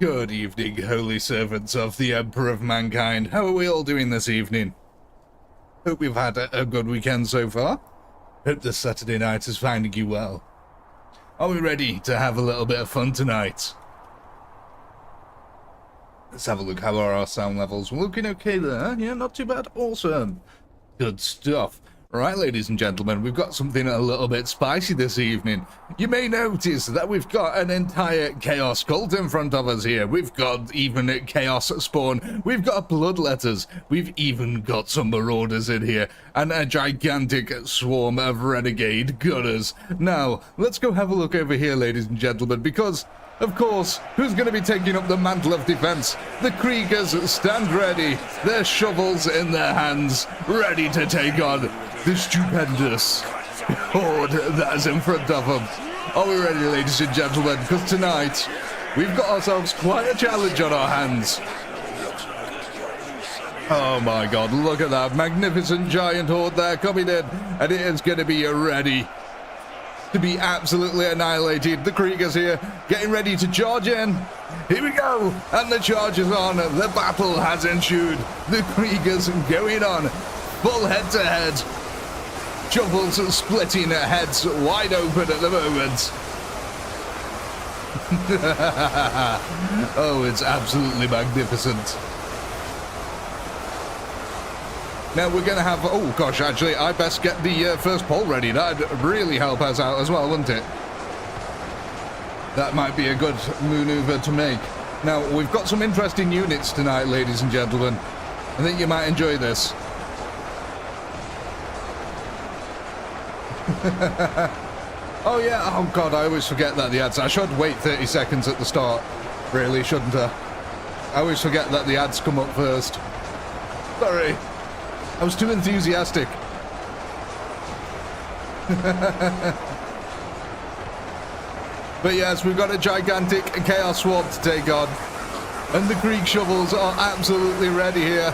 Good evening, holy servants of the Emperor of Mankind. How are we all doing this evening? Hope we've had a good weekend so far. Hope this Saturday night is finding you well. Are we ready to have a little bit of fun tonight? Let's have a look. How are our sound levels? We're looking okay there. Yeah, not too bad. Awesome. Good stuff. Right, ladies and gentlemen, we've got something a little bit spicy this evening. You may notice that we've got an entire Chaos Cult in front of us here. We've got even Chaos Spawn. We've got Bloodletters. We've even got some Marauders in here. And a gigantic swarm of Renegade Gunners. Now, let's go have a look over here, ladies and gentlemen, because, of course, who's going to be taking up the mantle of defense? The Kriegers stand ready, their shovels in their hands, ready to take on the stupendous horde that is in front of them. Are we ready, ladies and gentlemen? Because tonight, we've got ourselves quite a challenge on our hands. Oh my god, look at that magnificent giant horde there coming in, and it is going to be ready to be absolutely annihilated. The Kriegers here, getting ready to charge in. Here we go, and the charge is on. The battle has ensued. The Kriegers going on, full head-to-head. Shovels splitting heads wide open at the moment. Oh, it's absolutely magnificent. Now we're going to have... Oh, gosh, actually, I best get the first poll ready. That'd really help us out as well, wouldn't it? That might be a good maneuver to make. Now, we've got some interesting units tonight, ladies and gentlemen. I think you might enjoy this. Oh, yeah. Oh, God, I always forget that the ads... I should wait 30 seconds at the start. Really, shouldn't I? I always forget that the ads come up first. Sorry. I was too enthusiastic. But yes, we've got a gigantic Chaos Swarm to take on. And the Krieg shovels are absolutely ready here.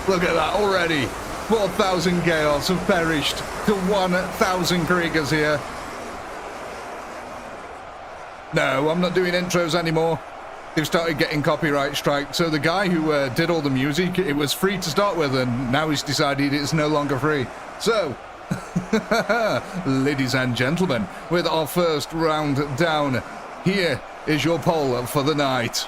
Look at that already. 4,000 Chaos have perished to 1,000 Kriegers here. No, I'm not doing intros anymore. They've started getting copyright striked. So the guy who did all the music, it was free to start with, and now he's decided it's no longer free. So, ladies and gentlemen, with our first round down, here is your poll for the night.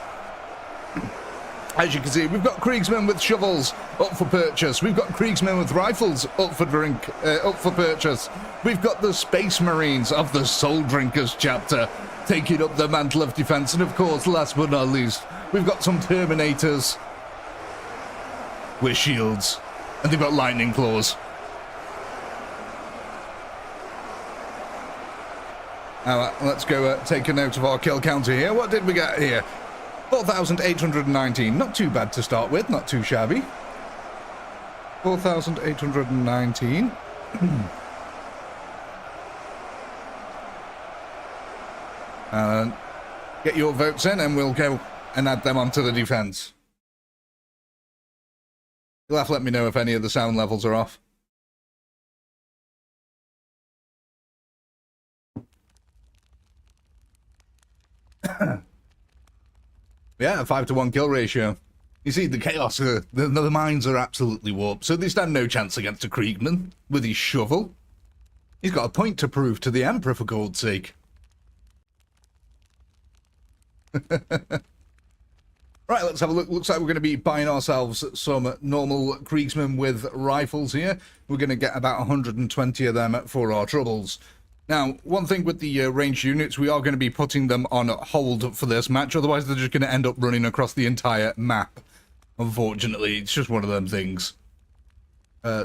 As you can see, we've got Kriegsmen with shovels up for purchase. We've got Kriegsmen with rifles up for purchase. We've got the Space Marines of the Soul Drinkers chapter taking up the mantle of defense. And of course, last but not least, we've got some Terminators with shields. And they've got lightning claws. Now, let's go take a note of our kill counter here. What did we get here? 4,819. Not too bad to start with, not too shabby. 4,819. Get your votes in and we'll go and add them onto the defense. You'll have to let me know if any of the sound levels are off. Yeah, 5-to-1 kill ratio. You see, the Chaos, the minds are absolutely warped, so they stand no chance against a Kriegman with his shovel. He's got a point to prove to the Emperor, for God's sake. Right, let's have a look. Looks like we're going to be buying ourselves some normal Kriegsmen with rifles here. We're going to get about 120 of them for our troubles. Now, one thing with the ranged units, we are going to be putting them on hold for this match, otherwise they're just going to end up running across the entire map. Unfortunately, it's just one of them things.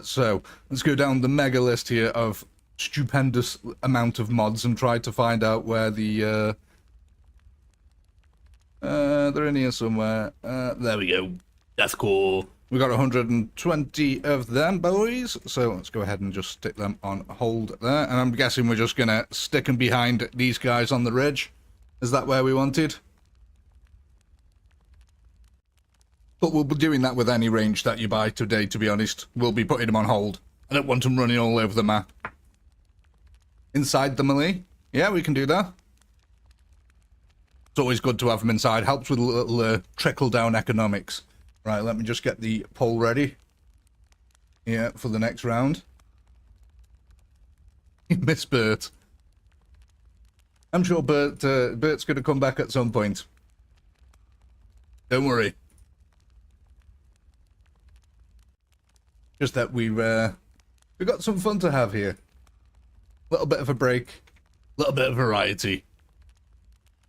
So, let's go down the mega list here of stupendous amount of mods and try to find out where the... they're in here somewhere. There we go. That's cool. We got 120 of them, boys. So let's go ahead and just stick them on hold there. And I'm guessing we're just going to stick them behind these guys on the ridge. Is that where we wanted? But we'll be doing that with any range that you buy today, to be honest. We'll be putting them on hold. I don't want them running all over the map. Inside the melee? Yeah, we can do that. It's always good to have them inside. Helps with a little trickle-down economics. Right, let me just get the pole ready. Yeah, for the next round. Miss Bert. I'm sure Bert's going to come back at some point. Don't worry. Just that we've got some fun to have here. A little bit of a break. A little bit of variety.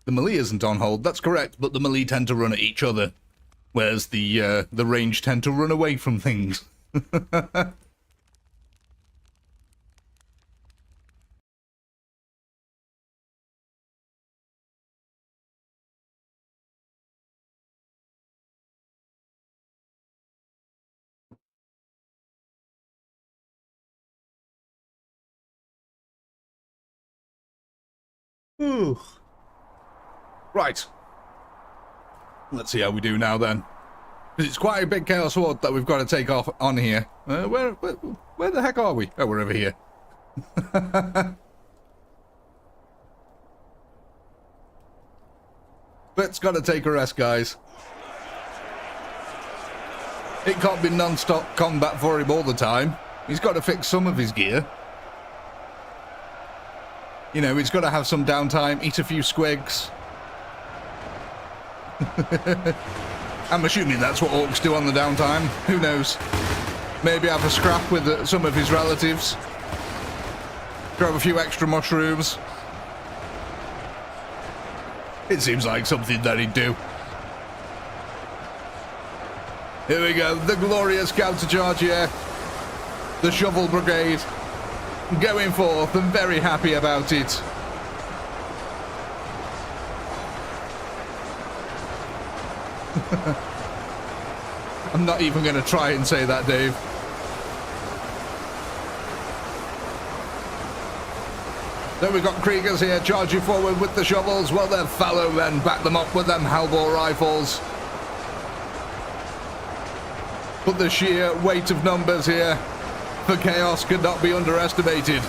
The melee isn't on hold, that's correct, but the melee tend to run at each other. Whereas the range tend to run away from things. Ooh. Right. Let's see how we do now then. Because it's quite a big Chaos Horde that we've got to take off on here. Where the heck are we? Oh, we're over here. Bert's got to take a rest, guys. It can't be non-stop combat for him all the time. He's got to fix some of his gear. You know, he's got to have some downtime, eat a few squigs. I'm assuming that's what orcs do on the downtime. Who knows? Maybe have a scrap with some of his relatives. Grab a few extra mushrooms. It seems like something that he'd do. Here we go, the glorious countercharge here. The Shovel Brigade. Going forth and very happy about it. I'm not even going to try and say that, Dave. Then we've got Kriegers here charging forward with the shovels. Well, their fellow men back them up with them Halbor rifles. But the sheer weight of numbers here for Chaos could not be underestimated.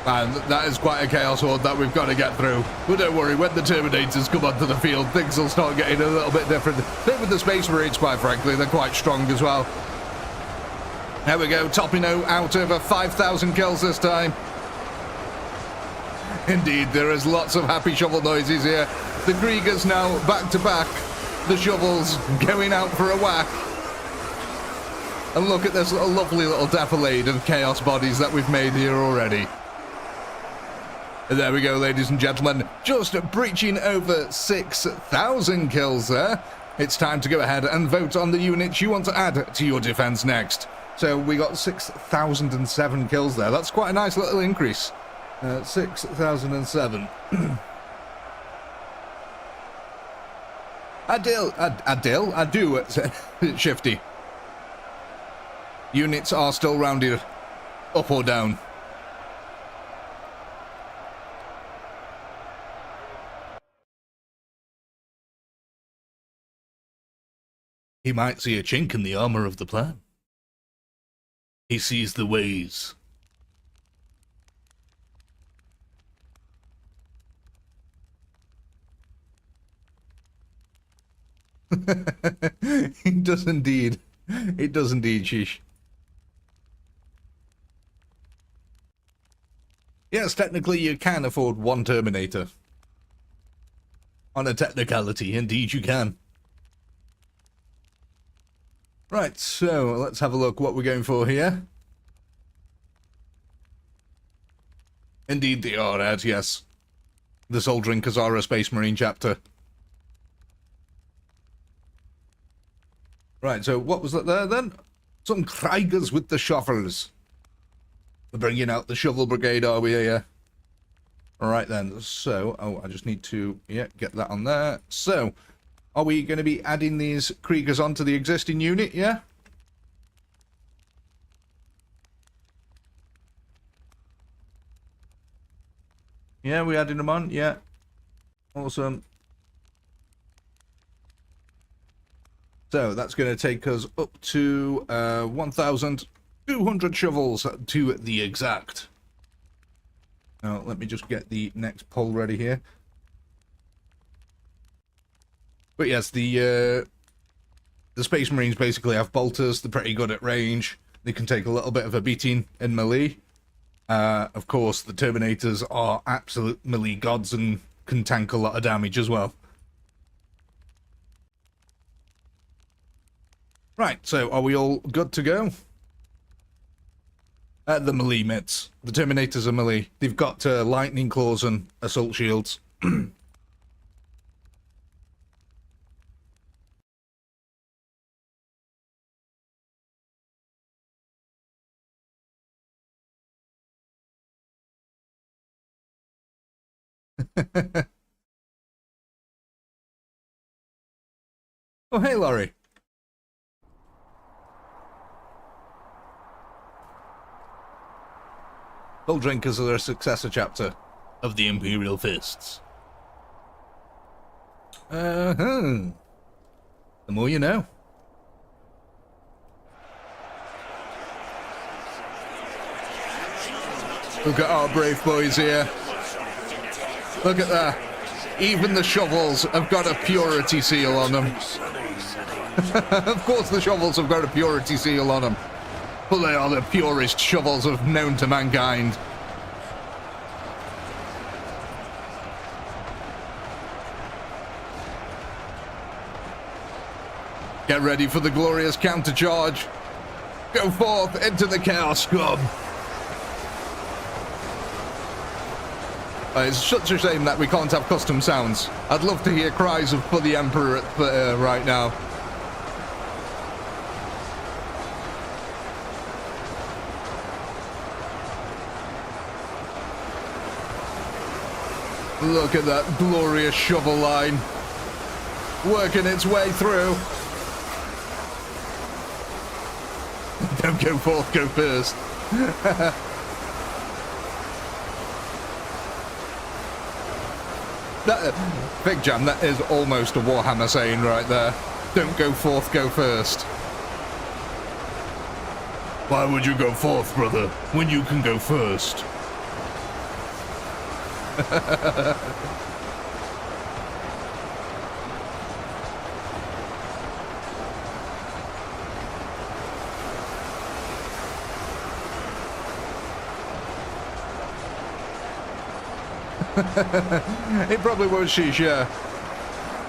Man, that is quite a Chaos Horde that we've got to get through. But don't worry, when the Terminators come onto the field, things will start getting a little bit different. Same with the Space Marines, quite frankly. They're quite strong as well. There we go, topping out over 5,000 kills this time. Indeed, there is lots of happy shovel noises here. The Kriegers now back to back. The shovels going out for a whack. And look at this lovely little defilade of chaos bodies that we've made here already. And there we go, ladies and gentlemen. Just breaching over 6,000 kills there. It's time to go ahead and vote on the units you want to add to your defense next. So we got 6,007 kills there. That's quite a nice little increase. 6,007. I do, Shifty. Units are still rounded up or down. He might see a chink in the armor of the plan. He sees the ways. It does indeed. It does indeed, sheesh. Yes, technically you can afford one Terminator. On a technicality, indeed you can. Right, so let's have a look what we're going for here. Indeed they are, Ed, yes. The Soldiering Kazara Space Marine chapter. Right, so what was that there then? Some Kriegers with the shovels. We're bringing out the Shovel Brigade, are we here? Alright then, so, oh, I just need to, yeah, get that on there. So, are we going to be adding these Kriegers onto the existing unit, yeah? Yeah, we adding them on, yeah. Awesome. So that's going to take us up to 1,200 shovels to the exact. Now, let me just get the next poll ready here. But yes, the Space Marines basically have bolters. They're pretty good at range. They can take a little bit of a beating in melee. Of course, the Terminators are absolute melee gods and can tank a lot of damage as well. Right, so are we all good to go? The melee mitts. The Terminators are melee. They've got lightning claws and assault shields. Oh, hey, Laurie. Gold Drinkers are a successor chapter of the Imperial Fists. The more you know. Look at our brave boys here. Look at that. Even the shovels have got a purity seal on them. Of course the shovels have got a purity seal on them. But they are the purest shovels known to mankind. Get ready for the glorious countercharge. Go forth into the chaos scum. It's such a shame that we can't have custom sounds. I'd love to hear cries of for the Emperor right now. Look at that glorious shovel line working its way through. Don't go forth, go first. Big Jam, that is almost a Warhammer saying right there. Don't go forth, go first. Why would you go forth, brother, when you can go first? It probably was sheesh, yeah.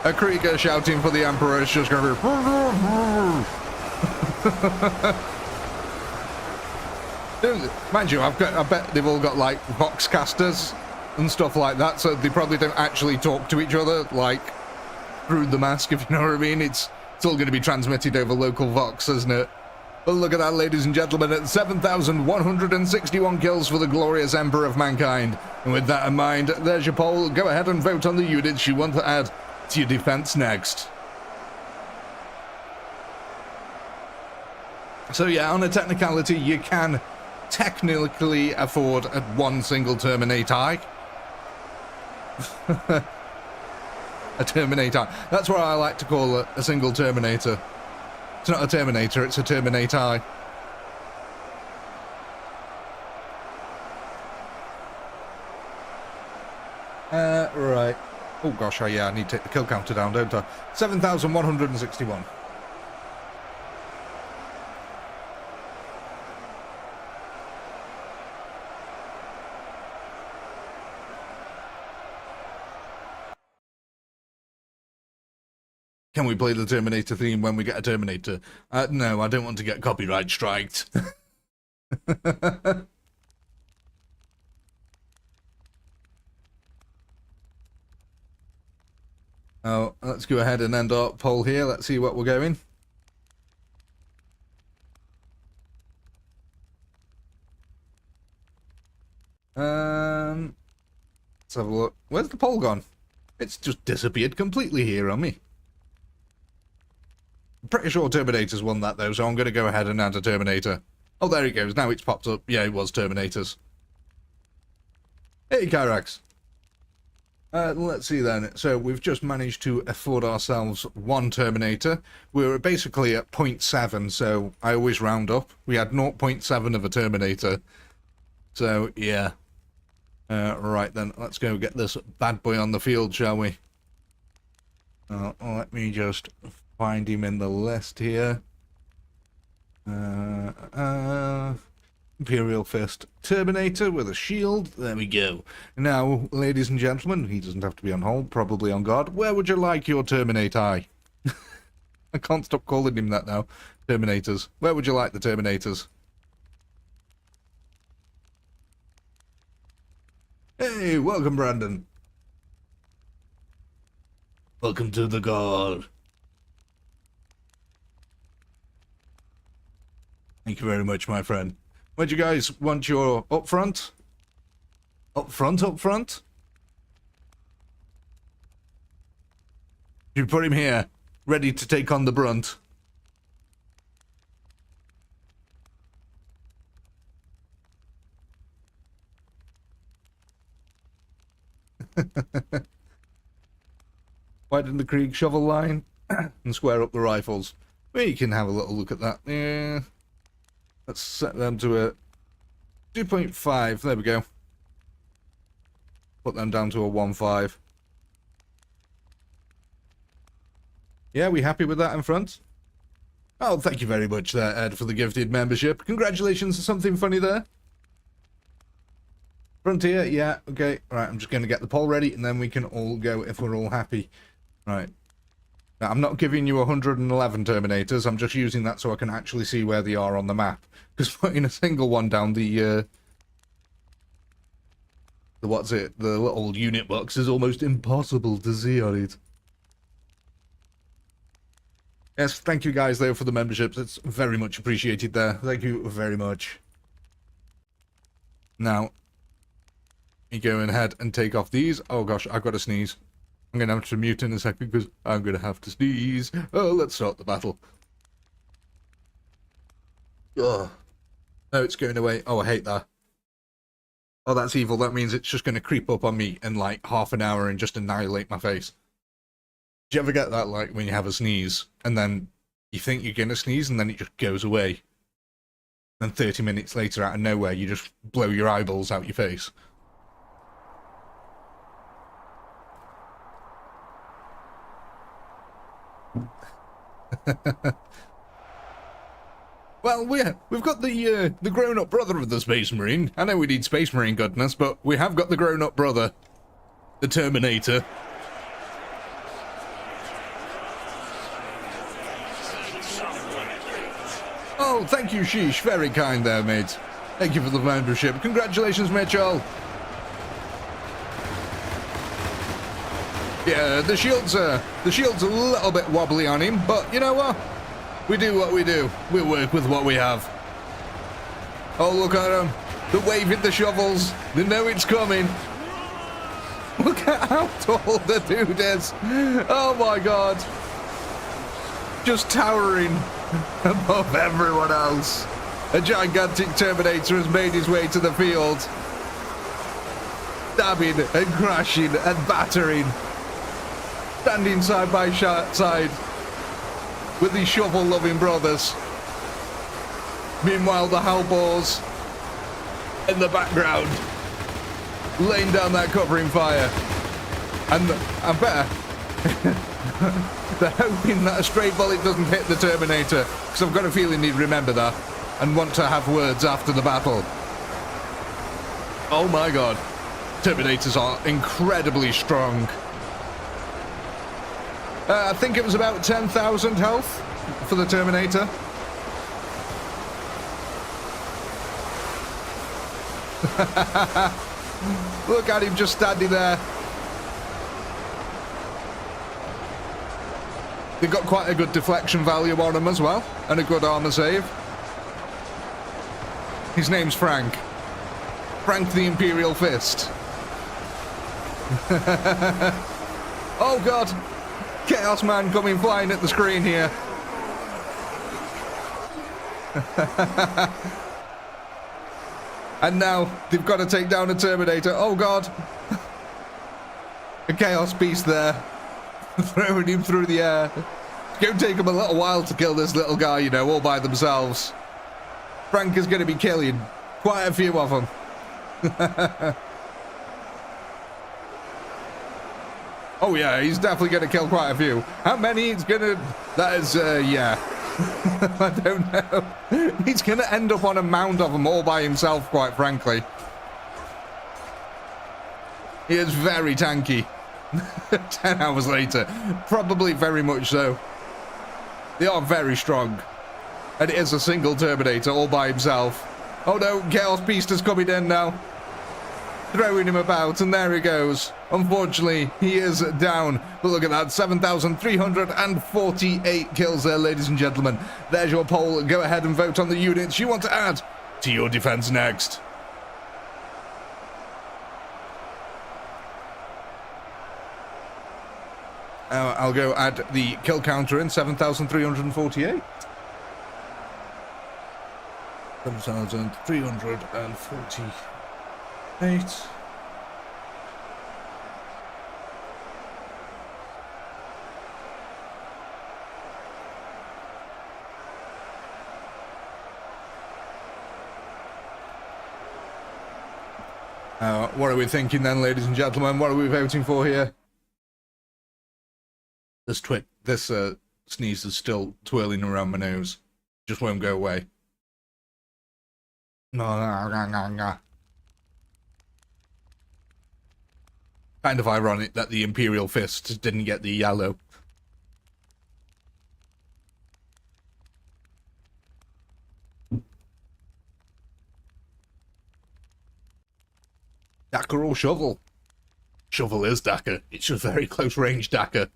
A Krieger shouting for the Emperor is just gonna be... Mind you, I bet they've all got, like, vox casters and stuff like that, so they probably don't actually talk to each other, like, through the mask, if you know what I mean. It's all going to be transmitted over local vox, isn't it? But look at that, ladies and gentlemen, at 7,161 kills for the glorious Emperor of Mankind. And with that in mind, there's your poll. Go ahead and vote on the units you want to add to your defense next. So yeah, on a technicality, you can technically afford one single Terminator. A Terminator. That's what I like to call it, a single Terminator. It's not a Terminator, it's a Terminator. Right. Oh gosh, yeah, I need to take the kill counter down, don't I? 7,161. Can we play the Terminator theme when we get a Terminator? No, I don't want to get copyright striked. Oh, let's go ahead and end our poll here. Let's see what we're going. Let's have a look. Where's the poll gone? It's just disappeared completely here on me. I'm pretty sure Terminators won that though, so I'm going to go ahead and add a Terminator. Oh, there it goes. Now it's popped up. Yeah, it was Terminators. Hey, Kyrax. Let's see then. So we've just managed to afford ourselves one Terminator. We were basically at 0.7, so I always round up. We had 0.7 of a Terminator. So, yeah. Right then, let's go get this bad boy on the field, shall we? Let me just find him in the list here. Imperial Fist Terminator with a shield. There we go. Now, ladies and gentlemen, he doesn't have to be on hold, probably on guard. Where would you like your Terminator? I can't stop calling him that now. Terminators. Where would you like the Terminators? Hey, welcome, Brandon. Welcome to the guard. Thank you very much, my friend. Where do you guys want your up front? Up front, up front? You put him here, ready to take on the brunt. Widen the Krieg shovel line and square up the rifles. We can have a little look at that. Yeah. Let's set them to a 2.5. There we go. Put them down to a 1.5. Yeah, we happy with that in front? Oh, thank you very much there, Ed, for the gifted membership. Congratulations on something funny there. Frontier, yeah, okay. Right, I'm just going to get the poll ready, and then we can all go if we're all happy. Right. Now, I'm not giving you 111 Terminators, I'm just using that so I can actually see where they are on the map. Because putting a single one down the what's it, the little unit box is almost impossible to see on it. Yes, thank you guys though for the memberships, it's very much appreciated there. Thank you very much. Now, me go ahead and take off these. Oh gosh, I've got to sneeze. I'm going to have to mute in a second because I'm going to have to sneeze. Oh, let's start the battle. Ugh. No, it's going away. Oh, I hate that. Oh, that's evil. That means it's just going to creep up on me in like half an hour and just annihilate my face. Do you ever get that, like, when you have a sneeze, and then you think you're going to sneeze, and then it just goes away? And 30 minutes later, out of nowhere, you just blow your eyeballs out your face. Well, we've got the grown-up brother of the Space Marine. I know we need Space Marine goodness, but we have got the grown-up brother, the Terminator. Oh, thank you, Sheesh. Very kind there, mate. Thank you for the membership. Congratulations, Mitchell. Yeah, the shield's a little bit wobbly on him, but you know what? We do what we do. We work with what we have. Oh, look at them. They're waving the shovels. They know it's coming. Look at how tall the dude is. Oh my god. Just towering above everyone else. A gigantic Terminator has made his way to the field. Stabbing and crashing and battering. Standing side by side with these shovel-loving brothers. Meanwhile, the Halbors in the background, laying down that covering fire. And I bet they're hoping that a stray bullet doesn't hit the Terminator, because I've got a feeling he'd remember that and want to have words after the battle. Oh my god. Terminators are incredibly strong. I think it was about 10,000 health for the Terminator. Look at him just standing there. They've got quite a good deflection value on them as well, and a good armor save. His name's Frank. Frank the Imperial Fist. Oh god! Chaos Man coming flying at the screen here. And now they've got to take down a Terminator. Oh god. a chaos beast there, throwing him through the air. It's going to take him a little while to kill this little guy, you know, all by themselves. Frank is going to be killing quite a few of them. Oh yeah, he's definitely going to kill quite a few. How many he's going to... That is, yeah. I don't know. He's going to end up on a mound of them all by himself, quite frankly. He is very tanky. 10 hours later. Probably very much so. They are very strong. And it is a single Terminator all by himself. Oh no, Chaos Beast is coming in now. Throwing him about, and there he goes. Unfortunately, he is down. But look at that, 7,348 kills there, ladies and gentlemen. There's your poll. Go ahead and vote on the units you want to add to your defense next. I'll go add the kill counter in, 7,348. 7,348. What are we thinking then, ladies and gentlemen? What are we voting for here? This sneeze is still twirling around my nose. Just won't go away. Kind of ironic that the Imperial Fist didn't get the yellow. Dagger or shovel? Shovel is dagger. It's a very close range dagger.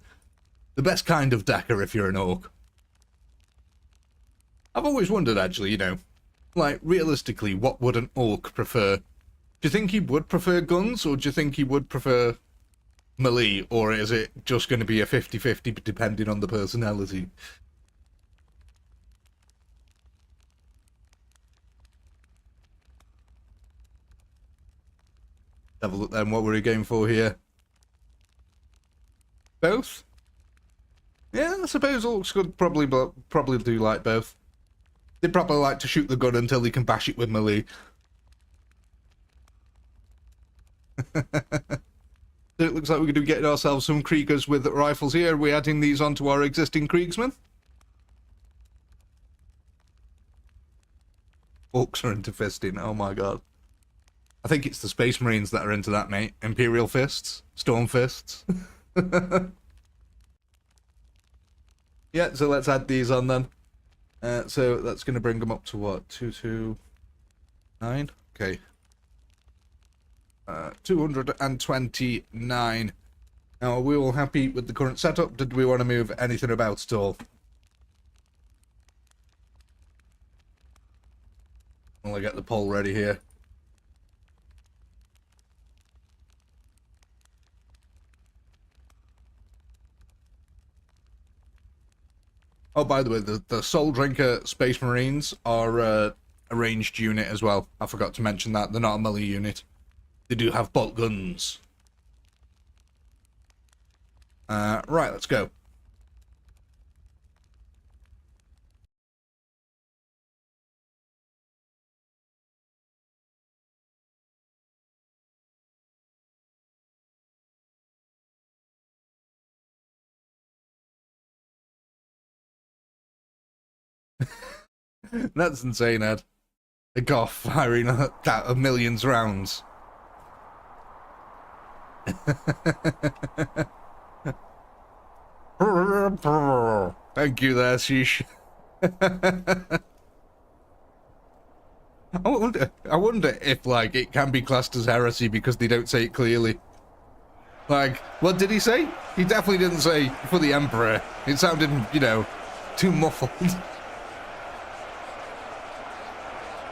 The best kind of dagger if you're an orc. I've always wondered, actually, you know, like, realistically, what would an orc prefer? Do you think he would prefer guns, or do you think he would prefer melee, or is it just going to be a 50-50 depending on the personality? Have a look then, what were we going for here? Both? Yeah, I suppose orcs could probably do like both. They'd probably like to shoot the gun until they can bash it with melee. So it looks like we're going to be getting ourselves some Kriegers with rifles here. Are we adding these onto our existing Kriegsmen? Orcs are into fisting, oh my god. I think it's the Space Marines that are into that, mate. Imperial Fists, Storm Fists. Yeah, so let's add these on then. So that's going to bring them up to what? 229? Okay. 229. Now, are we all happy with the current setup? Did we want to move anything about at all? Well, I get the poll ready here. Oh, by the way, the Soul Drinker Space Marines are a ranged unit as well. I forgot to mention that. They're not a melee unit. They do have bolt guns. Right, let's go. That's insane, Ed. A goth firing a millions rounds. Thank you there, Sheesh. I wonder if, like, it can be classed as heresy because they don't say it clearly. Like, what did he say? He definitely didn't say for the Emperor. It sounded, you know, too muffled.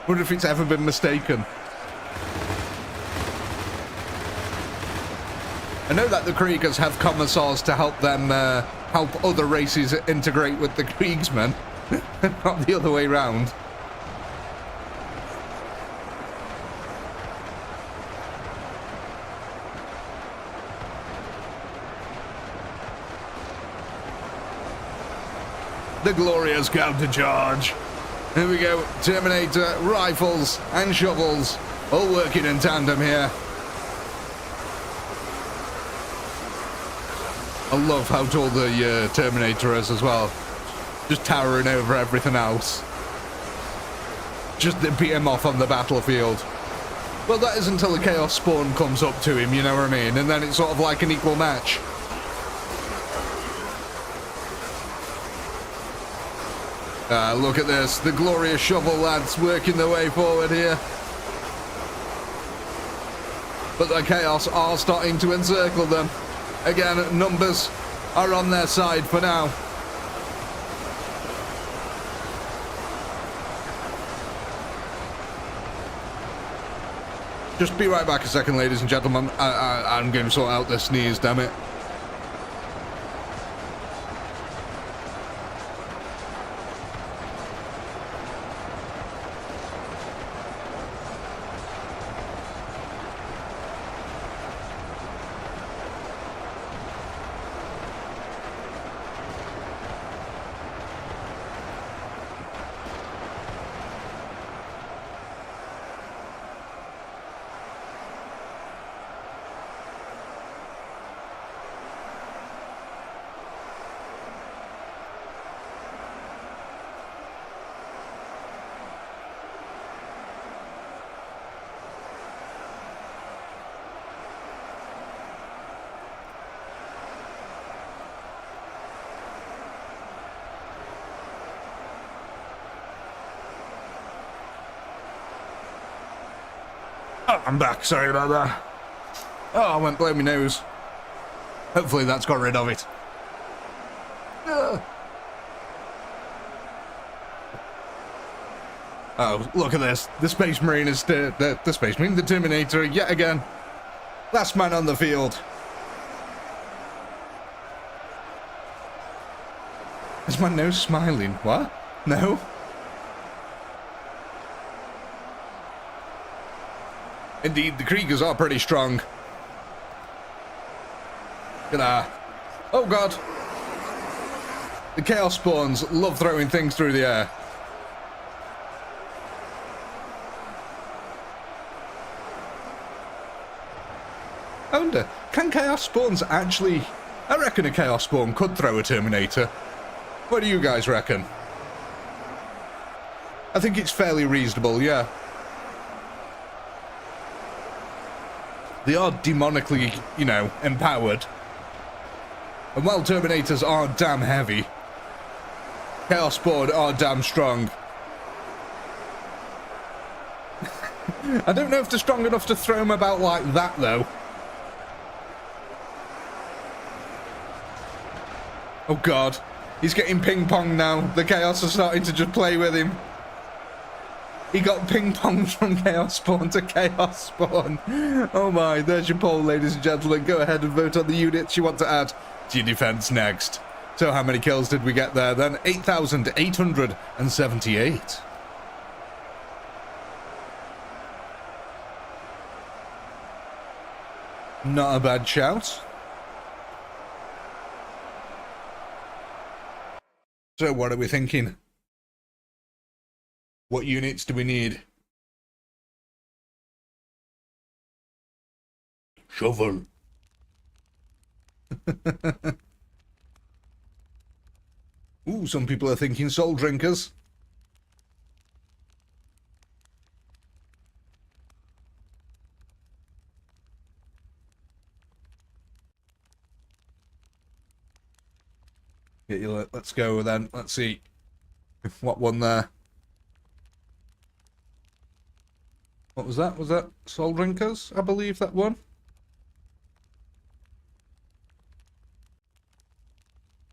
Wonder if it's ever been mistaken. I know that the Kriegers have commissars to help them help other races integrate with the Kriegsmen, not the other way round. the glorious countercharge. Here we go, Terminator, rifles and shovels, all working in tandem here. I love how tall the Terminator is as well. Just towering over everything else. Just to beat him off on the battlefield. Well, that is until the Chaos Spawn comes up to him, you know what I mean? And then it's sort of like an equal match. Look at this. The glorious shovel lads working their way forward here. But the Chaos are starting to encircle them. Again, numbers are on their side for now. Just be right back a second, ladies and gentlemen. I'm going to sort out this sneeze, damn it. Oh, I'm back, sorry about that. Oh, I went blow my nose. Hopefully that's got rid of it. Oh, look at this. The Space Marine is the Space Marine, the Terminator, yet again. Last man on the field. Is my nose smiling? What? No? Indeed, the Kriegers are pretty strong. Look at that. Oh god. The Chaos Spawns love throwing things through the air. I wonder, can Chaos Spawns actually... I reckon a Chaos Spawn could throw a Terminator. What do you guys reckon? I think it's fairly reasonable, yeah. They are demonically, you know, empowered. And while Terminators are damn heavy, Chaos Spawn are damn strong. I don't know if they're strong enough to throw them about like that, though. Oh god, he's getting ping-pong now. The Chaos are starting to just play with him. He got ping-ponged from Chaos Spawn to Chaos Spawn. Oh my, there's your poll, ladies and gentlemen. Go ahead and vote on the units you want to add to your defense next. So how many kills did we get there then? 8,878. Not a bad shout. So what are we thinking? What units do we need? Shovel. Ooh, some people are thinking soul drinkers. Let's go then. Let's see what one there. What was that? Was that soul drinkers? I believe that one.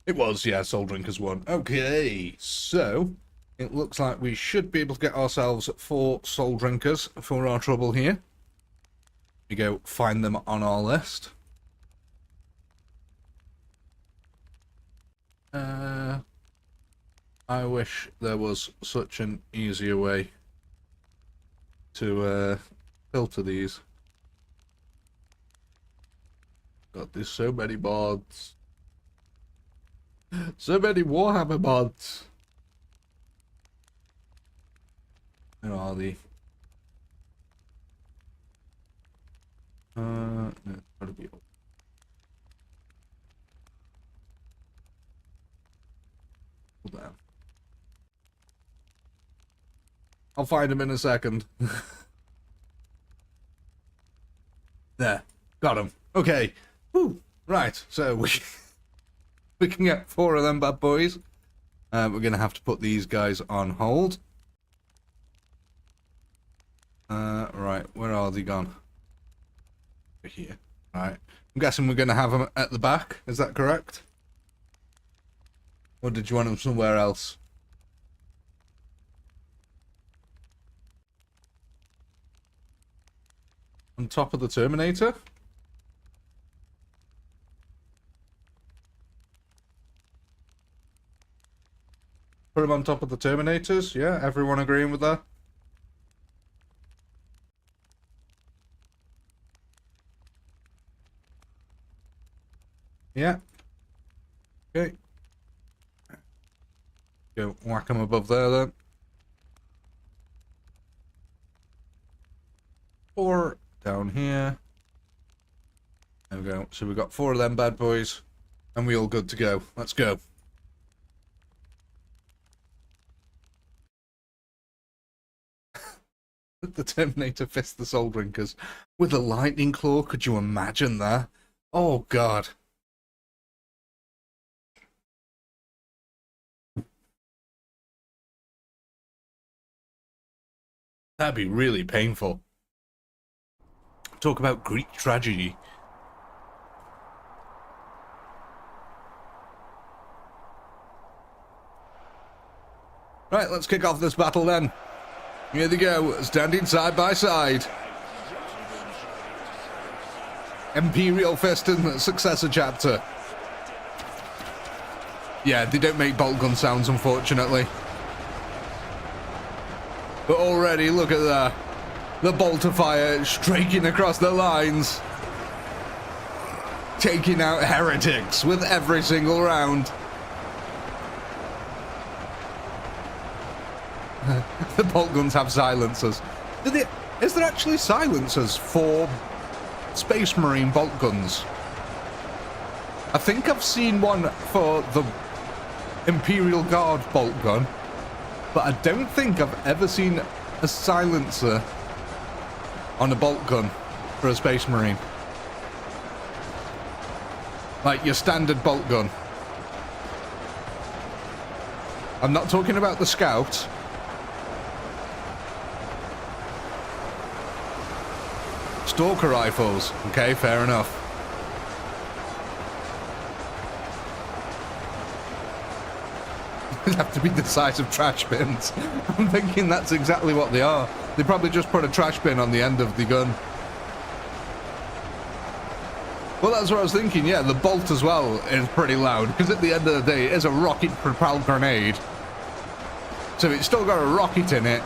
It was, yeah, soul drinkers one. Okay, so it looks like we should be able to get ourselves 4 soul drinkers for our trouble here. We go find them on our list. I wish there was such an easier way to filter these. God, there's so many mods. So many Warhammer mods. Where are they? No, it's gotta be up. Hold on. I'll find him in a second. There. Got him. Okay. Woo. Right, so we can get 4 of them bad boys. We're going to have to put these guys on hold. Right, where are they gone? Over here. Right. I'm guessing we're going to have them at the back. Is that correct? Or did you want them somewhere else? On top of the Terminator? Put them on top of the Terminators? Yeah, everyone agreeing with that? Yeah. Okay. Go whack them above there then. 4 down here. There we go. So we've got 4 of them bad boys. And we all good to go. Let's go. The Terminator fists the Soul Drinkers with a lightning claw. Could you imagine that? Oh god. That'd be really painful. Talk about Greek tragedy. Right, let's kick off this battle then. Here they go, standing side by side. Imperial Fist in the successor chapter. Yeah, they don't make bolt gun sounds, unfortunately. But already, look at that. The bolt of fire striking across the lines. Taking out heretics with every single round. The bolt guns have silencers. Is there actually silencers for Space Marine bolt guns? I think I've seen one for the Imperial Guard bolt gun, but I don't think I've ever seen a silencer on a bolt gun for a Space Marine. Like your standard bolt gun. I'm not talking about the Scout. Stalker rifles. Okay, fair enough. They have to be the size of trash bins. I'm thinking that's exactly what they are. They probably just put a trash bin on the end of the gun. Well, that's what I was thinking. Yeah, the bolt as well is pretty loud, because at the end of the day, it is a rocket-propelled grenade. So it's still got a rocket in it.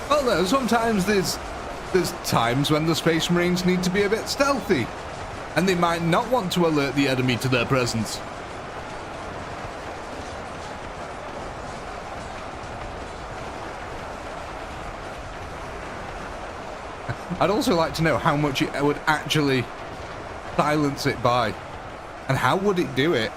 Well, no, sometimes there's times when the Space Marines need to be a bit stealthy, and they might not want to alert the enemy to their presence. I'd also like to know how much it would actually silence it by, and how would it do it?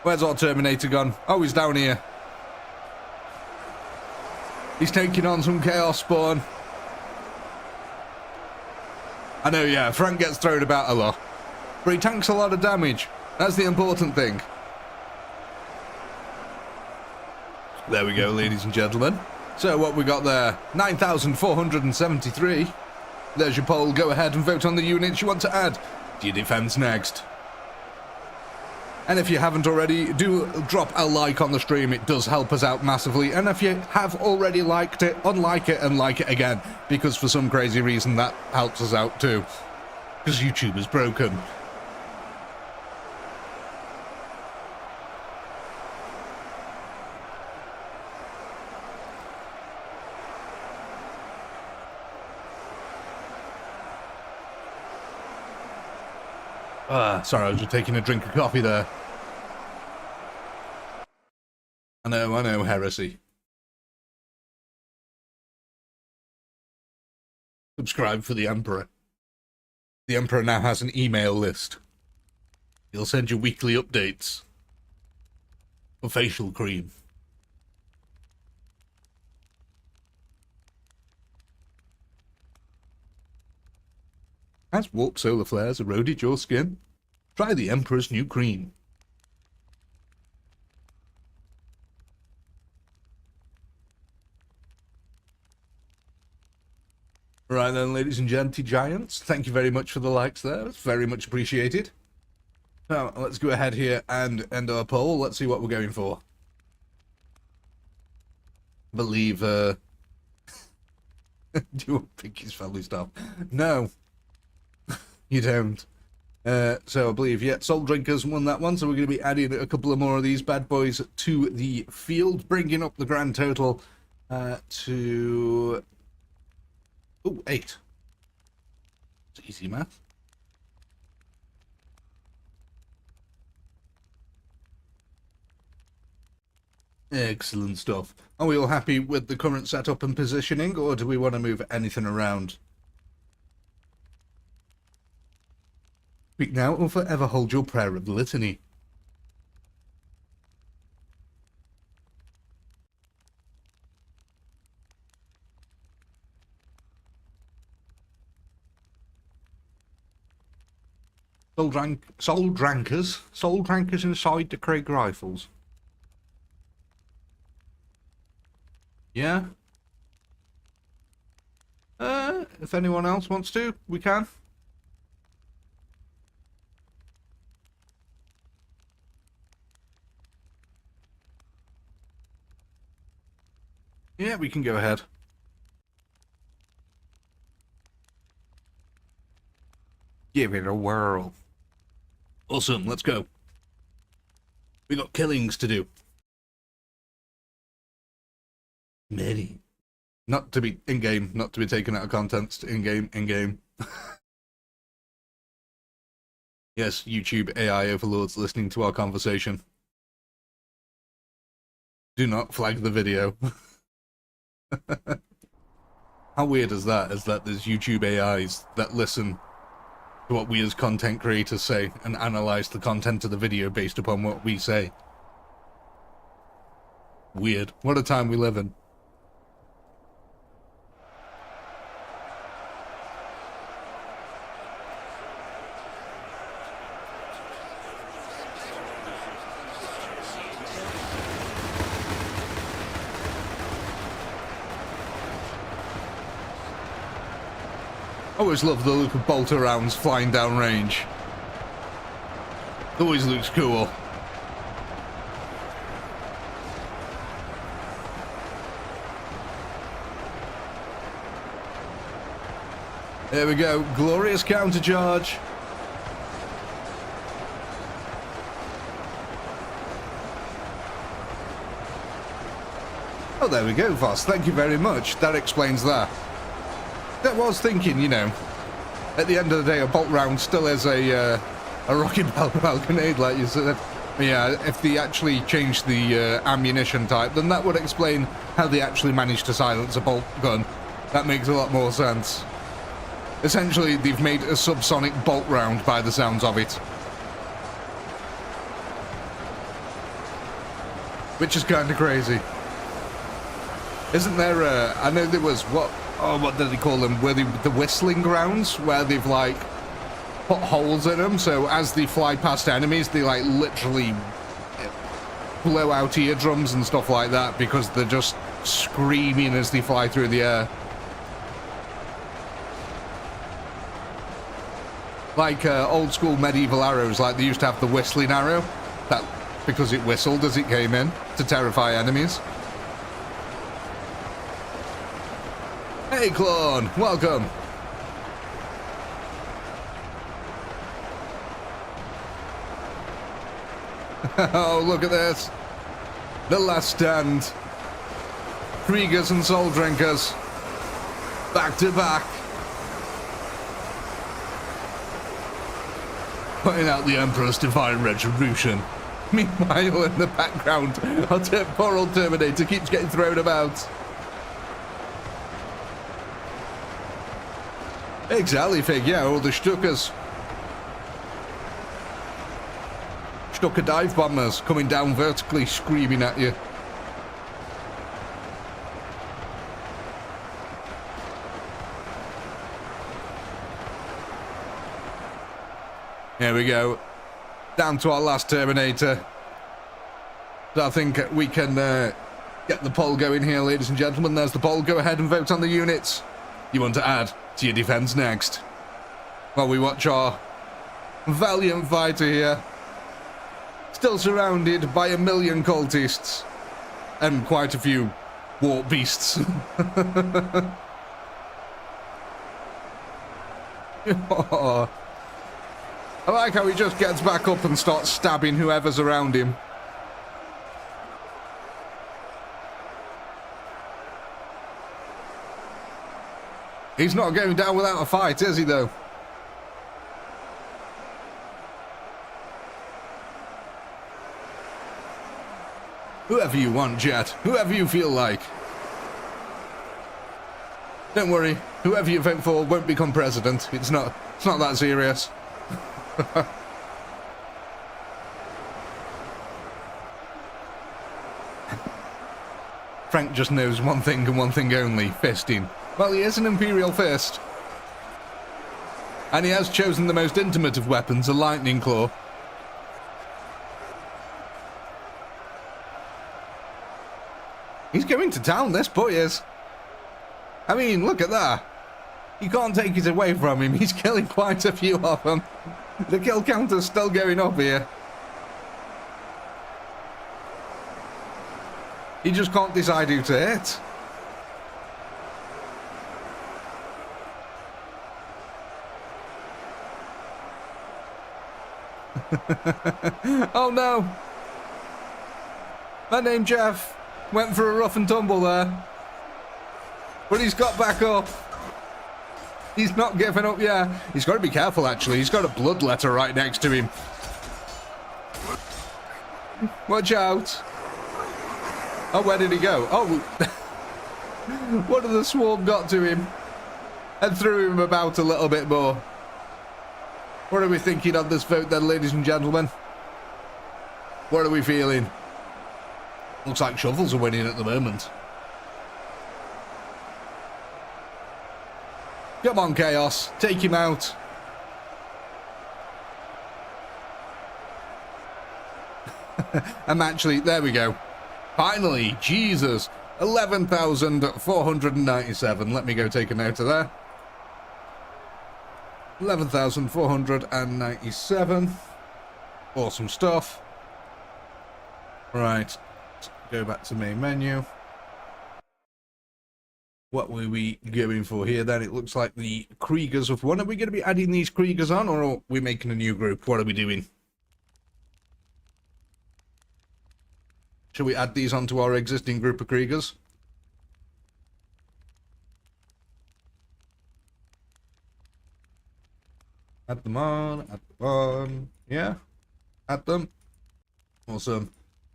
Where's our Terminator gone? Oh, he's down here. He's taking on some Chaos Spawn. I know, yeah, Frank gets thrown about a lot, but he tanks a lot of damage. That's the important thing. There we go, ladies and gentlemen. So what we got there? 9,473. There's your poll. Go ahead and vote on the units you want to add to your defense next. And if you haven't already, do drop a like on the stream. It does help us out massively. And if you have already liked it, unlike it and like it again, because for some crazy reason that helps us out too. Because YouTube is broken. Sorry, I was just taking a drink of coffee there. I know, heresy. Subscribe for the Emperor. The Emperor now has an email list. He'll send you weekly updates for facial cream. Has warp solar flares eroded your skin? Try the Emperor's new cream. Right then, ladies and giants, thank you very much for the likes there. It's very much appreciated. Now, let's go ahead here and end our poll. Let's see what we're going for. I believe, do you want Pinky's family stuff? No. You don't. So I believe, yeah, Soul Drinkers won that one, so we're going to be adding a couple of more of these bad boys to the field, bringing up the grand total to... Oh, 8. It's easy math. Excellent stuff. Are we all happy with the current setup and positioning, or do we want to move anything around? Speak now or forever hold your prayer of the litany. Soul Drankers inside the Craig Rifles. Yeah? If anyone else wants to, we can. Yeah, we can go ahead. Give it a whirl. Awesome, let's go. We got killings to do. Many. Not to be in-game, not to be taken out of context. In-game. Yes, YouTube AI overlords listening to our conversation. Do not flag the video. How weird is that? Is that there's YouTube AIs that listen to what we as content creators say and analyze the content of the video based upon what we say. Weird. What a time we live in. Always love the look of bolter rounds flying down range. Always looks cool. There we go, glorious counter charge. Oh, there we go, Voss. Thank you very much. That explains that. I was thinking, you know, at the end of the day, a bolt round still is a rocket bell grenade, like you said. Yeah, if they actually changed the ammunition type, then that would explain how they actually managed to silence a bolt gun. That makes a lot more sense. Essentially, they've made a subsonic bolt round by the sounds of it. Which is kind of crazy. Isn't there I know there was, what did they call them? Were they the whistling grounds, where they've, like, put holes in them, so as they fly past enemies, they, like, literally blow out eardrums and stuff like that, because they're just screaming as they fly through the air. Like old school medieval arrows, like they used to have the whistling arrow. That because it whistled as it came in to terrify enemies. Hey, clone, welcome. Oh, look at this. The last stand. Kriegers and soul drinkers. Back to back. Putting out the Emperor's divine retribution. Meanwhile, in the background, our poor old Terminator keeps getting thrown about. Exactly, Fig, yeah, all the Stuckers. Stucker dive bombers coming down vertically, screaming at you. Here we go. Down to our last Terminator. So I think we can get the poll going here, ladies and gentlemen. There's the poll. Go ahead and vote on the units you want to add to your defense next. While we watch our valiant fighter here. Still surrounded by 1 million cultists. And quite a few warp beasts. Oh. I like how he just gets back up and starts stabbing whoever's around him. He's not going down without a fight, is he, though? Whoever you want, Jet. Whoever you feel like. Don't worry. Whoever you vote for won't become president. It's not that serious. Frank just knows one thing and one thing only, fisting. Well, he is an Imperial fist. And he has chosen the most intimate of weapons, a lightning claw. He's going to town, this boy is. I mean, look at that. You can't take it away from him. He's killing quite a few of them. The kill counter's still going up here. He just can't decide who to hit. Oh no! My name Jeff went for a rough and tumble there. But he's got back up. He's not giving up yet. He's got to be careful, actually. He's got a Bloodletter right next to him. Watch out. Oh, where did he go? Oh, one of the swarm got to him and threw him about a little bit more. What are we thinking of this vote then, ladies and gentlemen? What are we feeling? Looks like shovels are winning at the moment. Come on, Chaos. Take him out. I'm actually... There we go. Finally. Jesus. 11,497. Let me go take a note of that. 11,497. Awesome stuff. Right. Go back to main menu. What were we going for here then? It looks like the Kriegers of one. Are we going to be adding these Kriegers on, or are we making a new group? What are we doing? Shall we add these onto our existing group of Kriegers? Add them on, add them on. Yeah, add them. Awesome.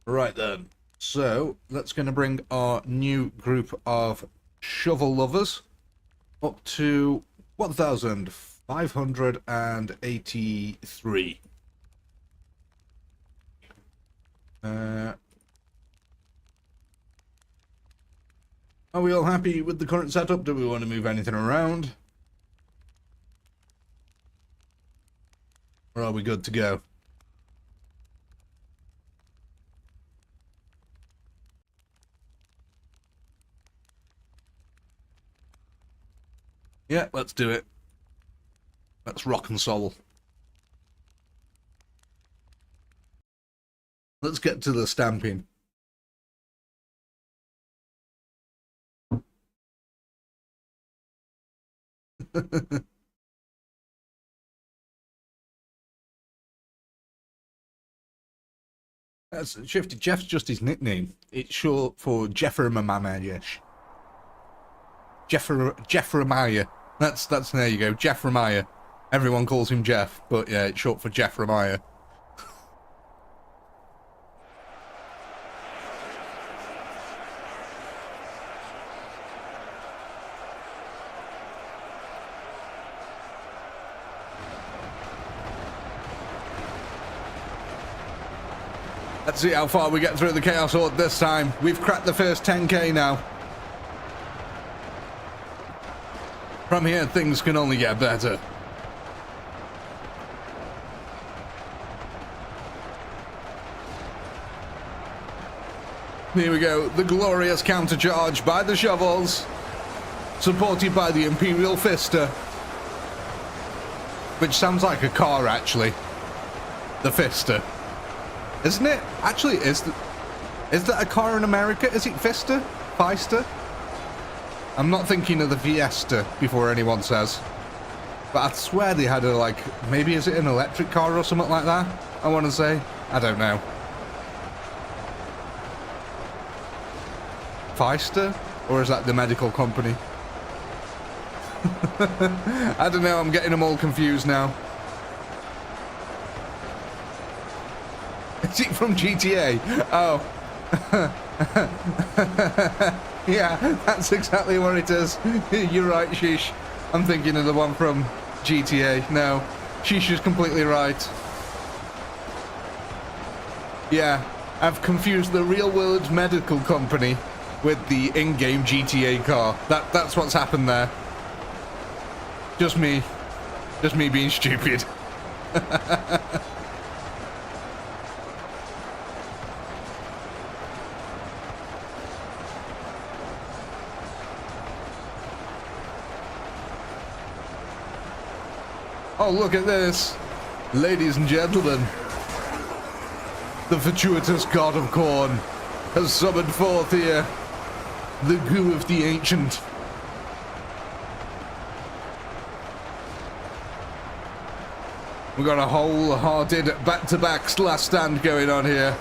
Right then. So, that's going to bring our new group of shovel lovers up to 1,583. Are we all happy with the current setup? Do we want to move anything around? Or are we good to go? Yeah, let's do it. Let's rock and soul. Let's get to the stamping. That's Shifty. Jeff's just his nickname. It's short for Jeffremiah. Jeffremiah. That's there you go. Jeffremiah. Everyone calls him Jeff, but yeah, it's short for Jeffremiah. Let's see how far we get through the Chaos Horde this time. We've cracked the first 10k now. From here, things can only get better. Here we go. The glorious countercharge by the shovels, supported by the Imperial Fister, which sounds like a car, actually. The Fister. Isn't it? Actually, is that a car in America? Is it Fister? Fister? I'm not thinking of the Fiesta before anyone says. But I swear they had a, like, maybe is it an electric car or something like that? I want to say. I don't know. Fister? Or is that the medical company? I don't know, I'm getting them all confused now. Is it from GTA? Oh. Yeah, that's exactly what it is. You're right, Sheesh. I'm thinking of the one from GTA. No, Sheesh is completely right. Yeah, I've confused the real-world medical company with the in-game GTA car. That's what's happened there. Just me being stupid. Oh, look at this. Ladies and gentlemen, the fortuitous god of corn has summoned forth here the goo of the ancient. We've got a wholehearted back-to-back last stand going on here.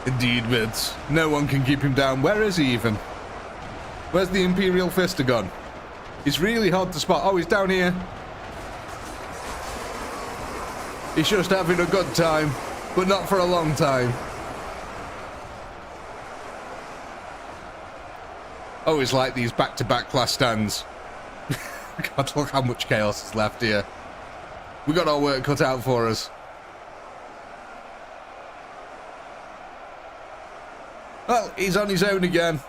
Indeed, Vids. No one can keep him down. Where is he even? Where's the Imperial Fister gone? He's really hard to spot. Oh, he's down here. He's just having a good time, but not for a long time. Always like these back-to-back class stands. God, look how much chaos is left here. We got our work cut out for us. Well, he's on his own again.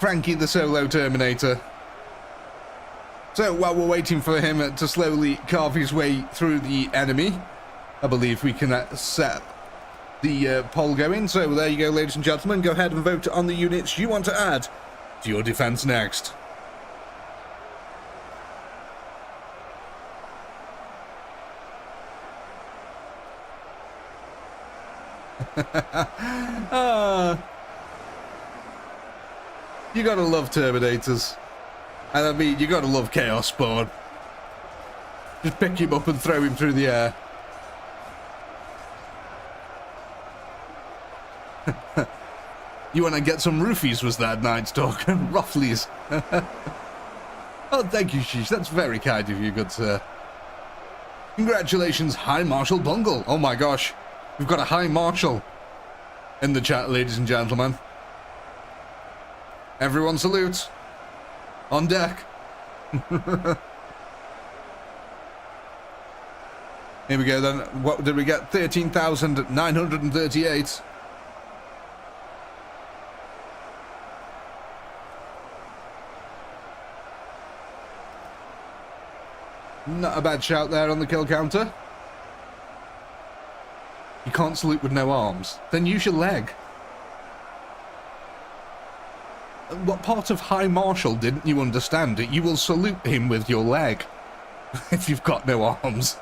Frankie the solo Terminator. So while we're waiting for him to slowly carve his way through the enemy, I believe we can set the poll going. So there you go, ladies and gentlemen. Go ahead and vote on the units you want to add to your defense next. You gotta love Terminators. And I mean, you gotta love Chaos Spawn. Just pick him up and throw him through the air. You wanna get some roofies, was that, Night Stalker? Rufflies. Oh, thank you, Sheesh. That's very kind of you, good sir. Congratulations, High Marshal Bungle. Oh my gosh. We've got a High Marshal in the chat, ladies and gentlemen. Everyone salute. On deck. Here we go then. What did we get? 13,938. Not a bad shout there on the kill counter. You can't salute with no arms. Then use your leg. what part of High Marshal didn't you understand? You will salute him with your leg if you've got no arms.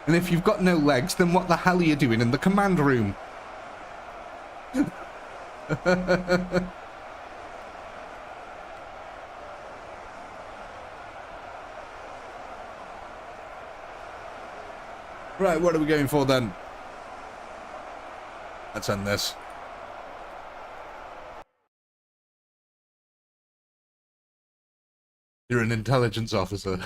And if you've got no legs, then what the hell are you doing in the command room? Right, what are we going for then? Let's end this. You're an intelligence officer.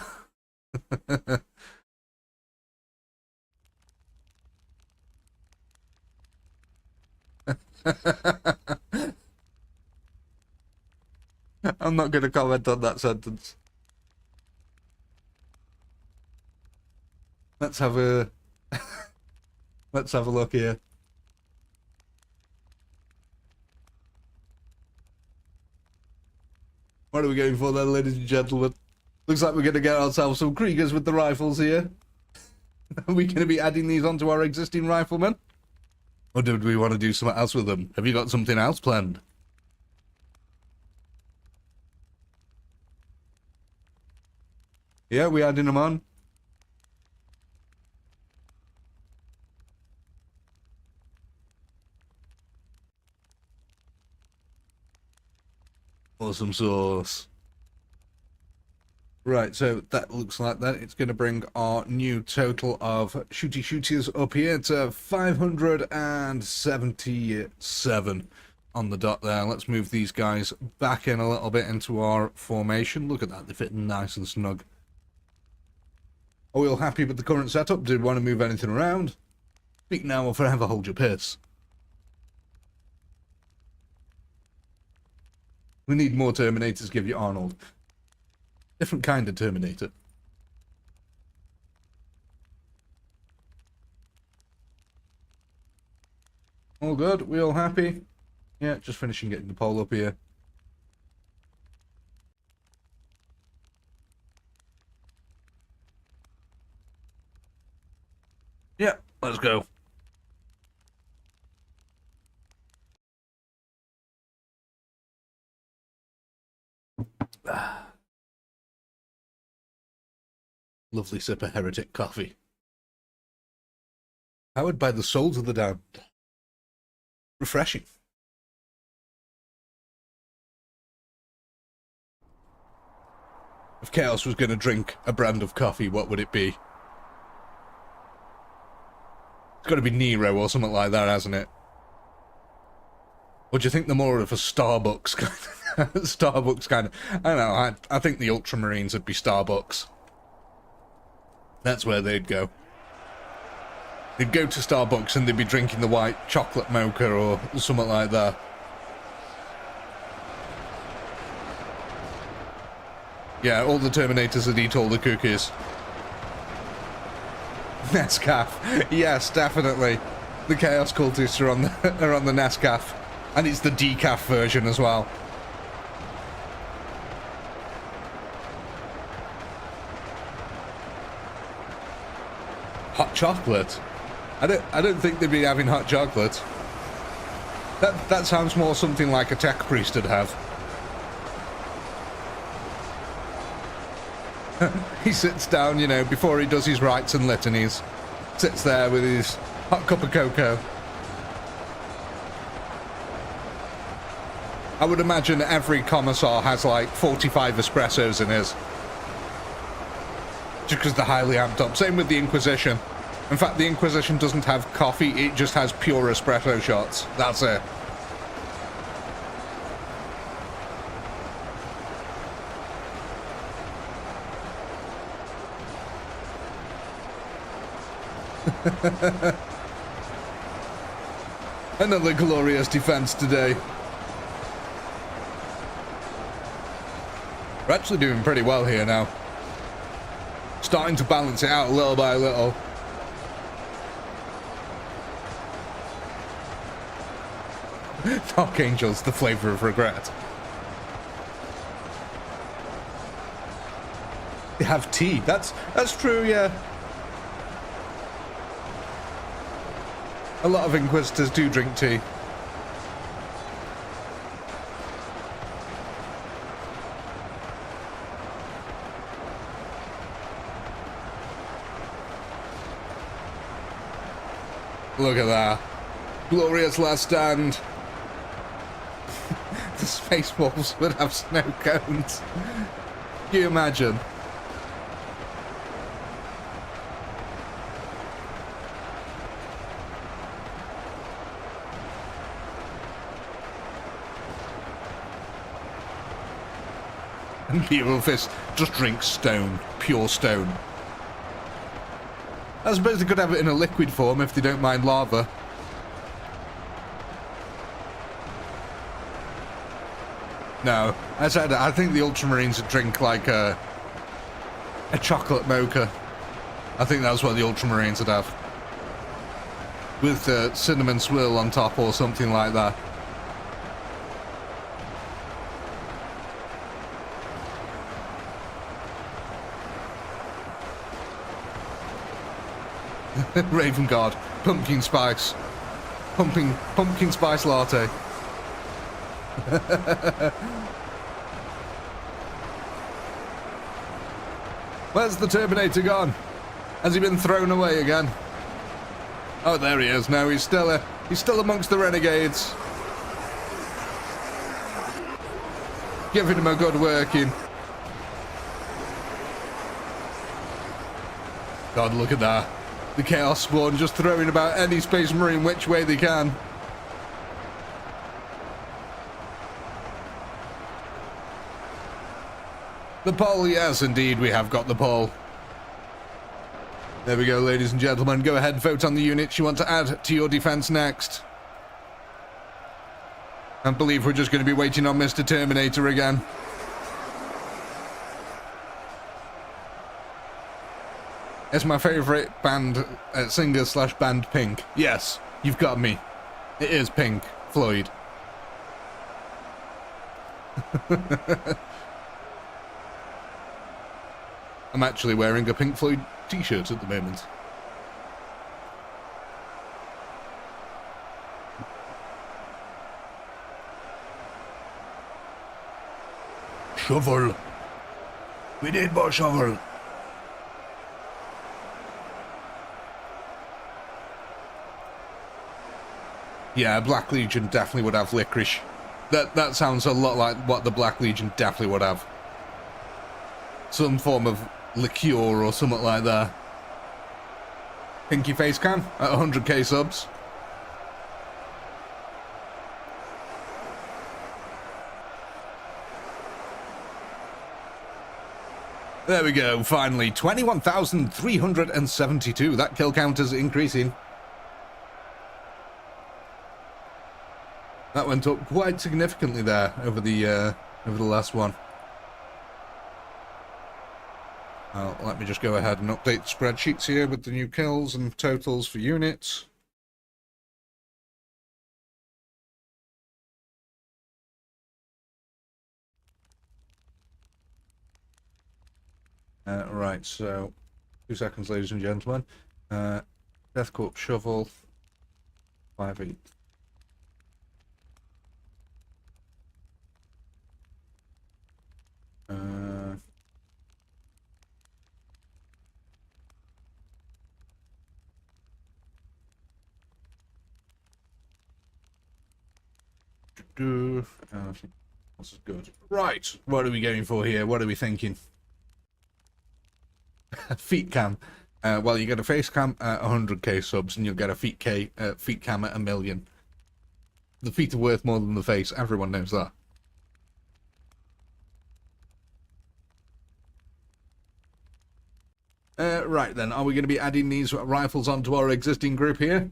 I'm not going to comment on that sentence. Let's have a let's have a look here. What are we going for then, ladies and gentlemen? Looks like we're going to get ourselves some Kriegers with the rifles here. Are we going to be adding these onto our existing riflemen? Or do we want to do something else with them? Have you got something else planned? Yeah, we adding them on. Awesome sauce. Right, so that looks like that. It's going to bring our new total of shooties up here to 577 on the dot there. Let's move these guys back in a little bit into our formation. Look at that, they fit nice and snug. Are we all happy with the current setup? Did we want to move anything around? Speak now or forever hold your piss. We need more Terminators, give you Arnold. Different kind of Terminator. All good? We all happy? Yeah, just finishing getting the pole up here. Yeah, let's go. Lovely sip of heretic coffee. Powered by the souls of the damned. Refreshing. If Chaos was going to drink a brand of coffee, what would it be? It's got to be Nero or something like that, hasn't it? Or do you think they're more of a Starbucks kind of... Starbucks kind of... I don't know, I think the Ultramarines would be Starbucks. That's where they'd go. They'd go to Starbucks and they'd be drinking the white chocolate mocha or something like that. Yeah, all the Terminators would eat all the cookies. Nescaf. Yes, definitely. The Chaos Cultists are on the Nescaf. And it's the decaf version as well. Hot chocolate? I don't think they'd be having hot chocolate. That sounds more something like a tech priest would have. He sits down, you know, before he does his rites and litanies. Sits there with his hot cup of cocoa. I would imagine every commissar has like 45 espressos in his. Just because they're highly amped up. Same with the Inquisition. In fact, the Inquisition doesn't have coffee, it just has pure espresso shots. That's it. Another glorious defense today. We're actually doing pretty well here now. Starting to balance it out little by little. Dark Angels, the flavor of regret. They have tea. That's true, yeah. A lot of Inquisitors do drink tea. Look at that. Glorious last stand. The Space Wolves would have snow cones. Can you imagine? And Imperial Fist just drinks stone. Pure stone. I suppose they could have it in a liquid form if they don't mind lava. No, I said I think the Ultramarines would drink like a chocolate mocha. I think that's what the Ultramarines would have. With cinnamon swirl on top or something like that. Raven Guard, pumpkin spice. Pumpkin spice latte. Where's the Terminator gone? Has he been thrown away again? Oh, there he is. No, he's still amongst the renegades. Giving him a good working. God, look at that. The Chaos Spawn just throwing about any Space Marine which way they can. The poll, yes, indeed, we have got the poll. There we go, ladies and gentlemen. Go ahead and vote on the units you want to add to your defense next. I believe we're just going to be waiting on Mr. Terminator again. It's my favourite band, singer/band Pink. Yes, you've got me. It is Pink Floyd. I'm actually wearing a Pink Floyd t-shirt at the moment. Shovel. We need more shovel. Yeah, Black Legion definitely would have licorice. That sounds a lot like what the Black Legion definitely would have. Some form of liqueur or something like that. Pinky face cam at 100k subs. There we go, finally. 21,372. That kill count is increasing. That went up quite significantly there over the last one. Let me just go ahead and update the spreadsheets here with the new kills and totals for units. Right, so 2 seconds, ladies and gentlemen. Death Corp Shovel 5-8. This is good. Right, what are we going for here? What are we thinking? Feet cam. Well, you get a face cam at 100k subs, and you'll get a feet cam at 1 million. The feet are worth more than the face. Everyone knows that. Right then, are we going to be adding these rifles onto our existing group here?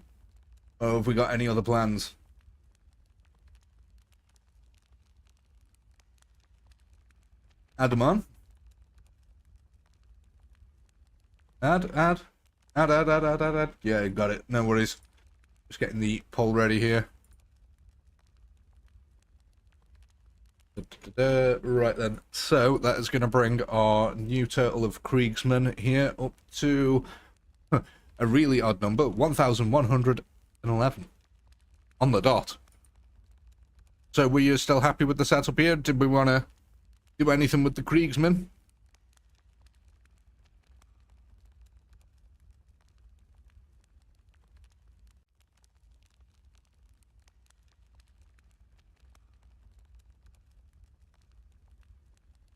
Or have we got any other plans? Add them on. Add. Yeah, got it. No worries. Just getting the poll ready here. Right then. So that is going to bring our new total of Kriegsmen here up to a really odd number, 1,111 on the dot. So were you still happy with the setup here? Did we want to do anything with the Kriegsmen?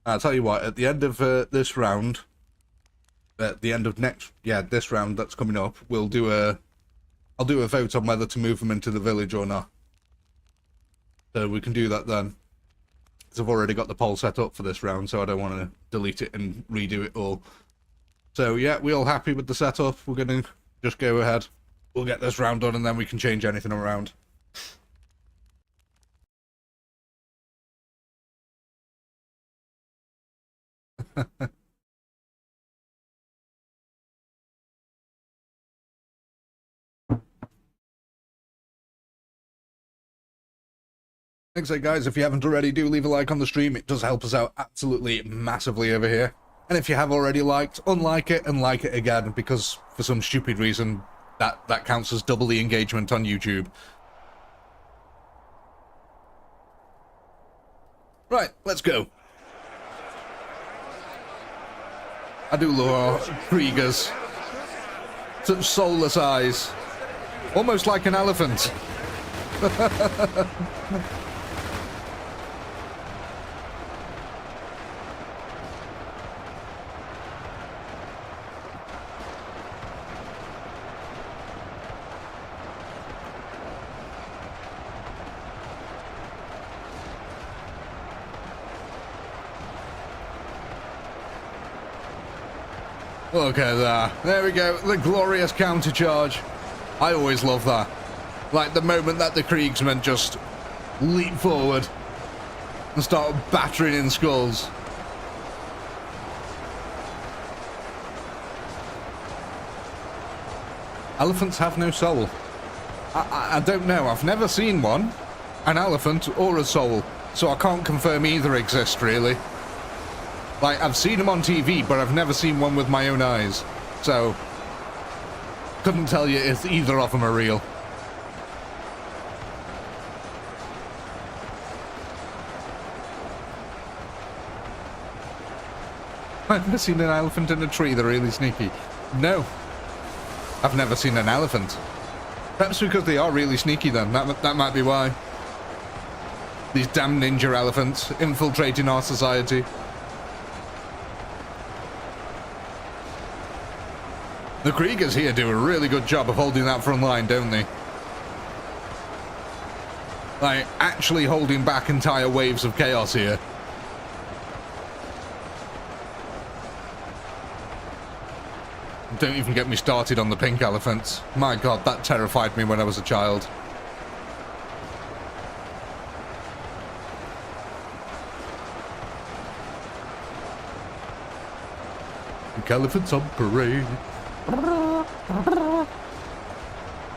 I'll tell you what, at the end of this round, at the end of this round that's coming up, I'll do a vote on whether to move them into the village or not. So we can do that then. Because I've already got the poll set up for this round, so I don't want to delete it and redo it all. So yeah, we all happy with the setup. We're going to just go ahead. We'll get this round done and then we can change anything around. Thanks, guys. If you haven't already, do leave a like on the stream. It does help us out absolutely massively over here. And if you have already liked, unlike it and like it again, because for some stupid reason, that counts as double the engagement on YouTube. Right, let's go. I do love Kriegers. Such soulless eyes. Almost like an elephant. Look at that. There we go. The glorious countercharge. I always love that. Like the moment that the Kriegsmen just leap forward and start battering in skulls. Elephants have no soul. I don't know. I've never seen one, an elephant or a soul, so I can't confirm either exist, really. Like, I've seen them on TV, but I've never seen one with my own eyes. So, couldn't tell you if either of them are real. I've never seen an elephant in a tree. They're really sneaky. No. I've never seen an elephant. Perhaps because they are really sneaky then. That might be why. These damn ninja elephants infiltrating our society. The Kriegers here do a really good job of holding that front line, don't they? Like, actually holding back entire waves of chaos here. Don't even get me started on the pink elephants. My god, that terrified me when I was a child. Pink elephants on parade.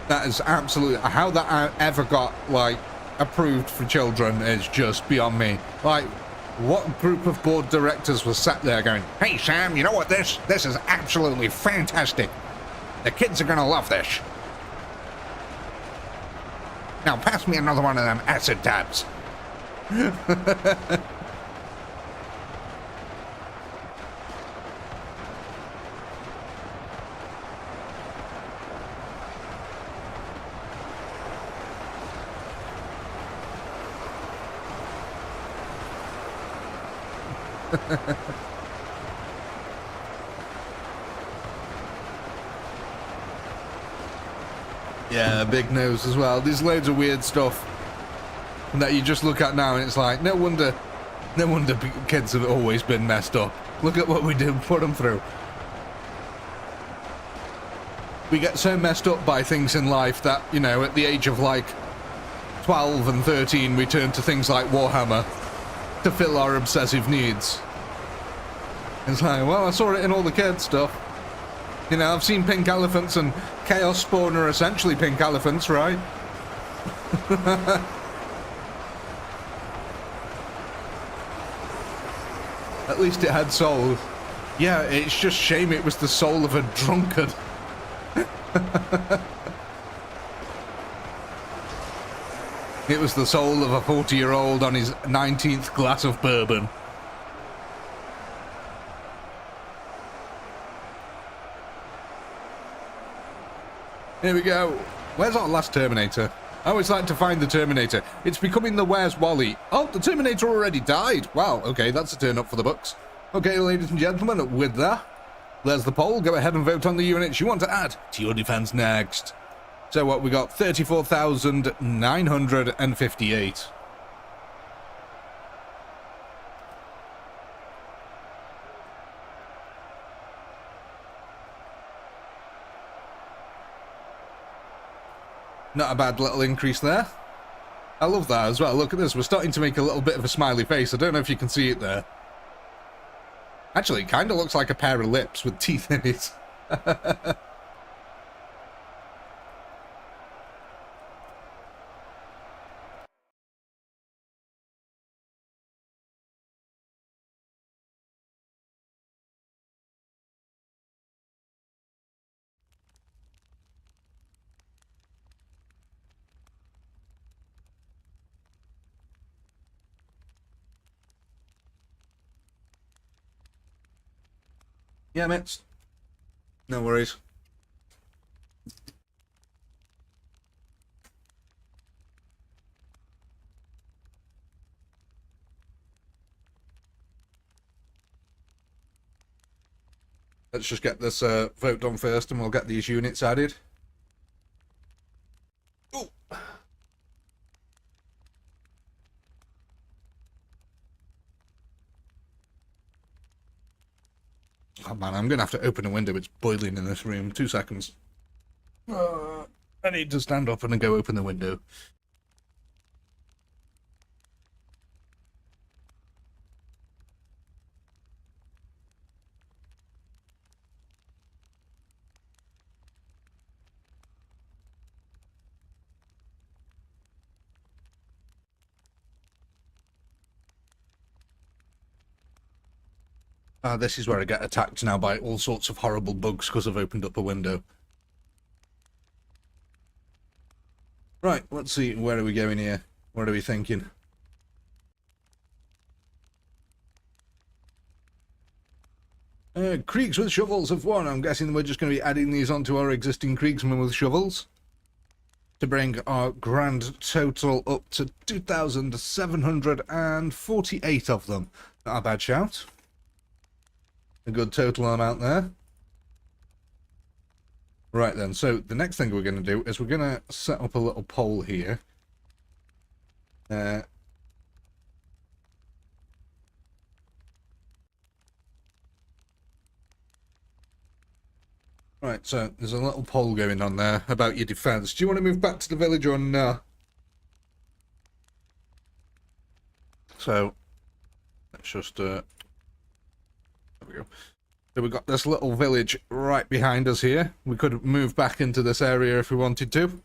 That is absolutely... How that ever got, like, approved for children is just beyond me. Like, what group of board directors was sat there going, "Hey, Sam, you know what this is absolutely fantastic. The kids are going to love this. Now pass me another one of them acid tabs." Yeah, big nose as well. There's loads of weird stuff that you just look at now and it's like, no wonder kids have always been messed up. Look at what we did, put them through. We get so messed up by things in life that, you know, at the age of like 12 and 13 we turn to things like Warhammer to fill our obsessive needs. It's like, well, I saw it in all the kids stuff. You know, I've seen pink elephants, and Chaos Spawn are essentially pink elephants, right? At least it had soul. Yeah, it's just shame it was the soul of a drunkard. It was the soul of a 40-year-old on his 19th glass of bourbon. Here we go. Where's our last Terminator? I always like to find the Terminator. It's becoming the Where's Wally. Oh, the Terminator already died. Wow, okay, that's a turn up for the books. Okay, ladies and gentlemen, with that, there's the poll. Go ahead and vote on the units you want to add to your defense next. So what, we got 34,958. Not a bad little increase there. I love that as well. Look at this. We're starting to make a little bit of a smiley face. I don't know if you can see it there. Actually, it kind of looks like a pair of lips with teeth in it. Yeah, mates. No worries. Let's just get this vote done first and we'll get these units added. Ooh. Oh man, I'm going to have to open a window. It's boiling in this room. 2 seconds. I need to stand up and go open the window. This is where I get attacked now by all sorts of horrible bugs because I've opened up a window. Right, let's see, where are we going here? What are we thinking? Creeks with shovels of 1. I'm guessing we're just going to be adding these onto our existing Kriegsmen with shovels to bring our grand total up to 2,748 of them. Not a bad shout. A good total amount there. Right then, so the next thing we're going to do is we're going to set up a little poll here. Right, so there's a little poll going on there about your defense. Do you want to move back to the village or no? So, let's just... There we go. So we've got this little village right behind us here. We could move back into this area if we wanted to.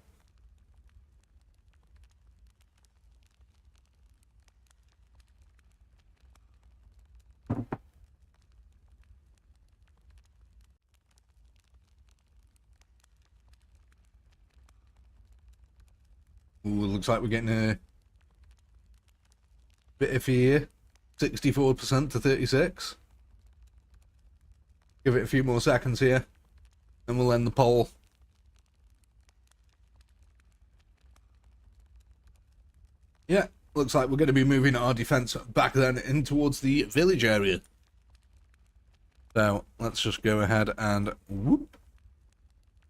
Ooh, looks like we're getting a bit iffy here. 64% to 36. Give it a few more seconds here, and we'll end the poll. Yeah, looks like we're going to be moving our defense back then in towards the village area. So, let's just go ahead and whoop.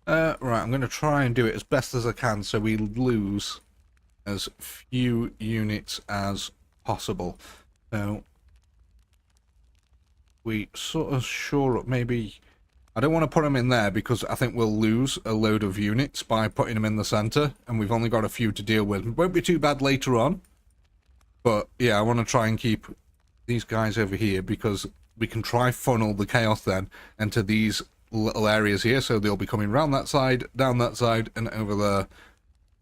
Right, I'm going to try and do it as best as I can so we lose as few units as possible. So, we sort of shore up maybe... I don't want to put them in there because I think we'll lose a load of units by putting them in the centre, and we've only got a few to deal with. It won't be too bad later on, but yeah, I want to try and keep these guys over here because we can try funnel the chaos then into these little areas here, so they'll be coming round that side, down that side, and over there.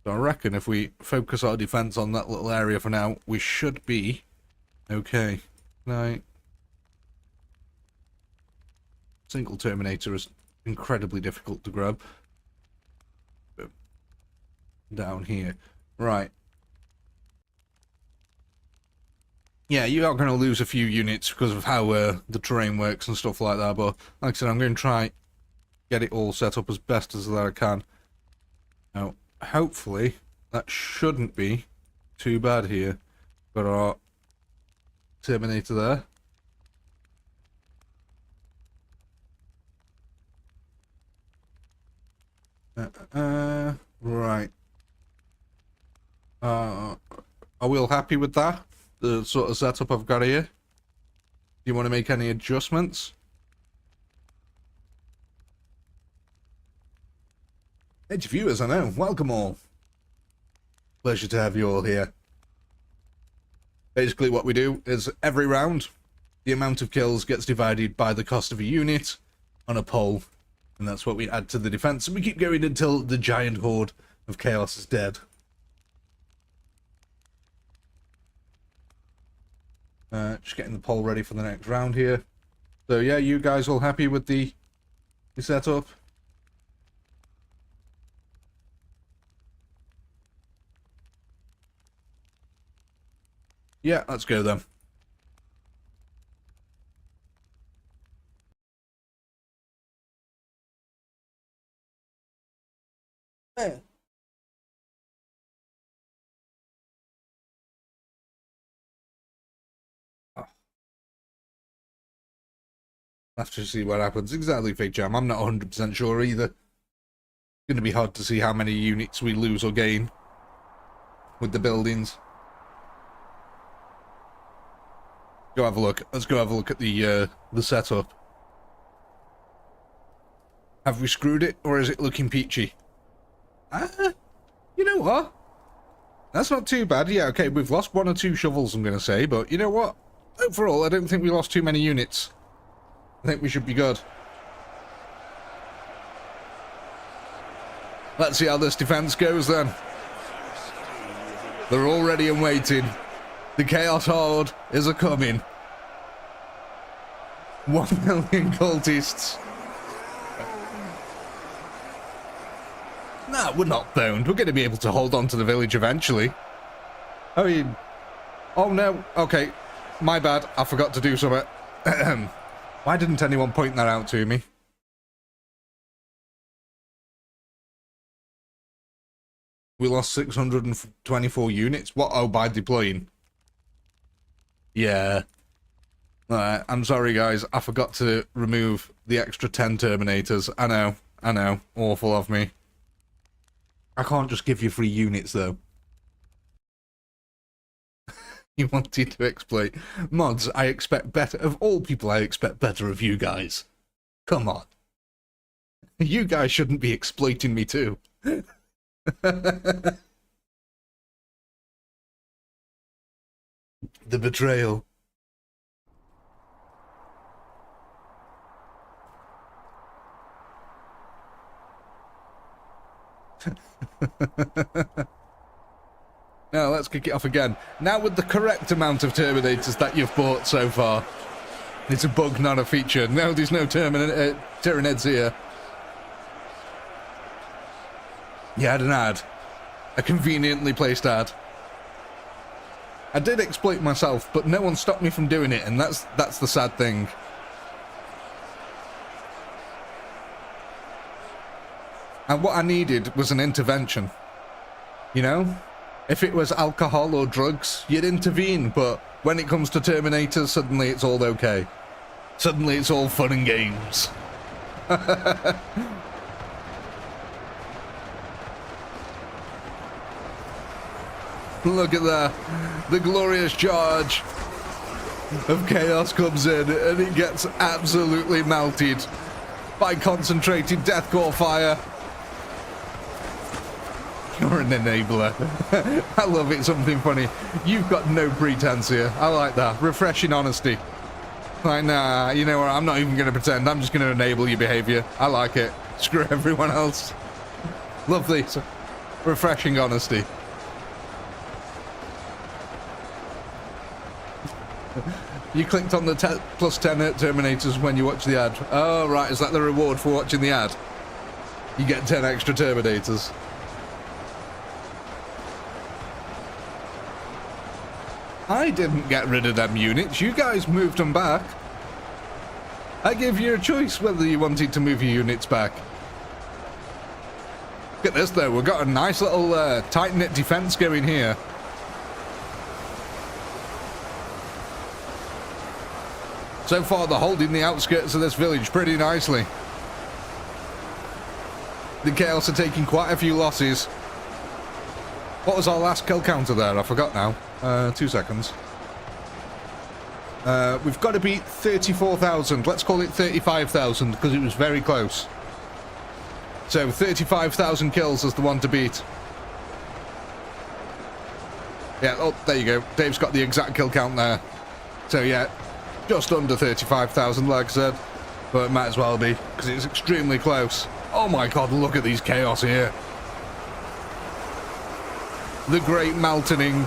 So I reckon if we focus our defence on that little area for now, we should be okay. Right. Single Terminator is incredibly difficult to grab. Down here. Right. Yeah, you are going to lose a few units because of how the terrain works and stuff like that, but like I said, I'm going to try get it all set up as best as that I can. Now, hopefully, that shouldn't be too bad here. Got our Terminator there. Right. Are we all happy with that? The sort of setup I've got here? Do you want to make any adjustments? Edge viewers, I know. Welcome all. Pleasure to have you all here. Basically what we do is every round, the amount of kills gets divided by the cost of a unit on a poll. And that's what we add to the defense. And we keep going until the giant horde of chaos is dead. Just getting the poll ready for the next round here. So yeah, you guys all happy with the setup? Yeah, let's go then. Yeah. Have to see what happens. Exactly, Fake Jam. I'm not 100% sure either. It's going to be hard to see how many units we lose or gain with the buildings. Go have a look. Let's go have a look at the setup. Have we screwed it, or is it looking peachy? You know what? That's not too bad. Yeah, okay, we've lost 1 or 2 shovels, I'm going to say, but you know what? Overall, I don't think we lost too many units. I think we should be good. Let's see how this defense goes then. They're all ready and waiting. The Chaos Horde is a-coming. 1 million cultists. Nah, we're not boned. We're going to be able to hold on to the village eventually. I mean... Oh no, okay. My bad, I forgot to do something. Why didn't anyone point that out to me? We lost 624 units? What? Oh, by deploying. Yeah. Alright, I'm sorry guys, I forgot to remove the extra 10 Terminators. I know. Awful of me. I can't just give you free units though. You wanted to exploit. Mods, I expect better. Of all people, I expect better of you guys. Come on. You guys shouldn't be exploiting me too. The betrayal. Now let's kick it off again. Now with the correct amount of Terminators that you've bought so far. It's a bug, not a feature. No, there's no Tyranids here. You had an ad. A conveniently placed ad. I did exploit myself, but no one stopped me from doing it, and that's the sad thing. And what I needed was an intervention. You know? If it was alcohol or drugs, you'd intervene, but when it comes to Terminators, suddenly it's all okay. Suddenly it's all fun and games. Look at that. The glorious charge of chaos comes in, and it gets absolutely melted by concentrated deathcore fire. You're an enabler. I love it, something funny. You've got no pretense here. I like that. Refreshing honesty. Like, nah, you know what? I'm not even going to pretend. I'm just going to enable your behavior. I like it. Screw everyone else. Lovely. Refreshing honesty. You clicked on the plus 10 Terminators when you watch the ad. Oh, right. Is that the reward for watching the ad? You get 10 extra Terminators. I didn't get rid of them units. You guys moved them back. I gave you a choice whether you wanted to move your units back. Look at this, though. We've got a nice little tight-knit defense going here. So far, they're holding the outskirts of this village pretty nicely. The Chaos are taking quite a few losses. What was our last kill counter there? I forgot now. 2 seconds. We've got to beat 34,000. Let's call it 35,000 because it was very close. So 35,000 kills is the one to beat. Yeah, oh, there you go. Dave's got the exact kill count there. So yeah, just under 35,000 like I said. But it might as well be because it's extremely close. Oh my god, look at these Chaos here. The Great Mounting.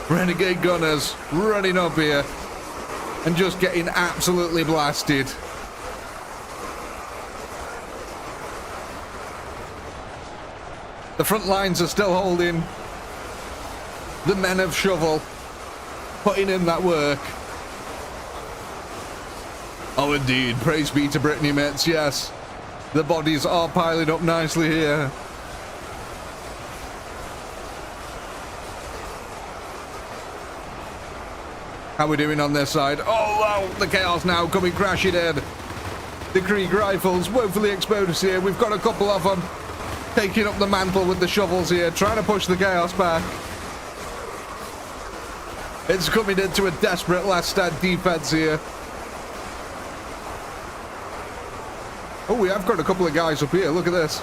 Renegade Gunners running up here. And just getting absolutely blasted. The front lines are still holding. The men of Shovel putting in that work. Oh indeed, praise be to Brittany, mates, yes. The bodies are piling up nicely here. How are we doing on this side? Oh wow, the Chaos now coming crashing in. The Krieg rifles woefully exposed here. We've got a couple of them taking up the mantle with the shovels here, trying to push the Chaos back. It's coming into a desperate last stand defense here. Oh, we have got a couple of guys up here. Look at this.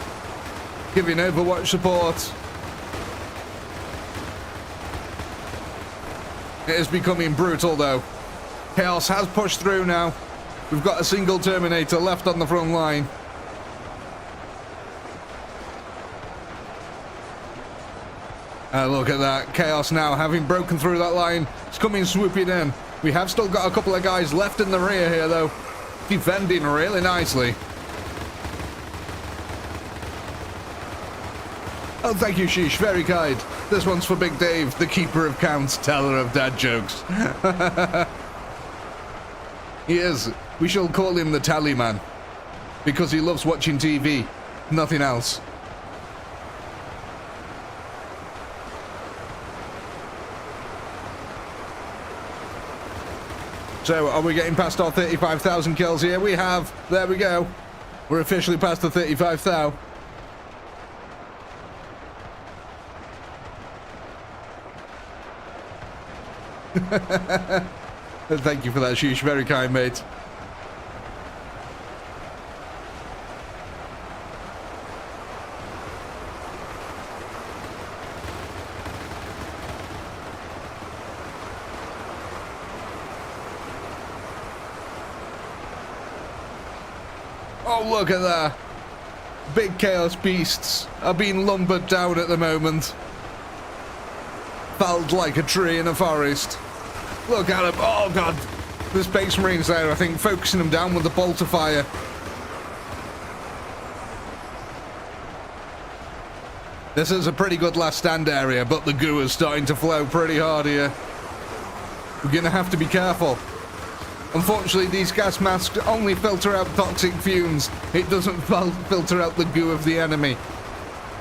Giving Overwatch support. It is becoming brutal, though. Chaos has pushed through now. We've got a single Terminator left on the front line. Look at that. Chaos now, having broken through that line. It's coming swooping in. We have still got a couple of guys left in the rear here, though. Defending really nicely. Oh, thank you, Sheesh. Very kind. This one's for Big Dave, the keeper of counts, teller of dad jokes. He is. We shall call him the Tally Man. Because he loves watching TV. Nothing else. So, are we getting past our 35,000 kills here? We have. There we go. We're officially past the 35,000. Thank you for that, Sheesh. Very kind, mate. Oh, look at that. Big Chaos beasts are being lumbered down at the moment. Felled like a tree in a forest. Look at him. Oh, God. The Space Marines there, I think, focusing them down with the bolter fire. This is a pretty good last stand area, but the goo is starting to flow pretty hard here. We're going to have to be careful. Unfortunately, these gas masks only filter out toxic fumes. It doesn't filter out the goo of the enemy.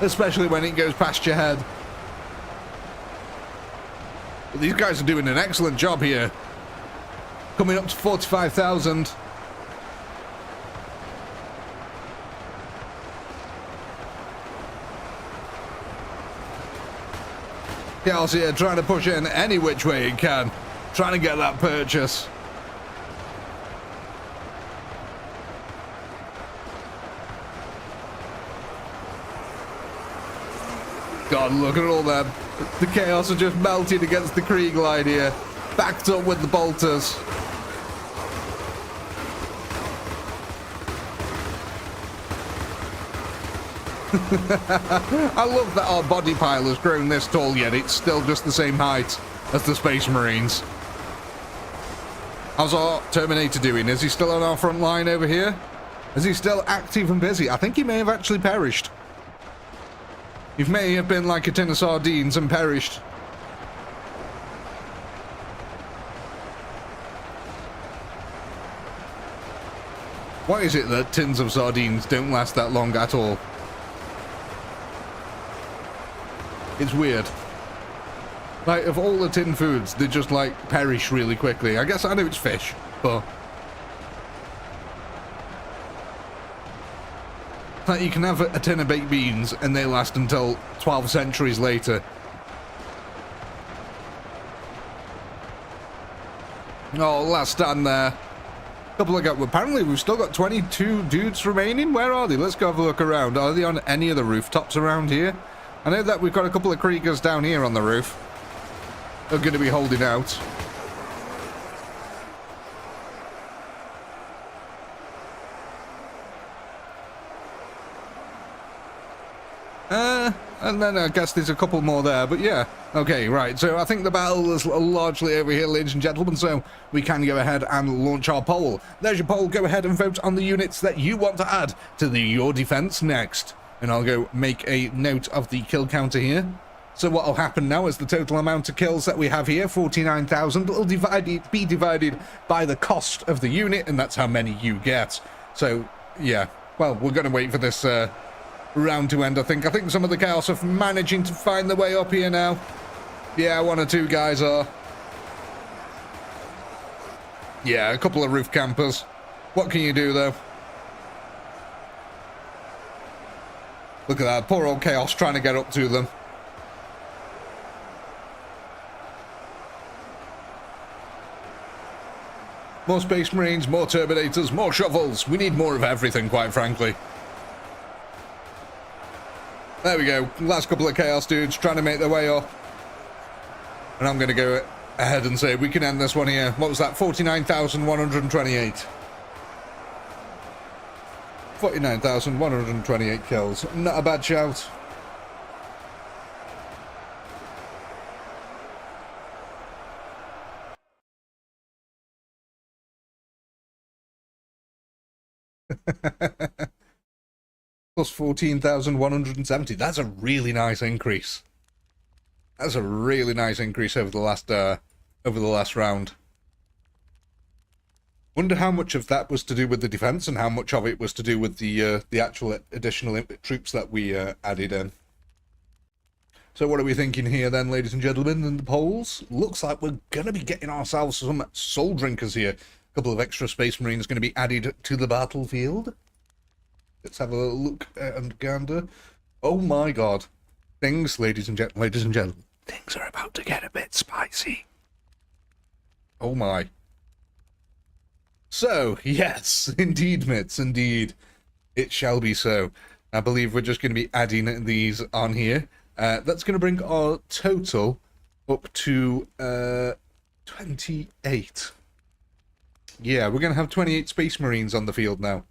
Especially when it goes past your head. But these guys are doing an excellent job here. Coming up to 45,000. Chaos here trying to push in any which way it can. Trying to get that purchase. God, look at all that. The Chaos are just melting against the Krieg line here. Backed up with the bolters. I love that our body pile has grown this tall, yet it's still just the same height as the Space Marines. How's our Terminator doing? Is he still on our front line over here? Is he still active and busy? I think he may have actually perished. He may have been like a tin of sardines and perished. Why is it that tins of sardines don't last that long at all? It's weird. Like, of all the tin foods, they just, like, perish really quickly. I guess I know it's fish, but... Like, you can have a tin of baked beans, and they last until 12 centuries later. Oh, last stand there. Couple of apparently, we've still got 22 dudes remaining. Where are they? Let's go have a look around. Are they on any of the rooftops around here? I know that we've got a couple of Kriegers down here on the roof. They're going to be holding out. And then I guess there's a couple more there, but yeah. Okay, right, so I think the battle is largely over here, ladies and gentlemen, so we can go ahead and launch our poll. There's your poll. Go ahead and vote on the units that you want to add to your defense next. And I'll go make a note of the kill counter here. So what will happen now is the total amount of kills that we have here, 49,000, will be divided by the cost of the unit, and that's how many you get. So, yeah, well, we're going to wait for this round to end, I think. I think some of the Chaos are managing to find their way up here now. Yeah, one or two guys are. Yeah, a couple of roof campers. What can you do, though? Look at that, poor old Chaos trying to get up to them. More Space Marines, more Terminators, more shovels. We need more of everything, quite frankly. There we go. Last couple of Chaos dudes trying to make their way up. And I'm going to go ahead and say we can end this one here. What was that? 49,128. 49,128 kills. Not a bad shout. Plus 14,170. That's a really nice increase. That's a really nice increase over the last round. Wonder how much of that was to do with the defense and how much of it was to do with the actual additional troops that we added in. So what are we thinking here then, ladies and gentlemen, in the polls? Looks like we're going to be getting ourselves some soul drinkers here. A couple of extra Space Marines going to be added to the battlefield. Let's have a look and gander. Oh my god. Things, ladies and gentlemen, things are about to get a bit spicy. Oh my. So, yes, indeed, mates, indeed. It shall be so. I believe we're just going to be adding these on here. That's going to bring our total up to 28. Yeah, we're going to have 28 Space Marines on the field now.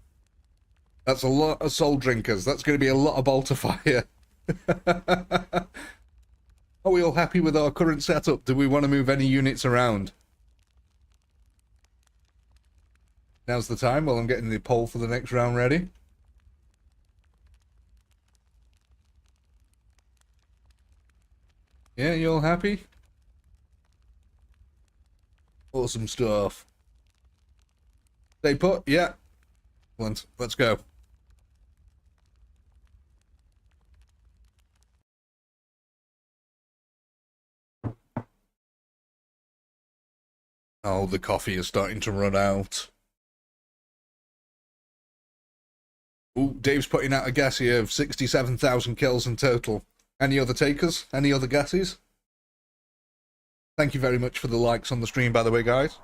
That's a lot of soul drinkers. That's going to be a lot of bolter fire. Are we all happy with our current setup? Do we want to move any units around? Now's the time while I'm getting the poll for the next round ready. Yeah, you all happy? Awesome stuff. Stay put? Yeah. Let's go. Oh, the coffee is starting to run out. Ooh, Dave's putting out a guess here of 67,000 kills in total. Any other takers? Any other guesses? Thank you very much for the likes on the stream, by the way, guys.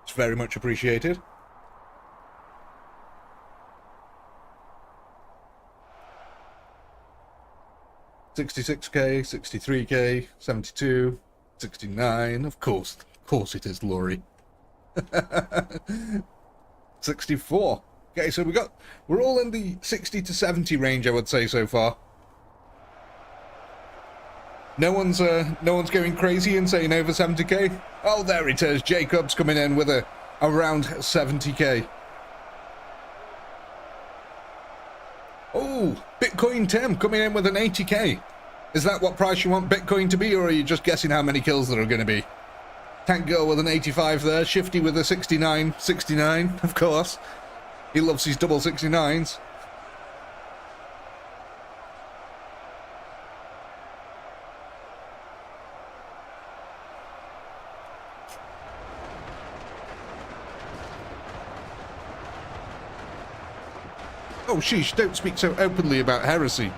It's very much appreciated. $66K, $63K, $72, $69. Of course it is, Laurie. $64. Okay, so we're all in the 60 to 70 range, I would say, so far. No one's going crazy and saying over 70K. Oh, there it is. Jacob's coming in with around 70K. Oh, Bitcoin Tim coming in with an 80K. Is that what price you want Bitcoin to be, or are you just guessing how many kills there are going to be? Tank Girl with an 85 there. Shifty with a 69. 69, of course. He loves his double 69s. Oh, sheesh, don't speak so openly about heresy.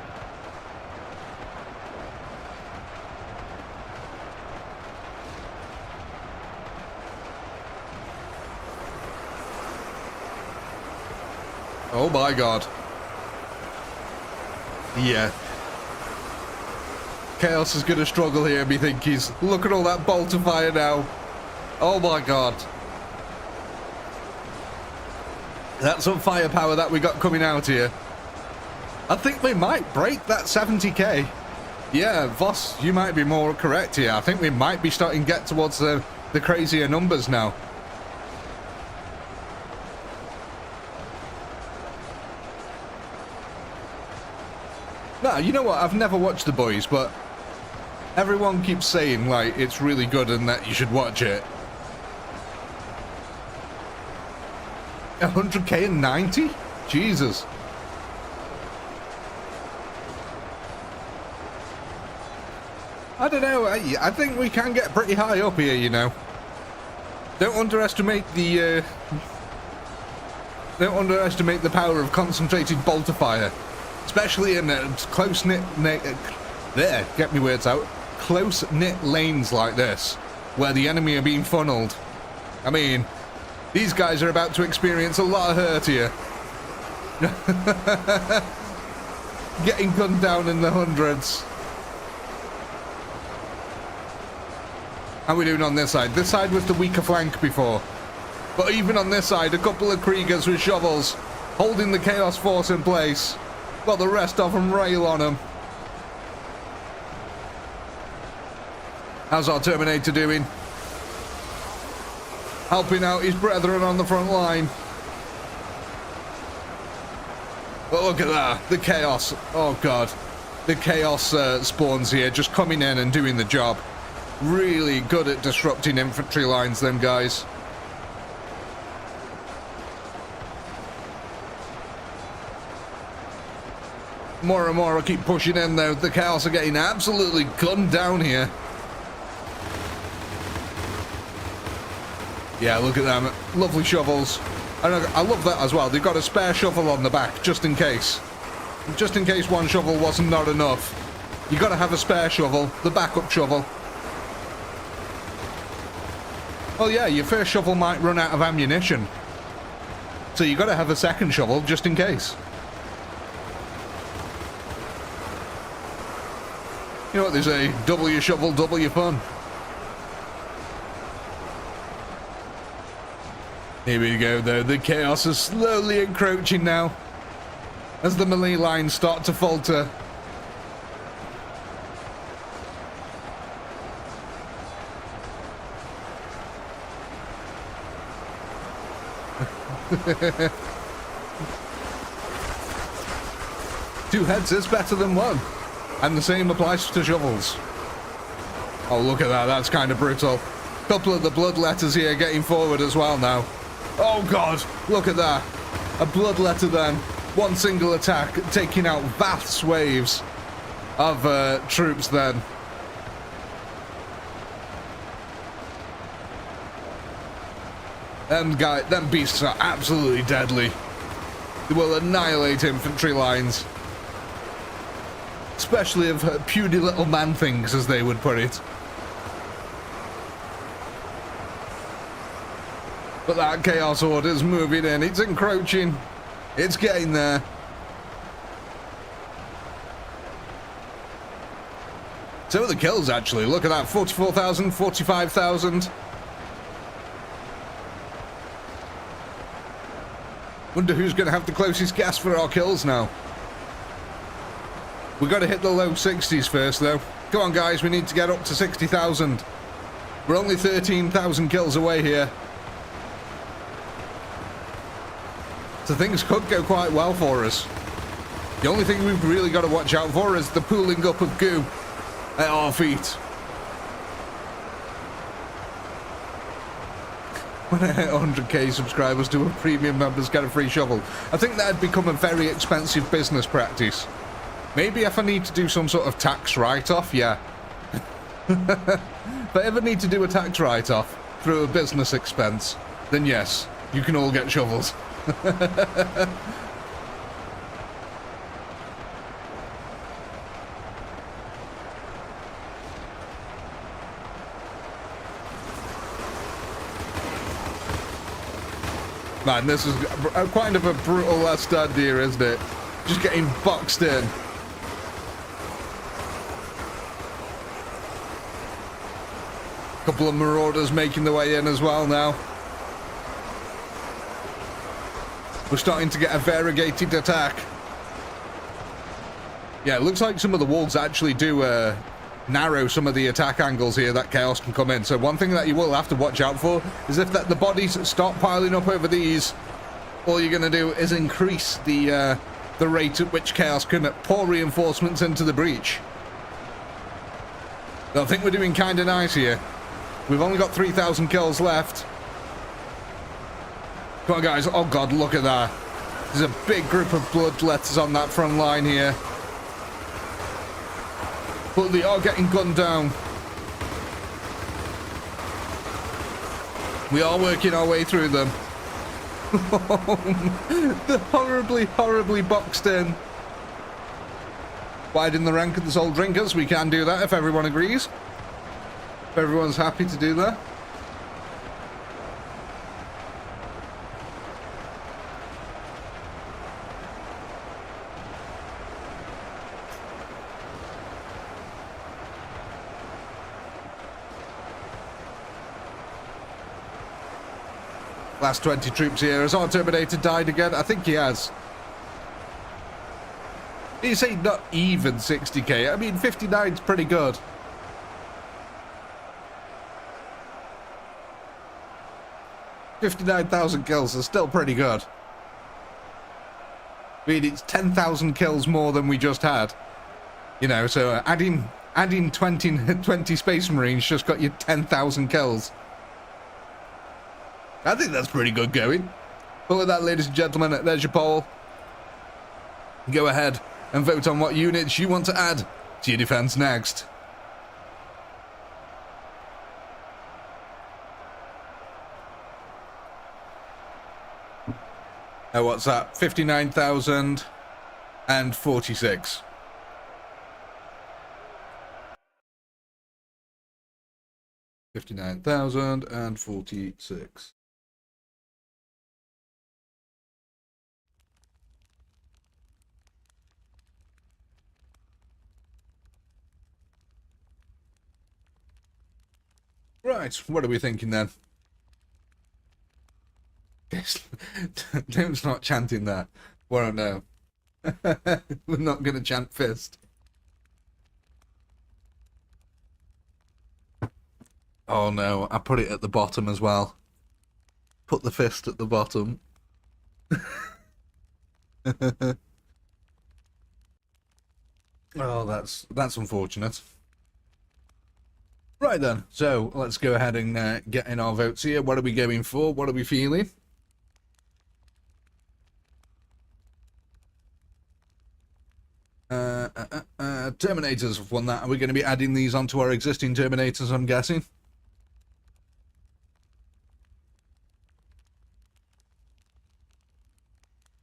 Oh my god. Yeah. Chaos is gonna struggle here, methinkies. Look at all that bolt of fire now. Oh my god. That's some firepower that we got coming out here. I think we might break that 70k. Yeah, Voss, you might be more correct here. I think we might be starting to get towards the crazier numbers now. Nah, you know what? I've never watched The Boys, but everyone keeps saying, like, it's really good and that you should watch it. 100k and 90? Jesus. I don't know. I think we can get pretty high up here, you know. Don't underestimate the power of concentrated bolter fire. Especially in close-knit, there, get me words out, close-knit lanes like this, where the enemy are being funneled. I mean, these guys are about to experience a lot of hurt here. Getting gunned down in the hundreds. How are we doing on this side? This side was the weaker flank before. But even on this side, a couple of Kriegers with shovels, holding the Chaos Force in place. Got the rest of them rail on them. How's our Terminator doing? Helping out his brethren on the front line. But look at that, the chaos. Oh god, the chaos spawns here, just coming in and doing the job. Really good at disrupting infantry lines, them guys. More and more I keep pushing in though. The chaos are getting absolutely gunned down here. Yeah, look at them. Lovely shovels. And I love that as well. They've got a spare shovel on the back, just in case. Just in case one shovel wasn't not enough. You got to have a spare shovel, the backup shovel. Well, yeah, your first shovel might run out of ammunition. So you got to have a second shovel, just in case. You know what they say, double your shovel, double your fun. Here we go though, the chaos is slowly encroaching now. As the melee lines start to falter. Two heads is better than one. And the same applies to shovels. Oh, look at that. That's kind of brutal. Couple of the Bloodletters here getting forward as well now. Oh, God. Look at that. A Bloodletter then. One single attack taking out vast waves of troops then. Them beasts are absolutely deadly. They will annihilate infantry lines. Especially of puny little man things, as they would put it. But that Chaos Horde is moving in. It's encroaching. It's getting there. So are the kills, actually. Look at that. 44,000, 45,000. Wonder who's going to have the closest gas for our kills now. We've got to hit the low 60s first, though. Come on, guys. We need to get up to 60,000. We're only 13,000 kills away here. So things could go quite well for us. The only thing we've really got to watch out for is the pooling up of goo at our feet. When I hit 100k subscribers, do a premium members get a free shovel? I think that'd become a very expensive business practice. Maybe if I need to do some sort of tax write-off, yeah. If I ever need to do a tax write-off through a business expense, then yes, you can all get shovels. Man, this is a kind of a brutal last stand here, isn't it? Just getting boxed in. Couple of marauders making their way in as well now. We're starting to get a variegated attack. Yeah, it looks like some of the walls actually do narrow some of the attack angles here that Chaos can come in. So one thing that you will have to watch out for is if the bodies start piling up over these, all you're going to do is increase the rate at which Chaos can pour reinforcements into the breach. I think we're doing kind of nice here. We've only got 3,000 kills left. Come on, guys. Oh, God, look at that. There's a big group of Bloodletters on that front line here. But they are getting gunned down. We are working our way through them. They're horribly, horribly boxed in. Widen the rank of the soul drinkers. We can do that if everyone agrees. If everyone's happy to do that. Last 20 troops here. Has our Terminator died again? I think he has. You say not even 60k. I mean, 59's pretty good. $59,000 kills is still pretty good. I mean, it's 10,000 kills more than we just had. You know, so adding 20 Space Marines just got you 10,000 kills. I think that's pretty good going. But with that, ladies and gentlemen, there's your poll. Go ahead and vote on what units you want to add to your defense next. Oh, what's that? 59,046. 59,046. Right, what are we thinking then? Tim's not chanting that. Well, no. We're not going to chant fist. Oh no, I put it at the bottom as well. Put the fist at the bottom. Oh, that's unfortunate. Right then, so let's go ahead and get in our votes here. What are we going for? What are we feeling? Terminators have won that. Are we going to be adding these onto our existing Terminators, I'm guessing?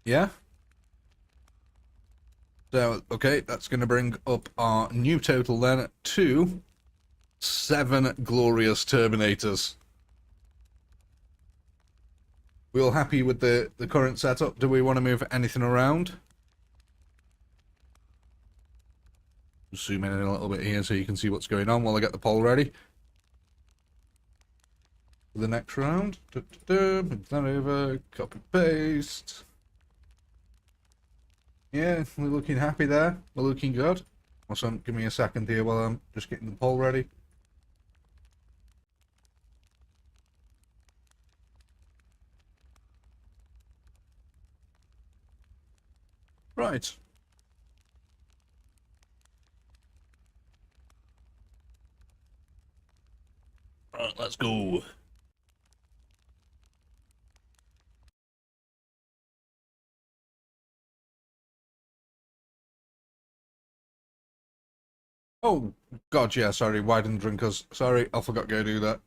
Yeah? So, okay, that's going to bring up our new total then to 7 glorious Terminators. We all happy with the current setup? Do we want to move anything around? Zoom in a little bit here so you can see what's going on while I get the poll ready. For the next round. Move that over, copy paste. Yeah, we're looking happy there. We're looking good. Also, give me a second here while I'm just getting the poll ready. Right. Right, let's go. Oh, God, yeah, sorry. Widen drinkers. Sorry, I forgot to go do that.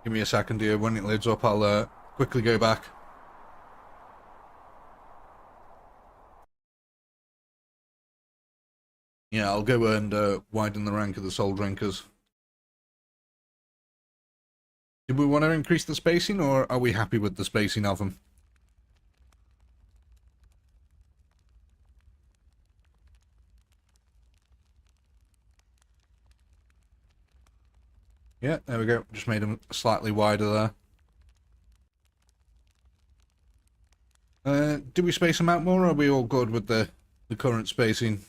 Give me a second here. When it loads up, I'll quickly go back. Yeah, I'll go and widen the rank of the soul drinkers. Do we want to increase the spacing, or are we happy with the spacing of them? Yeah, there we go. Just made them slightly wider there. Do we space them out more, or are we all good with the current spacing?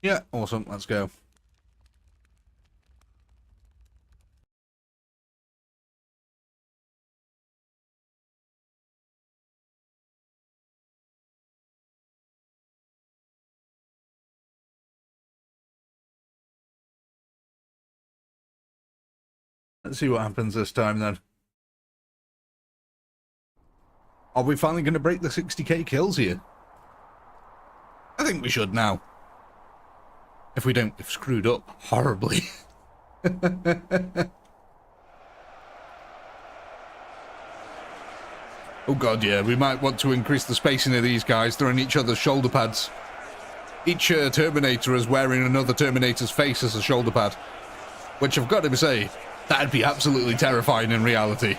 Yeah, awesome. Let's go. Let's see what happens this time then. Are we finally going to break the 60k kills here? I think we should now. If we don't, we've screwed up horribly. Oh god, yeah, we might want to increase the spacing of these guys. They're on each other's shoulder pads. Each Terminator is wearing another Terminator's face as a shoulder pad. Which I've got to say, that'd be absolutely terrifying in reality.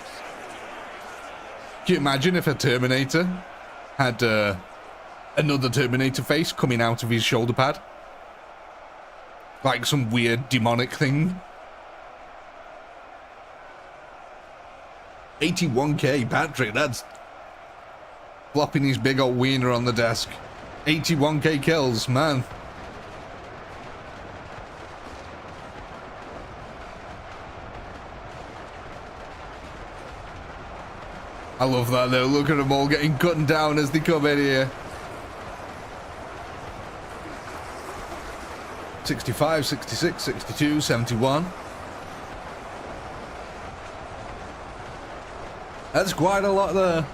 Can you imagine if a Terminator had another Terminator face coming out of his shoulder pad? Like some weird demonic thing. 81k, Patrick, that's flopping his big old wiener on the desk. 81k kills, man. I love that though, look at them all getting cut down as they come in here. 65, 66, 62, 71. That's quite a lot there.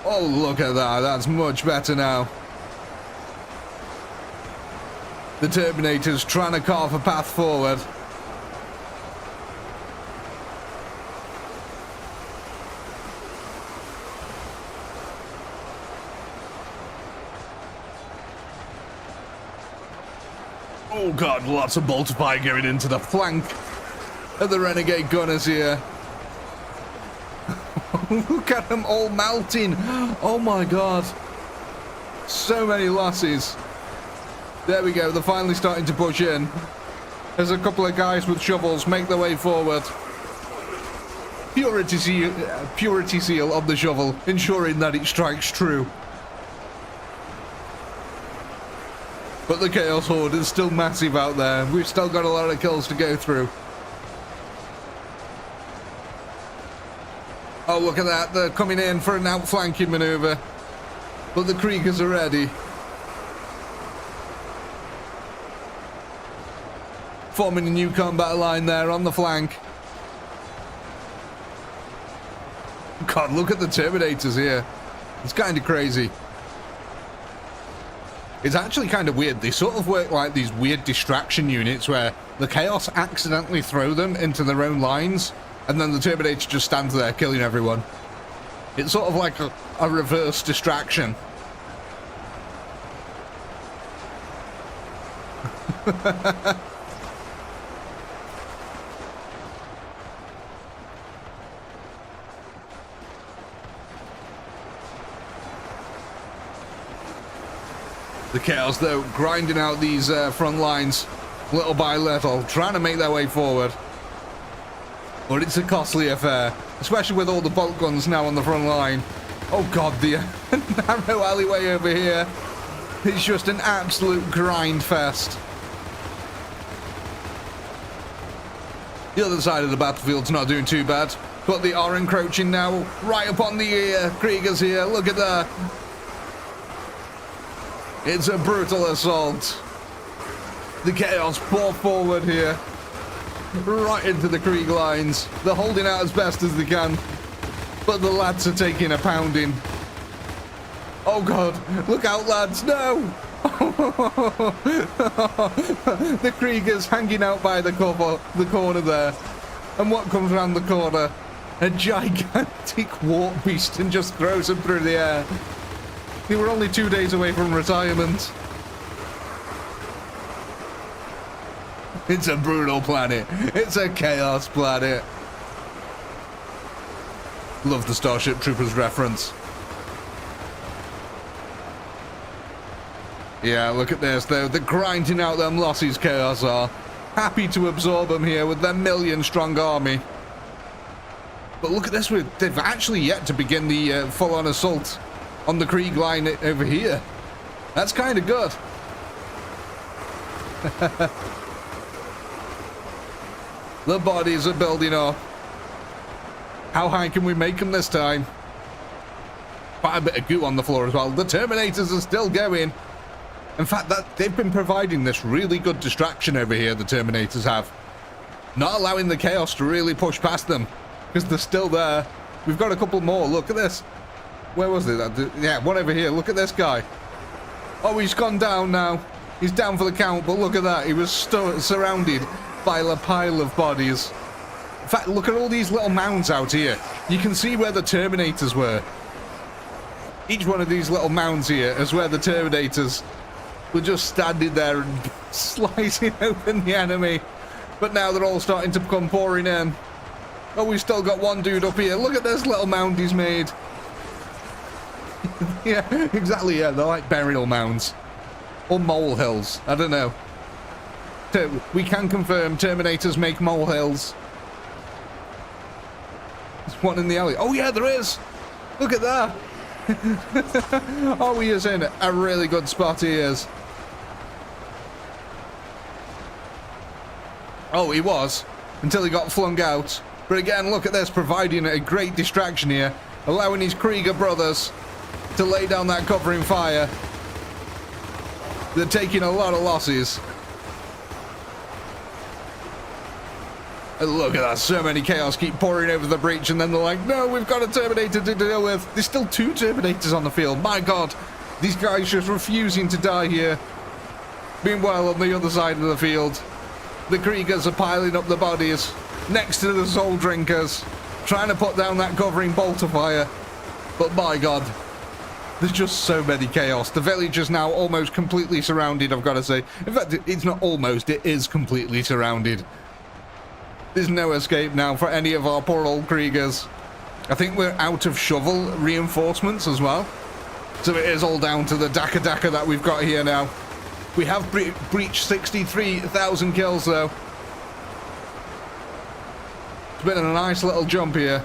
Oh, look at that. That's much better now. The Terminator's trying to carve a path forward. Oh god, lots of bolter fire going into the flank of the renegade gunners here. Look at them all melting. Oh my god. So many losses. There we go, they're finally starting to push in. There's a couple of guys with shovels make their way forward. Purity seal on the shovel, ensuring that it strikes true. But the Chaos Horde is still massive out there. We've still got a lot of kills to go through. Oh, look at that. They're coming in for an outflanking maneuver. But the Kriegers are ready. Forming a new combat line there on the flank. God, look at the Terminators here. It's kind of crazy. It's actually kind of weird. They sort of work like these weird distraction units where the Chaos accidentally throw them into their own lines, and then the Terminator just stands there killing everyone. It's sort of like a reverse distraction. The Chaos, though, grinding out these front lines little by little, trying to make their way forward. But it's a costly affair, especially with all the bolt guns now on the front line. Oh god, the narrow alleyway over here is just an absolute grind fest. The other side of the battlefield's not doing too bad, but they are encroaching now right upon the Kriegers here. Look at that. It's a brutal assault. The chaos pour forward here. Right into the Krieg lines. They're holding out as best as they can. But the lads are taking a pounding. Oh god, look out lads, no! The Kriegers hanging out by the corner there. And what comes around the corner? A gigantic warp beast and just throws them through the air. They were only 2 days away from retirement. It's a brutal planet. It's a chaos planet. Love the Starship Troopers reference. Yeah, look at this though. They're grinding out them losses, Chaos are. Happy to absorb them here with their million-strong army. But look at this, they've actually yet to begin the full-on assault on the Krieg line over here. That's kind of good. The bodies are building up. How high can we make them this time? Quite a bit of goo on the floor as well. The Terminators are still going. In fact, they've been providing this really good distraction over here, the Terminators have. Not allowing the chaos to really push past them, because they're still there. We've got a couple more. Look at this. Where was it? Yeah, one over here. Look at this guy. Oh, he's gone down now. He's down for the count, but look at that. He was surrounded by a pile of bodies. In fact, look at all these little mounds out here. You can see where the Terminators were. Each one of these little mounds here is where the Terminators were just standing there and slicing open the enemy. But now they're all starting to come pouring in. Oh, we've still got one dude up here. Look at this little mound he's made. Yeah, exactly, yeah. They're like burial mounds. Or molehills. I don't know. We can confirm Terminators make molehills. There's one in the alley. Oh, yeah, there is. Look at that. Oh, he is in a really good spot, he is. Oh, he was, until he got flung out. But again, look at this, providing a great distraction here, allowing his Krieger brothers to lay down that covering fire. They're taking a lot of losses. And look at that, so many chaos keep pouring over the breach, and then they're like, no, we've got a Terminator to deal with. There's still 2 Terminators on the field. My god, these guys just refusing to die here. Meanwhile, on the other side of the field, the Kriegers are piling up the bodies next to the Soul Drinkers, trying to put down that covering bolt of fire. But my god, there's just so many chaos. The village is now almost completely surrounded, I've got to say. In fact, it's not almost, it is completely surrounded. There's no escape now for any of our poor old Kriegers. I think we're out of shovel reinforcements as well. So it is all down to the Daka that we've got here now. We have breached 63,000 kills though. It's been a nice little jump here.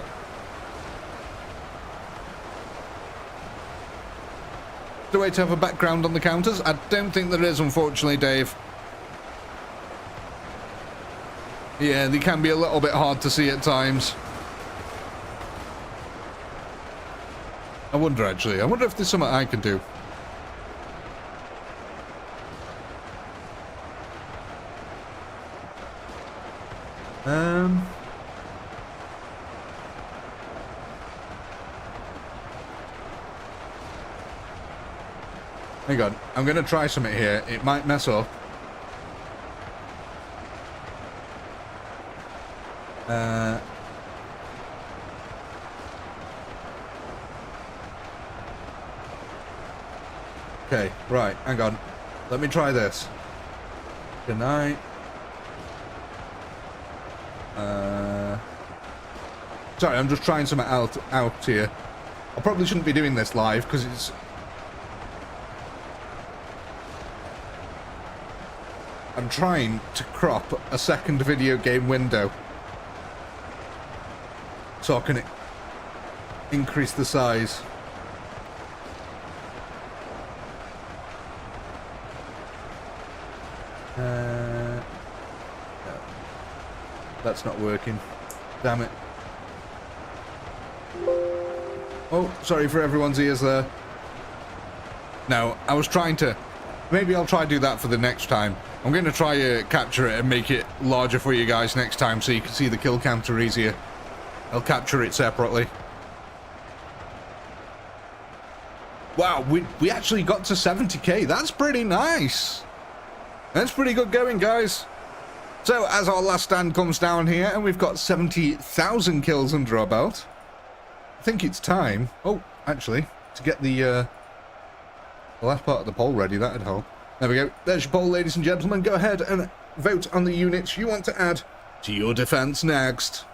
Is there a way to have a background on the counters? I don't think there is, unfortunately, Dave. Yeah, they can be a little bit hard to see at times. I wonder, actually. I wonder if there's something I can do. Hang on. I'm going to try something here. It might mess up. Okay, right, hang on. Let me try this. Good night. Sorry, I'm just trying something out here. I probably shouldn't be doing this live because it's... I'm trying to crop a second video game window so I can increase the size. No. That's not working. Damn it. Oh, sorry for everyone's ears there. No, I was trying to... Maybe I'll try to do that for the next time. I'm going to try to capture it and make it larger for you guys next time so you can see the kill counter easier. I'll capture it separately. Wow, we actually got to 70k. That's pretty nice. That's pretty good going, guys. So, as our last stand comes down here, and we've got 70,000 kills under our belt, I think it's time... Oh, actually, to get the last part of the poll ready, that'd help. There we go. There's your poll, ladies and gentlemen. Go ahead and vote on the units you want to add to your defense next.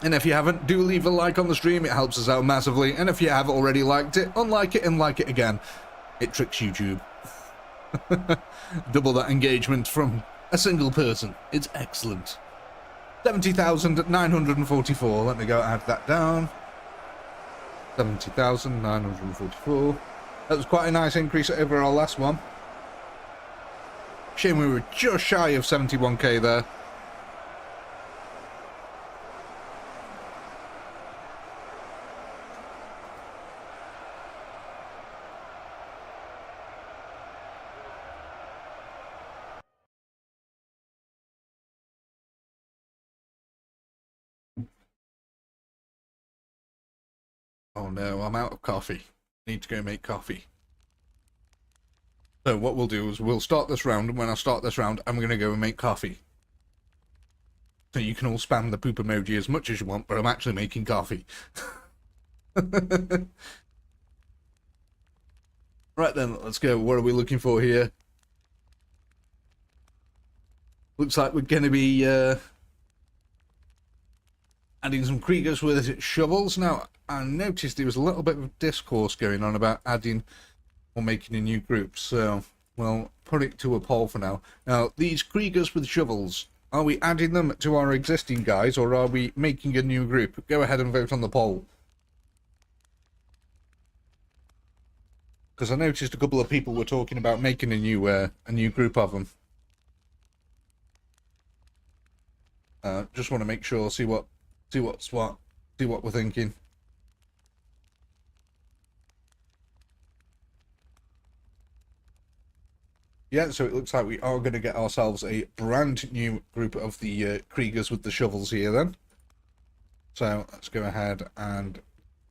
And if you haven't, do leave a like on the stream. It helps us out massively. And if you have already liked it, unlike it and like it again. It tricks YouTube. Double that engagement from a single person. It's excellent. 70,944. Let me go add that down. 70,944. That was quite a nice increase over our last one. Shame we were just shy of 71k there. Oh no, I'm out of coffee. Need to go make coffee. So what we'll do is we'll start this round, and when I start this round, I'm going to go and make coffee. So you can all spam the poop emoji as much as you want, but I'm actually making coffee. Right then, let's go. What are we looking for here? Looks like we're going to be adding some Kriegers with shovels. Now, I noticed there was a little bit of discourse going on about adding or making a new group, so we'll put it to a poll for now. Now, these Kriegers with shovels, are we adding them to our existing guys, or are we making a new group? Go ahead and vote on the poll. Because I noticed a couple of people were talking about making a new group of them. Just want to make sure, see what we're thinking. Yeah, so it looks like we are going to get ourselves a brand new group of the Kriegers with the shovels here then. So let's go ahead and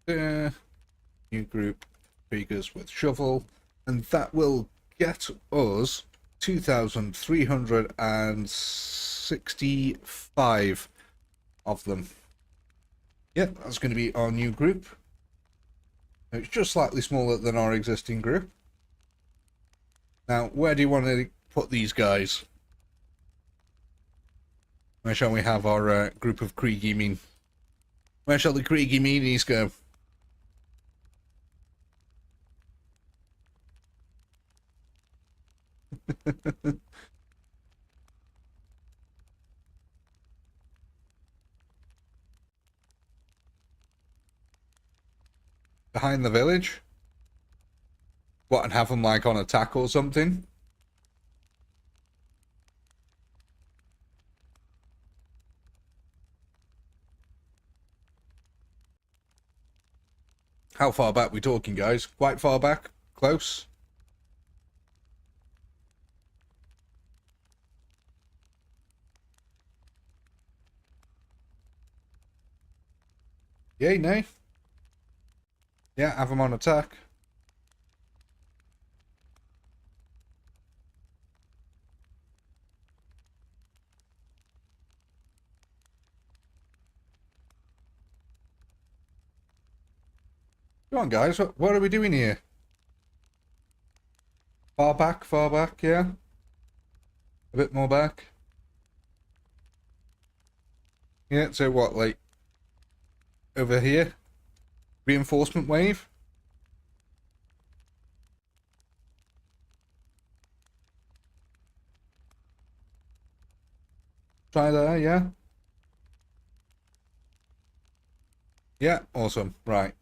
new group Kriegers with shovel, and that will get us 2,365 of them. Yep, that's going to be our new group. It's just slightly smaller than our existing group. Now, where do you want to put these guys? Where shall we have our group of Kriegi mean? Where shall the Kriegi meanies go? Behind the village? What, and have them like on attack or something? How far back we talking, guys? Quite far back? Close? Yay, nay? Yeah, have them on attack. Come on, guys. What are we doing here? Far back, yeah? A bit more back. Yeah, so what, like, over here? Reinforcement wave? Try there, yeah? Yeah, awesome. Right.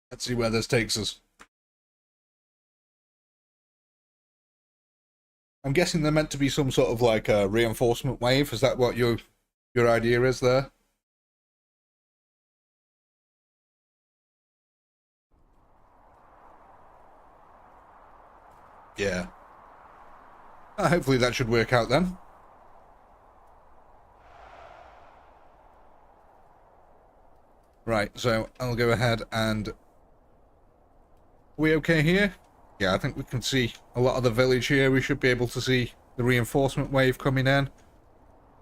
Let's see where this takes us. I'm guessing they're meant to be some sort of like a reinforcement wave. Is that what you're Your idea is there? Yeah. Hopefully that should work out then. Right, so I'll go ahead and... Are we okay here? Yeah, I think we can see a lot of the village here. We should be able to see the reinforcement wave coming in.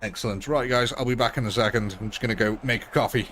Excellent. Right, guys, I'll be back in a second. I'm just going to go make a coffee.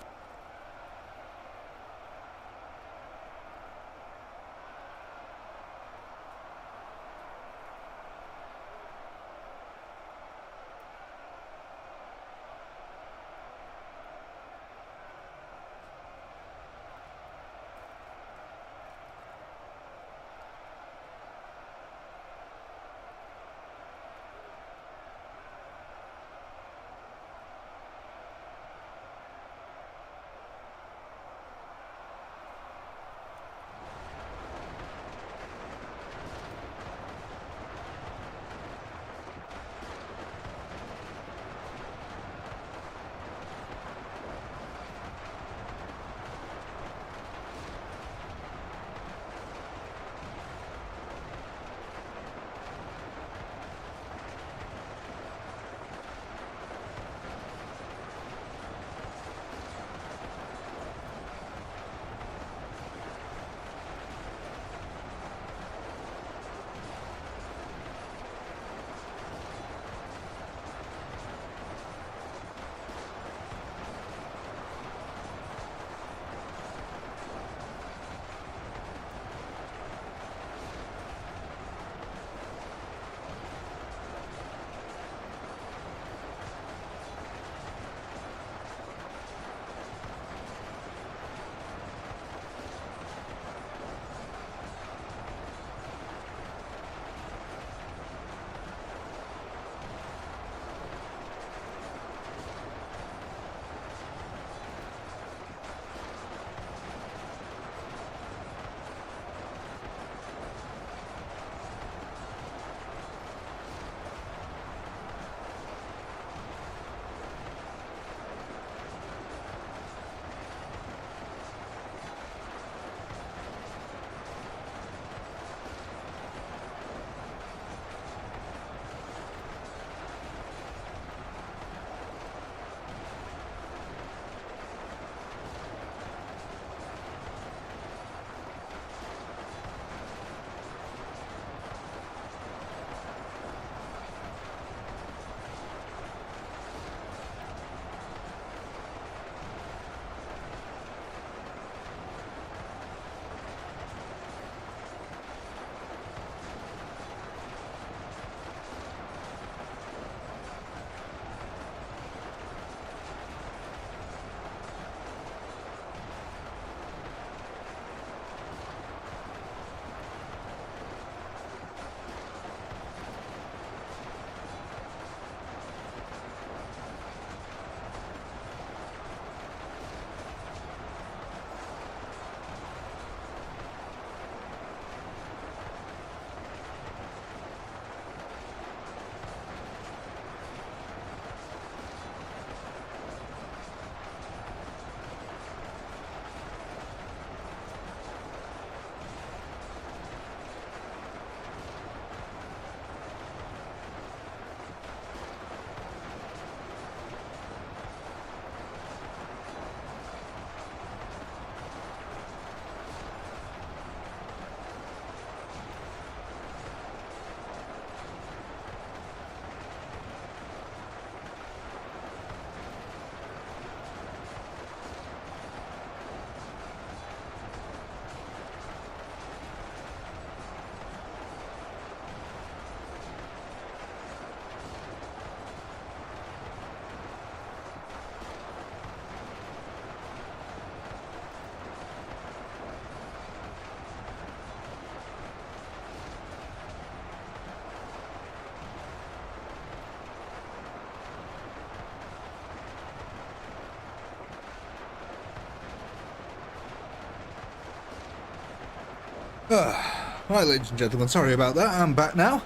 Right, ladies and gentlemen, sorry about that. I'm back now.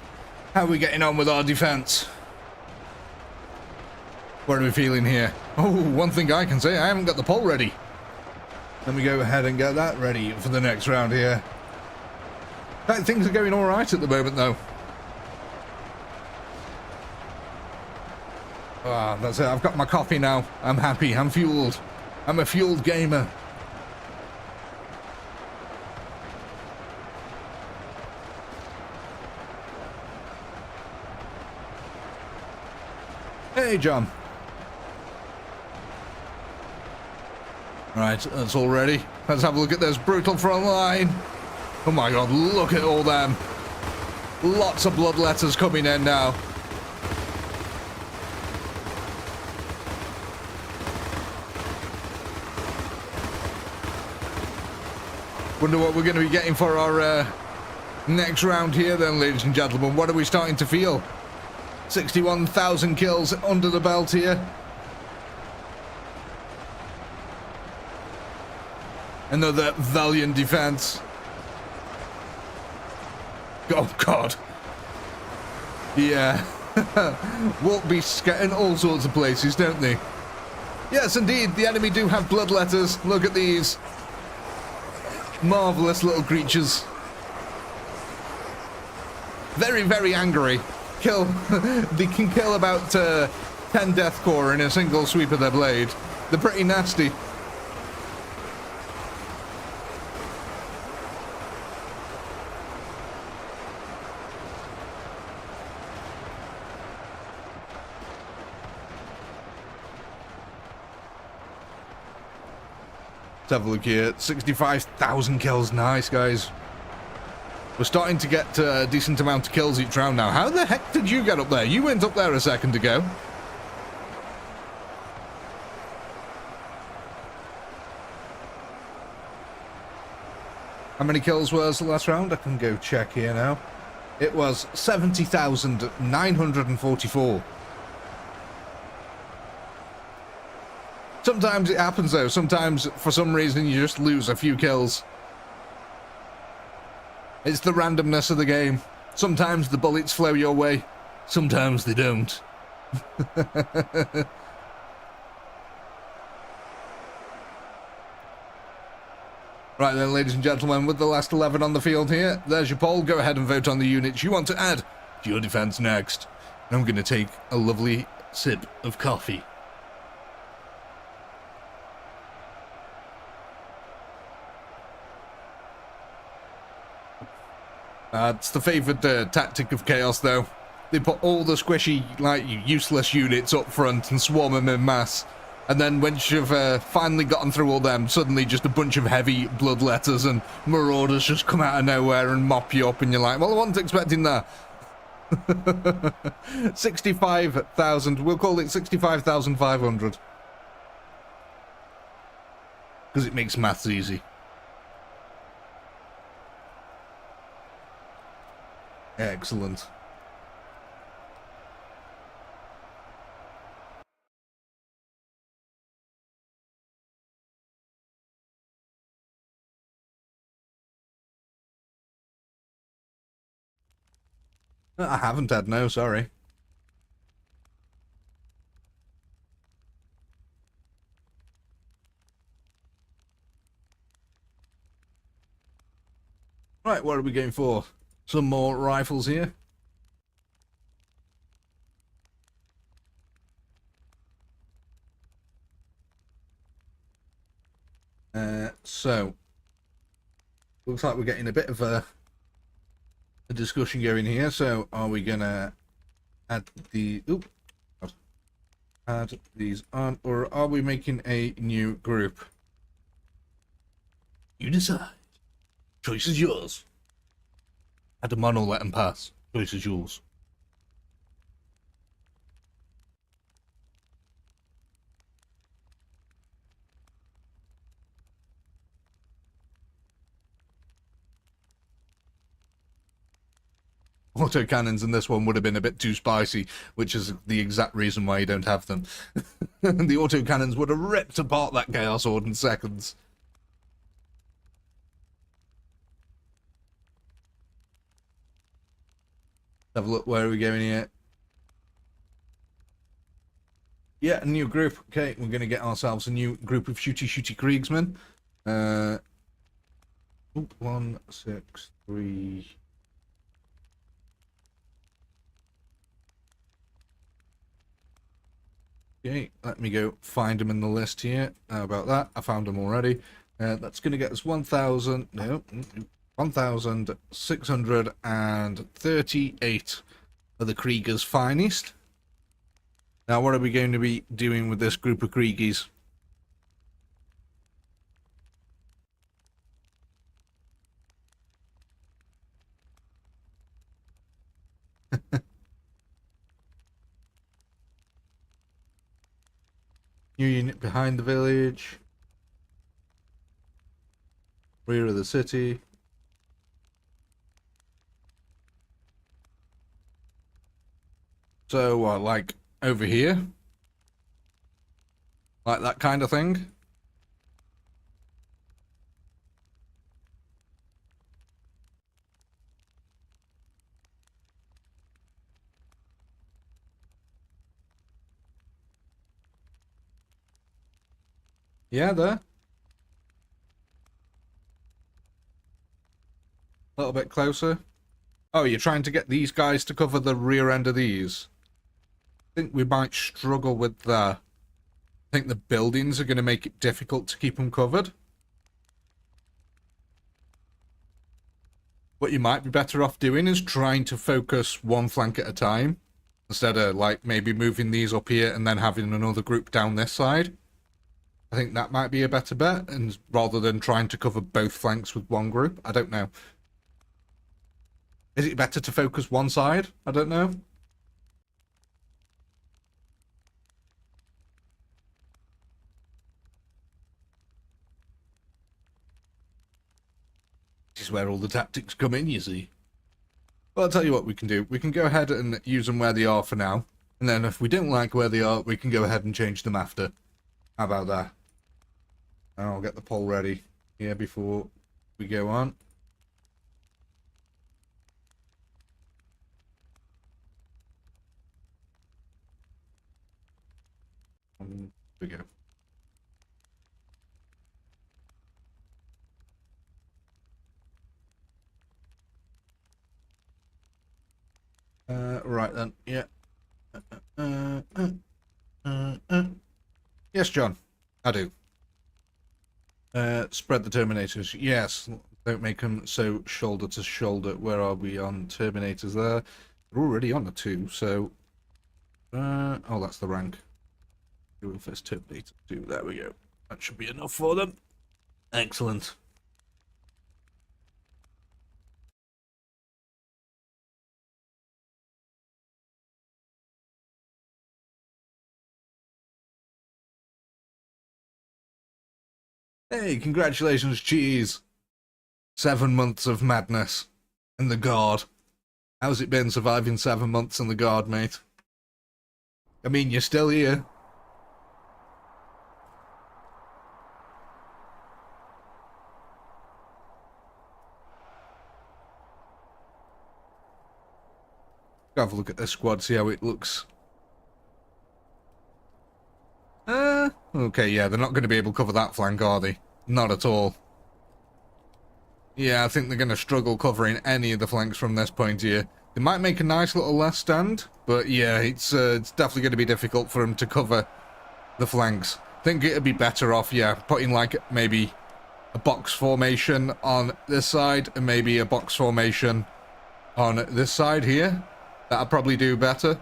How are we getting on with our defence? What are we feeling here? Oh, one thing I can say, I haven't got the pole ready. Let me go ahead and get that ready for the next round here. Things are going all right at the moment, though. Ah, that's it. I've got my coffee now. I'm happy. I'm fueled. I'm a fueled gamer. Hey, John. Right, that's all ready. Let's have a look at this brutal front line. Oh my god, look at all them. Lots of bloodletters coming in now. Wonder what we're going to be getting for our next round here then, ladies and gentlemen. What are we starting to feel? 61,000 kills under the belt here. Another valiant defense. Oh god. Yeah. Wolf beasts get in all sorts of places, don't they? Yes, indeed, the enemy do have bloodletters. Look at these. Marvellous little creatures. Very, very angry. They can kill about 10 deathcore in a single sweep of their blade. They're pretty nasty. Let's have a look here. 65,000 kills. Nice, guys. We're starting to get a decent amount of kills each round now. How the heck did you get up there? You went up there a second ago. How many kills was the last round? I can go check here now. It was 70,944. Sometimes it happens though. Sometimes, for some reason, you just lose a few kills. It's the randomness of the game. Sometimes the bullets flow your way. Sometimes they don't. Right then, ladies and gentlemen, with the last 11 on the field here, there's your poll. Go ahead and vote on the units you want to add to your defense next. And I'm going to take a lovely sip of coffee. It's the favoured tactic of chaos, though. They put all the squishy, like, useless units up front and swarm them in mass. And then once you've finally gotten through all them, suddenly just a bunch of heavy bloodletters and marauders just come out of nowhere and mop you up, and you're like, well, I wasn't expecting that. 65,000. We'll call it 65,500. Because it makes maths easy. Excellent. I haven't had, no, sorry. Right, what are we going for? Some more rifles here. So, looks like we're getting a bit of a discussion going here. So, are we gonna add the add these on, or are we making a new group? You decide. Choice is yours. Add them on or let them pass. Choice is yours. Autocannons in this one would have been a bit too spicy, which is the exact reason why you don't have them. The autocannons would have ripped apart that Chaos Horde in seconds. Have a look, where are we going here? Yeah, a new group. Okay, we're going to get ourselves a new group of shooty Kriegsmen. 1, 6, 3... Okay, let me go find them in the list here. How about that? I found them already. That's going to get us 1,000... No, 1,638 of the Kriegers' finest. Now, what are we going to be doing with this group of Kriegies? New unit behind the village. Rear of the city. So, like over here? Like that kind of thing? Yeah, there. A little bit closer. Oh, you're trying to get these guys to cover the rear end of these? I think we might struggle with that. I think the buildings are going to make it difficult to keep them covered. What you might be better off doing is trying to focus one flank at a time. Instead of, like, maybe moving these up here and then having another group down this side. I think that might be a better bet, and rather than trying to cover both flanks with one group. I don't know. Is it better to focus one side? I don't know. This is where all the tactics come in, you see. Well, I'll tell you what we can do. We can go ahead and use them where they are for now. And then if we don't like where they are, we can go ahead and change them after. How about that? And I'll get the poll ready here before we go on. Here we go. Right then, yeah. Yes, John, I do. Spread the Terminators. Yes, don't make them so shoulder to shoulder. Where are we on Terminators there? They're already on the 2, so... oh, that's the rank. Dual Fist Terminator 2, there we go. That should be enough for them. Excellent. Hey, congratulations, Cheese. 7 months of madness in the Guard. How's it been surviving 7 months in the Guard, mate? I mean, you're still here. Have a look at this squad, see how it looks. Okay, yeah, they're not going to be able to cover that flank, are they? Not at all. Yeah, I think they're going to struggle covering any of the flanks from this point here. They might make a nice little last stand, but yeah, it's definitely going to be difficult for them to cover the flanks. I think it'd be better off, yeah, putting like maybe a box formation on this side and maybe a box formation on this side here. That'll probably do better.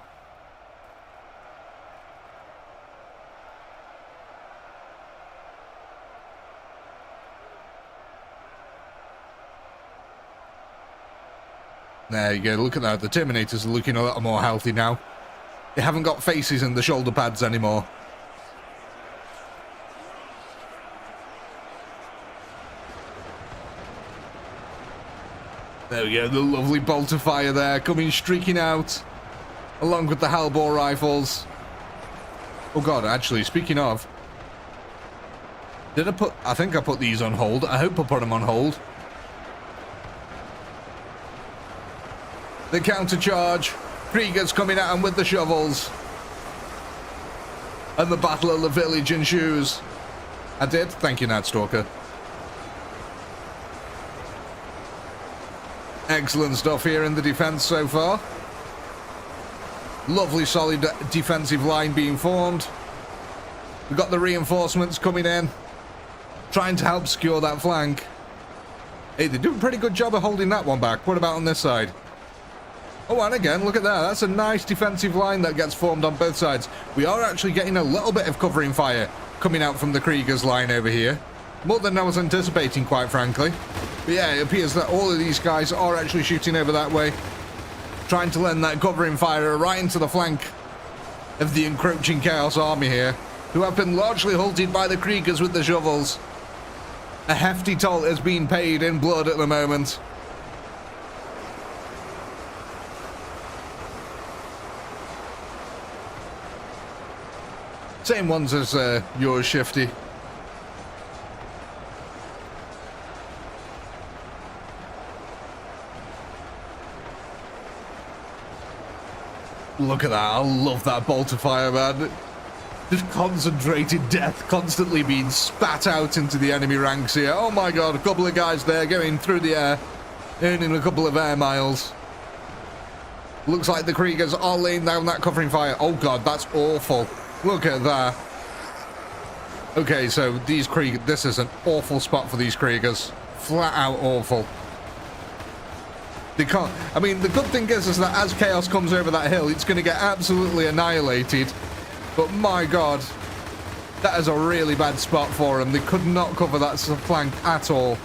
There you go, look at that. The Terminators are looking a little more healthy now. They haven't got faces in the shoulder pads anymore. There we go, the lovely bolt of fire there, coming streaking out, along with the Hellbore rifles. Oh god, actually, speaking of, I think I put these on hold. I hope I put them on hold. The counter charge. Kriegers coming at him with the shovels. and the battle of the village ensues. I did. Thank you, Night Stalker. Excellent stuff here in the defense so far. Lovely solid defensive line being formed. We've got the reinforcements coming in, trying to help secure that flank. Hey, they do a pretty good job of holding that one back. What about on this side? Oh, and again, look at that. That's a nice defensive line that gets formed on both sides. We are actually getting a little bit of covering fire coming out from the Kriegers line over here. More than I was anticipating, quite frankly. But yeah, it appears that all of these guys are actually shooting over that way, trying to lend that covering fire right into the flank of the encroaching Chaos Army here, who have been largely halted by the Kriegers with the shovels. A hefty toll is being paid in blood at the moment. Same ones as yours, Shifty. Look at that. I love that bolt of fire, man. Just concentrated death constantly being spat out into the enemy ranks here. Oh my god, a couple of guys there going through the air, earning a couple of air miles. Looks like the Kriegers are laying down that covering fire. Oh god, that's awful. Look at that. Okay, so these Kriegers, this is an awful spot for these Kriegers. Flat out awful. They can't, I mean, the good thing is that as Chaos comes over that hill, it's going to get absolutely annihilated. But my god, that is a really bad spot for them. They could not cover that flank at all.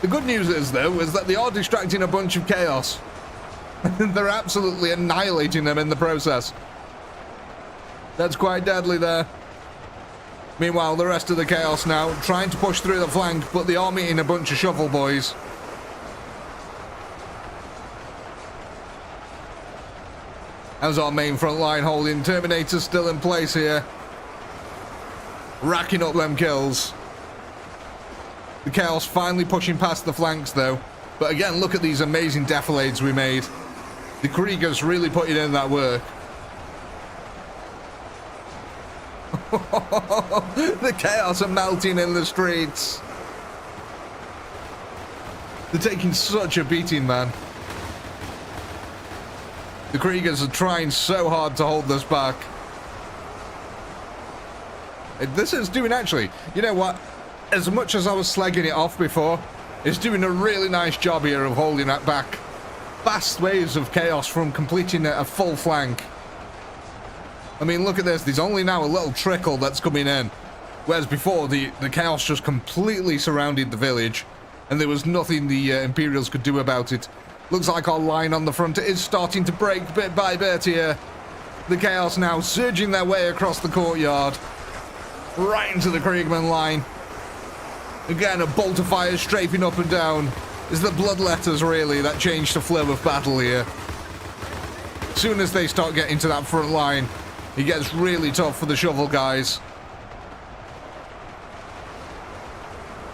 The good news is, though, is that they are distracting a bunch of Chaos. They're absolutely annihilating them in the process. That's quite deadly there. Meanwhile, the rest of the Chaos now trying to push through the flank, but they are meeting a bunch of shovel boys. As our main front line holding, Terminator's still in place here. Racking up them kills. The Chaos finally pushing past the flanks though. But again, look at these amazing defilades we made. The Kriegers really putting in that work. The Chaos are melting in the streets. They're taking such a beating, man. The Kriegers are trying so hard to hold this back. This is doing actually, you know what? As much as I was slagging it off before, it's doing a really nice job here of holding that back. Vast waves of Chaos from completing a full flank. I mean, look at this. There's only now a little trickle that's coming in. Whereas before, the Chaos just completely surrounded the village. And there was nothing the Imperials could do about it. Looks like our line on the front is starting to break bit by bit here. The Chaos now surging their way across the courtyard. Right into the Kriegman line. Again, a bolt of fire strafing up and down. It's the Bloodletters, really, that change the flow of battle here. As soon as they start getting to that front line, it gets really tough for the shovel guys.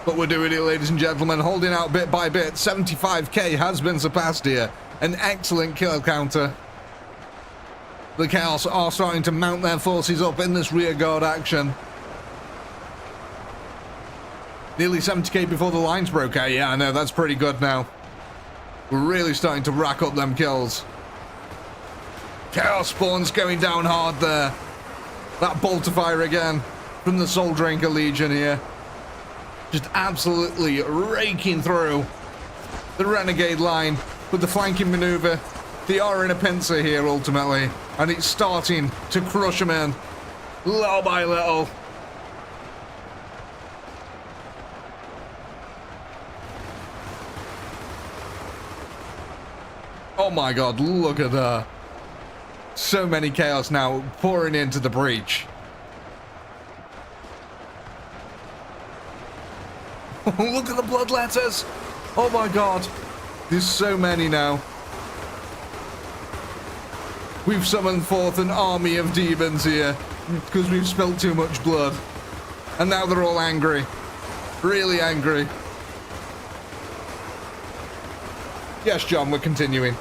But we're doing it, ladies and gentlemen, holding out bit by bit. 75k has been surpassed here. An excellent kill counter. The Chaos are starting to mount their forces up in this rearguard action. Nearly 70k before the lines broke out. Yeah, I know, that's pretty good now. We're really starting to rack up them kills. Chaos spawns going down hard there. That bolt of fire again from the Soul Drinker Legion here. Just absolutely raking through the Renegade line with the flanking maneuver. They are in a pincer here ultimately, and it's starting to crush them in little by little. Oh my god, look at that. So many Chaos now pouring into the breach. Look at the Bloodletters! Oh my god! There's so many now. We've summoned forth an army of demons here because we've spilt too much blood. And now they're all angry. Really angry. Yes, John, we're continuing.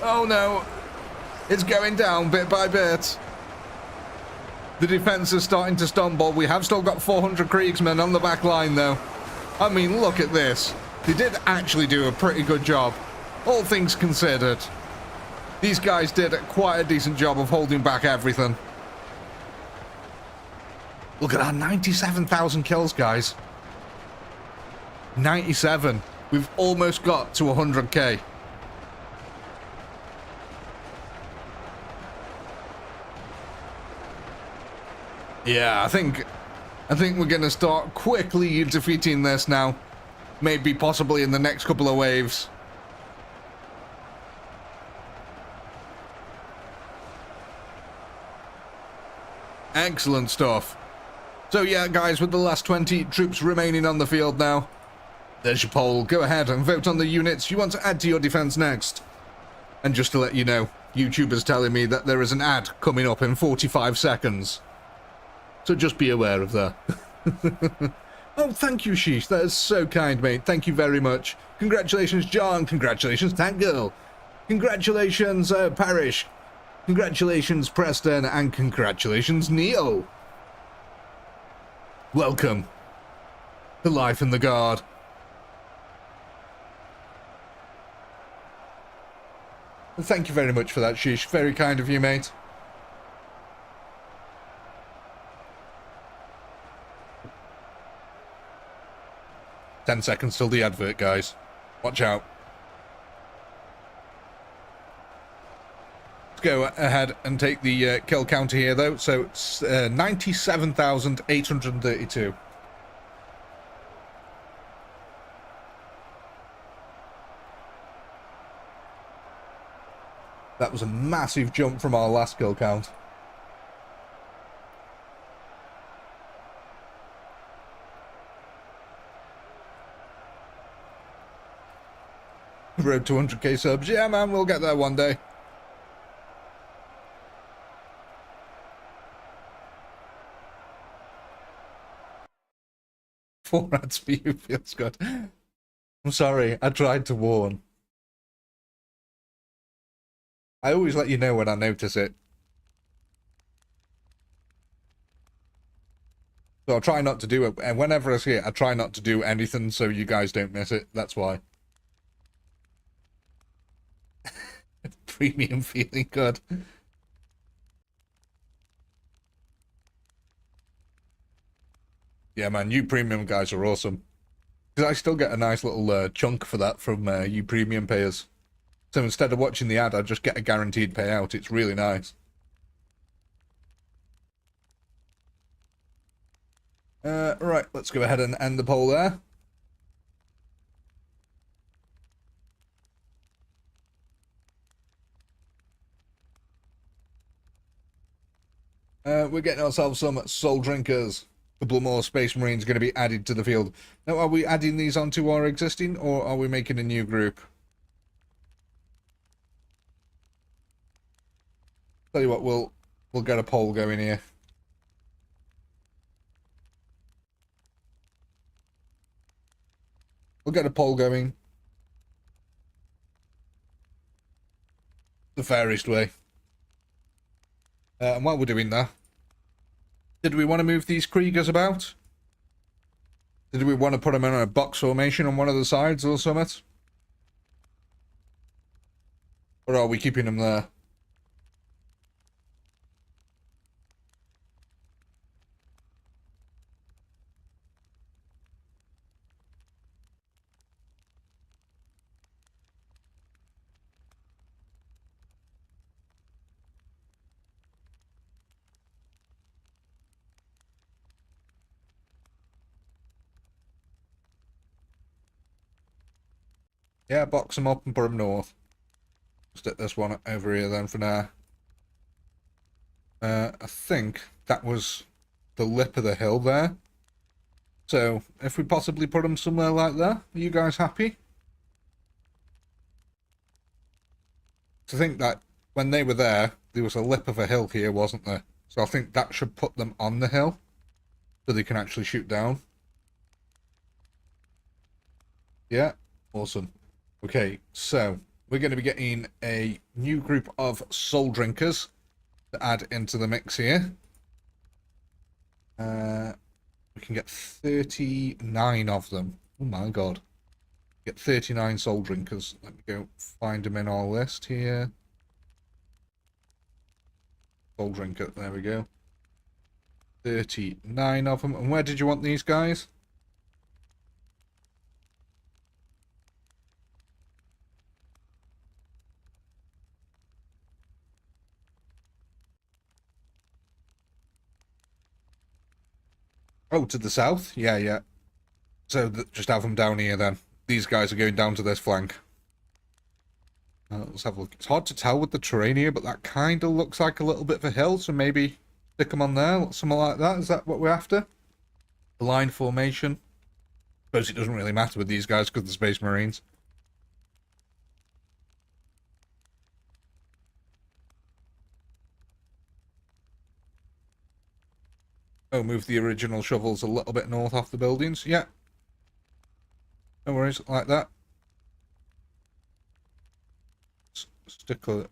Oh no. It's going down bit by bit. The defense is starting to stumble. We have still got 400 Kriegsmen on the back line, though. I mean, look at this. They did actually do a pretty good job, all things considered. These guys did quite a decent job of holding back everything. Look at that, 97,000 kills, guys. 97. We've almost got to 100k. Yeah, I think we're going to start quickly defeating this now. Maybe possibly in the next couple of waves. Excellent stuff. So yeah, guys, with the last 20 troops remaining on the field now, there's your poll. Go ahead and vote on the units you want to add to your defense next. And just to let you know, YouTube is telling me that there is an ad coming up in 45 seconds. So just be aware of that. Oh, thank you, Sheesh. That is so kind, mate. Thank you very much. Congratulations, John. Congratulations, Tank Girl. Congratulations, Parish. Congratulations, Preston. And congratulations, Neo. Welcome to life in the Guard. Thank you very much for that, Sheesh. Very kind of you, mate. Ten seconds till the advert, guys. Watch out. Let's go ahead and take the kill counter here, though. So it's 97,832. That was a massive jump from our last kill count. Road to 100k subs. Yeah, man, we'll get there one day. Four ads for you feels good. I'm sorry, I tried to warn. I always let you know when I notice it. So I'll try not to do it. And whenever I see it, I try not to do anything so you guys don't miss it. That's why. Premium feeling good. Yeah, man, you premium guys are awesome. Because I still get a nice little chunk for that from you premium payers. So instead of watching the ad, I just get a guaranteed payout. It's really nice. Right, let's go ahead and end the poll there. We're getting ourselves some Soul Drinkers. A couple more Space Marines going to be added to the field. Now, are we adding these onto our existing, or are we making a new group? Tell you what, we'll get a poll going here. We'll get a poll going. The fairest way. And while we're doing that, did we want to move these Kriegers about? Did we want to put them in a box formation on one of the sides or something? Or are we keeping them there? Yeah, box them up and put them north. Stick this one over here then for now. I think that was the lip of the hill there. So, if we possibly put them somewhere like that, are you guys happy? To think that when they were there was a lip of a hill here, wasn't there? So I think that should put them on the hill, so they can actually shoot down. Yeah, awesome. Okay, so we're going to be getting a new group of soul drinkers to add into the mix here. We can get 39 of them. Oh my god. Get 39 soul drinkers. Let me go find them in our list here. Soul drinker, there we go. 39 of them. And where did you want these guys? Oh, to the south? Yeah, yeah. So just have them down here then. These guys are going down to this flank. Let's have a look. It's hard to tell with the terrain here, but that kind of looks like a little bit of a hill, so maybe stick them on there, something like that. Is that what we're after? The line formation. Suppose it doesn't really matter with these guys because they're Space Marines. Oh, move the original shovels a little bit north off the buildings. Yeah. No worries, like that. Stick a...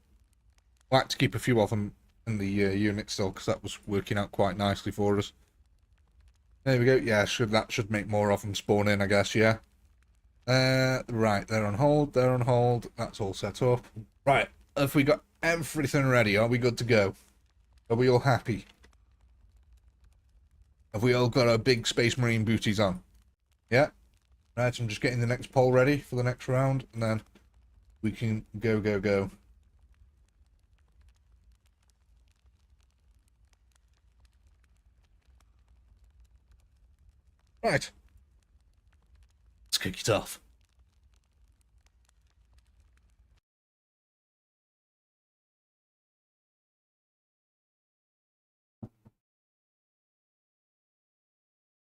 I like to keep a few of them in the unit still, because that was working out quite nicely for us. There we go. Yeah, that should make more of them spawn in, I guess, yeah. Right, they're on hold, they're on hold. That's all set up. Right, have we got everything ready? Are we good to go? Are we all happy? Have we all got our big Space Marine booties on? Yeah? Right, I'm just getting the next poll ready for the next round, and then we can go, go, go. Right. Let's kick it off.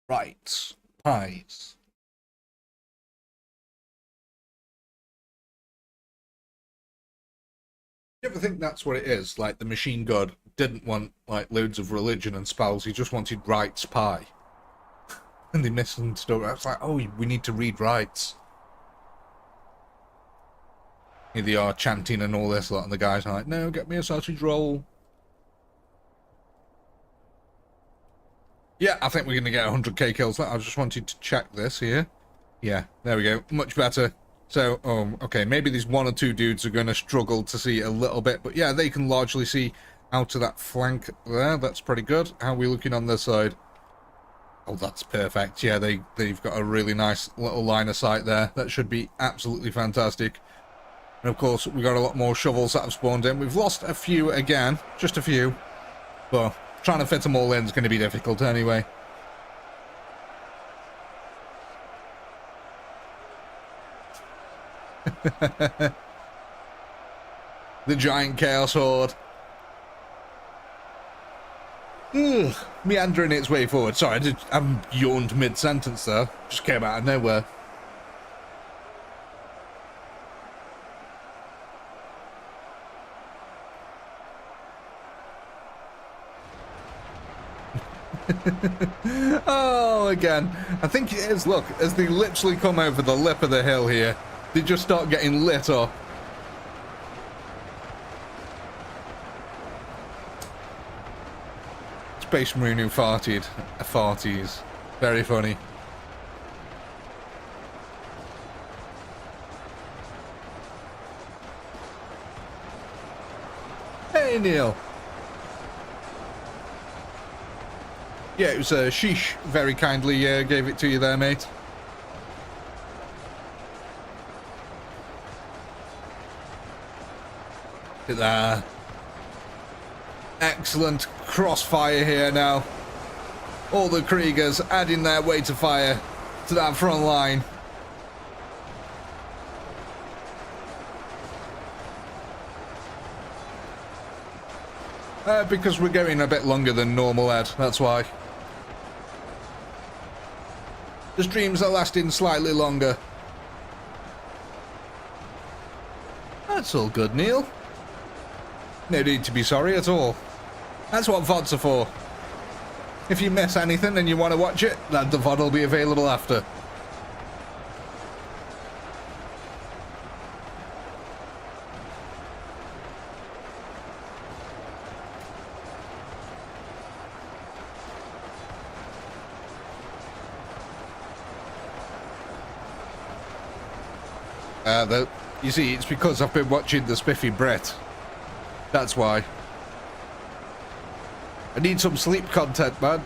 Right. Pies. You ever think that's what it is? Like, the machine god didn't want, like, loads of religion and spells. He just wanted rights pie. And they misunderstood. I was like, oh, we need to read rights. Here they are chanting and all this lot, and the guys are like, no, get me a sausage roll. Yeah, I think we're going to get 100k kills. I just wanted to check this here. Yeah, there we go. Much better. So, okay, maybe these one or two dudes are going to struggle to see a little bit. But yeah, they can largely see out of that flank there. That's pretty good. How are we looking on this side? Oh, that's perfect. Yeah, they've got a really nice little line of sight there. That should be absolutely fantastic. And of course, we've got a lot more shovels that have spawned in. We've lost a few again. Just a few. But trying to fit them all in is going to be difficult anyway. The giant chaos horde. Ugh, meandering its way forward. Sorry, I yawned mid-sentence there. Just came out of nowhere. Oh, again. I think it is, look, as they literally come over the lip of the hill here, they just start getting lit up. Space Marine who farted. Farties. Very funny. Hey, Neil. Yeah, it was Sheesh very kindly gave it to you there, mate. Look at that. Excellent crossfire here now. All the Kriegers adding their weight of fire to that front line. Because we're going a bit longer than normal, Ed, that's why. The streams are lasting slightly longer. That's all good, Neil. No need to be sorry at all. That's what VODs are for. If you miss anything and you want to watch it, then the VOD will be available after. You see, it's because I've been watching the Spiffy Brett. That's why. I need some sleep content, man.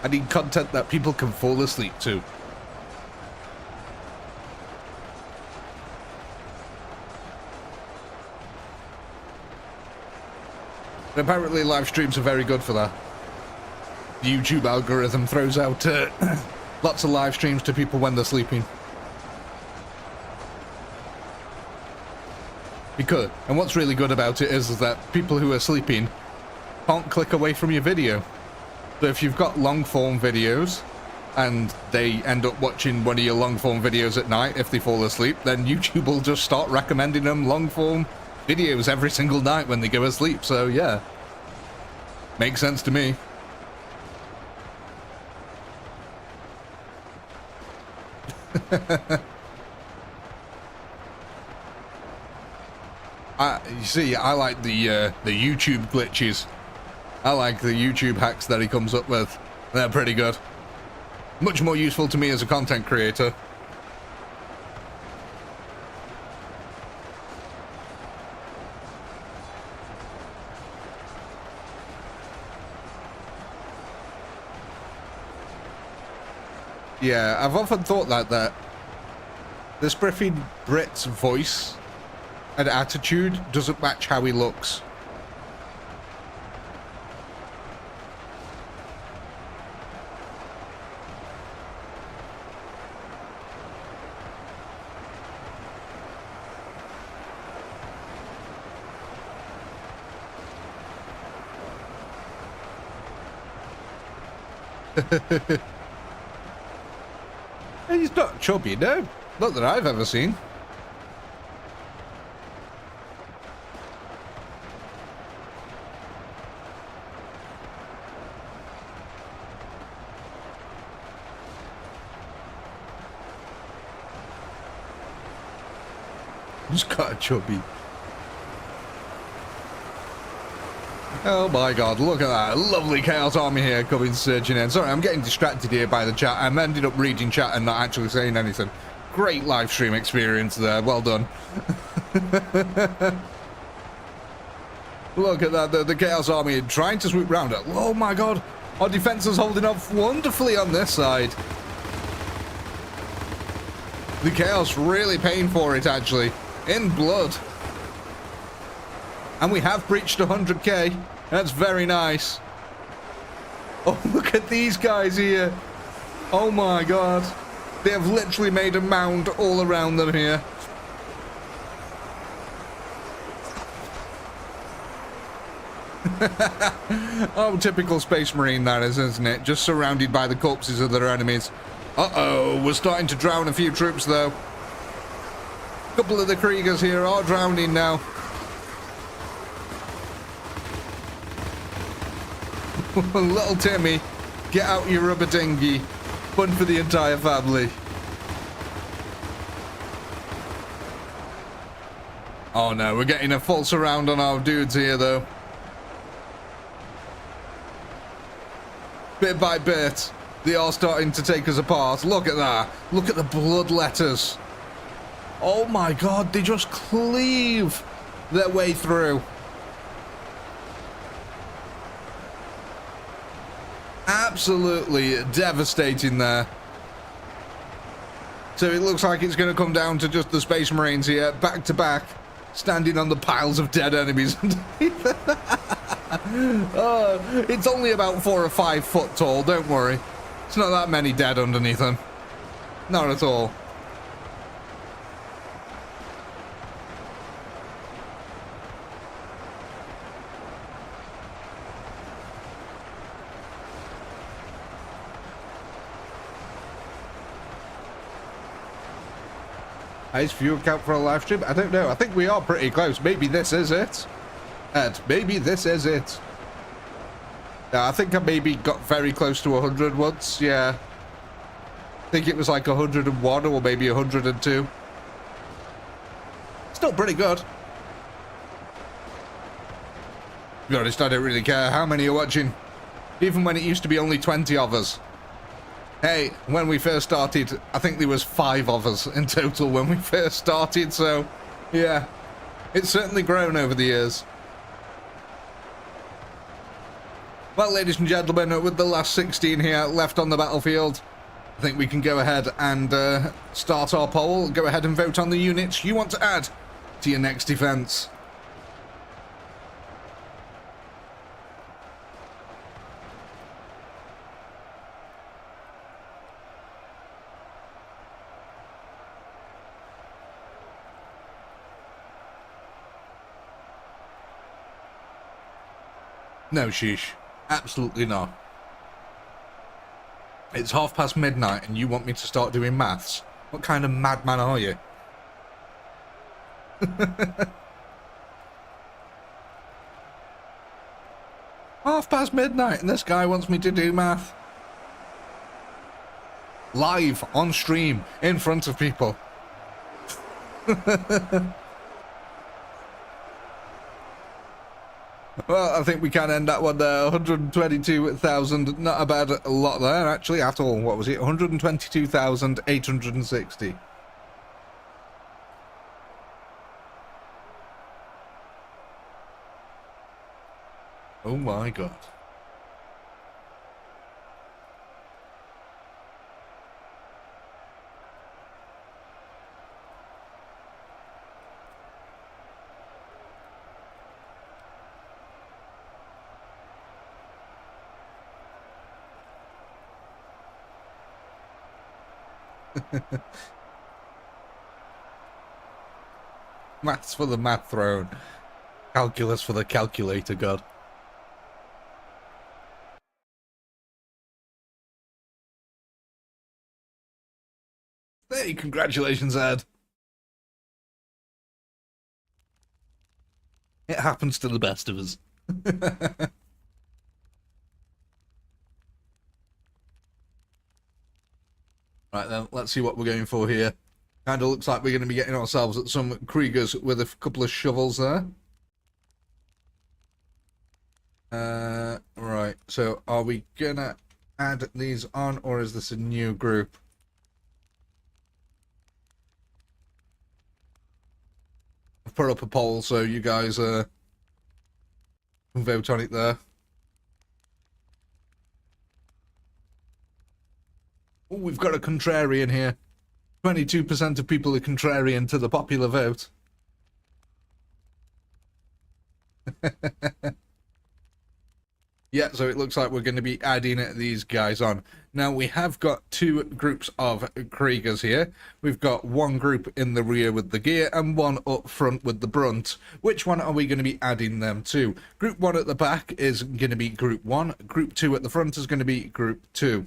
I need content that people can fall asleep to. And apparently live streams are very good for that. The YouTube algorithm throws out lots of live streams to people when they're sleeping. And what's really good about it is that people who are sleeping can't click away from your video. So if you've got long form videos and they end up watching one of your long form videos at night if they fall asleep, then YouTube will just start recommending them long form videos every single night when they go asleep. So yeah, makes sense to me. You see, I like the YouTube glitches. I like the YouTube hacks that he comes up with. They're pretty good. Much more useful to me as a content creator. Yeah, I've often thought that the Spiffy Brit's voice and attitude doesn't match how he looks. And he's not chubby, no. Not that I've ever seen. He's got a chubby. Oh my god, look at that. Lovely Chaos Army here coming surging in. Sorry, I'm getting distracted here by the chat. I ended up reading chat and not actually saying anything. Great live stream experience there. Well done. Look at that. The Chaos Army trying to swoop round it. Oh my god. Our defense is holding up wonderfully on this side. The Chaos really paying for it, actually. In blood. And we have breached 100k. That's very nice. Oh, look at these guys here. Oh my god. They have literally made a mound all around them here. Oh, typical Space Marine that is, isn't it? Just surrounded by the corpses of their enemies. Uh-oh, we're starting to drown a few troops though. A couple of the Kriegers here are drowning now. Little Timmy, get out your rubber dinghy. Fun for the entire family. Oh no, we're getting a full surround on our dudes here though. Bit by bit, they are starting to take us apart. Look at that. Look at the bloodletters. Oh my god, they just cleave their way through. Absolutely devastating there. So it looks like it's going to come down to just the Space Marines here, back to back, standing on the piles of dead enemies. It's only about 4 or 5 foot tall, don't worry. It's not that many dead underneath them. Not at all. Highest view count for a live stream? I don't know. I think we are pretty close. Maybe this is it. Ed, maybe this is it. Yeah, I think I maybe got very close to 100 once. Yeah. I think it was like 101 or maybe 102. Still pretty good. To be honest, I don't really care how many are watching. Even when it used to be only 20 of us. Hey, when we first started, I think there was 5 of us in total when we first started, so yeah, it's certainly grown over the years. Well, ladies and gentlemen, with the last 16 here left on the battlefield, I think we can go ahead and start our poll. Go ahead and vote on the units you want to add to your next defense. No, sheesh. Absolutely not. It's midnight and you want me to start doing maths? What kind of madman are you? Midnight and this guy wants me to do math. Live, on stream, in front of people. Well, I think we can end that one there. 122,000, not a bad lot there, actually, at all. What was it? 122,860. Oh my god. Maths for the math throne. Calculus for the calculator god. Hey, congratulations, Ed. It happens to the best of us. Right then, let's see what we're going for here. Kind of looks like we're going to be getting ourselves at some Kriegers with a couple of shovels there. Right, so are we going to add these on, or is this a new group? I've put up a poll so you guys can vote on it there. Oh, we've got a Contrarian here. 22% of people are contrarian to the popular vote. Yeah, so it looks like we're going to be adding these guys on. Now, we have got 2 groups of Kriegers here. We've got one group in the rear with the gear and one up front with the brunt. Which one are we going to be adding them to? Group 1 at the back is going to be Group 1. Group 2 at the front is going to be Group 2.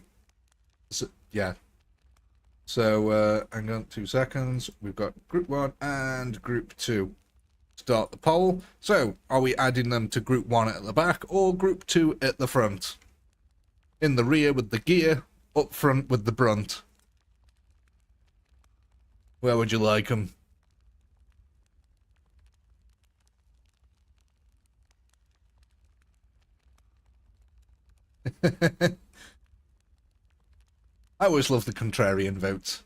So, yeah. So, hang on 2 seconds. We've got Group 1 and Group 2. Start the poll. So, are we adding them to Group 1 at the back or Group 2 at the front? In the rear with the gear, up front with the brunt. Where would you like them? I always love the contrarian votes.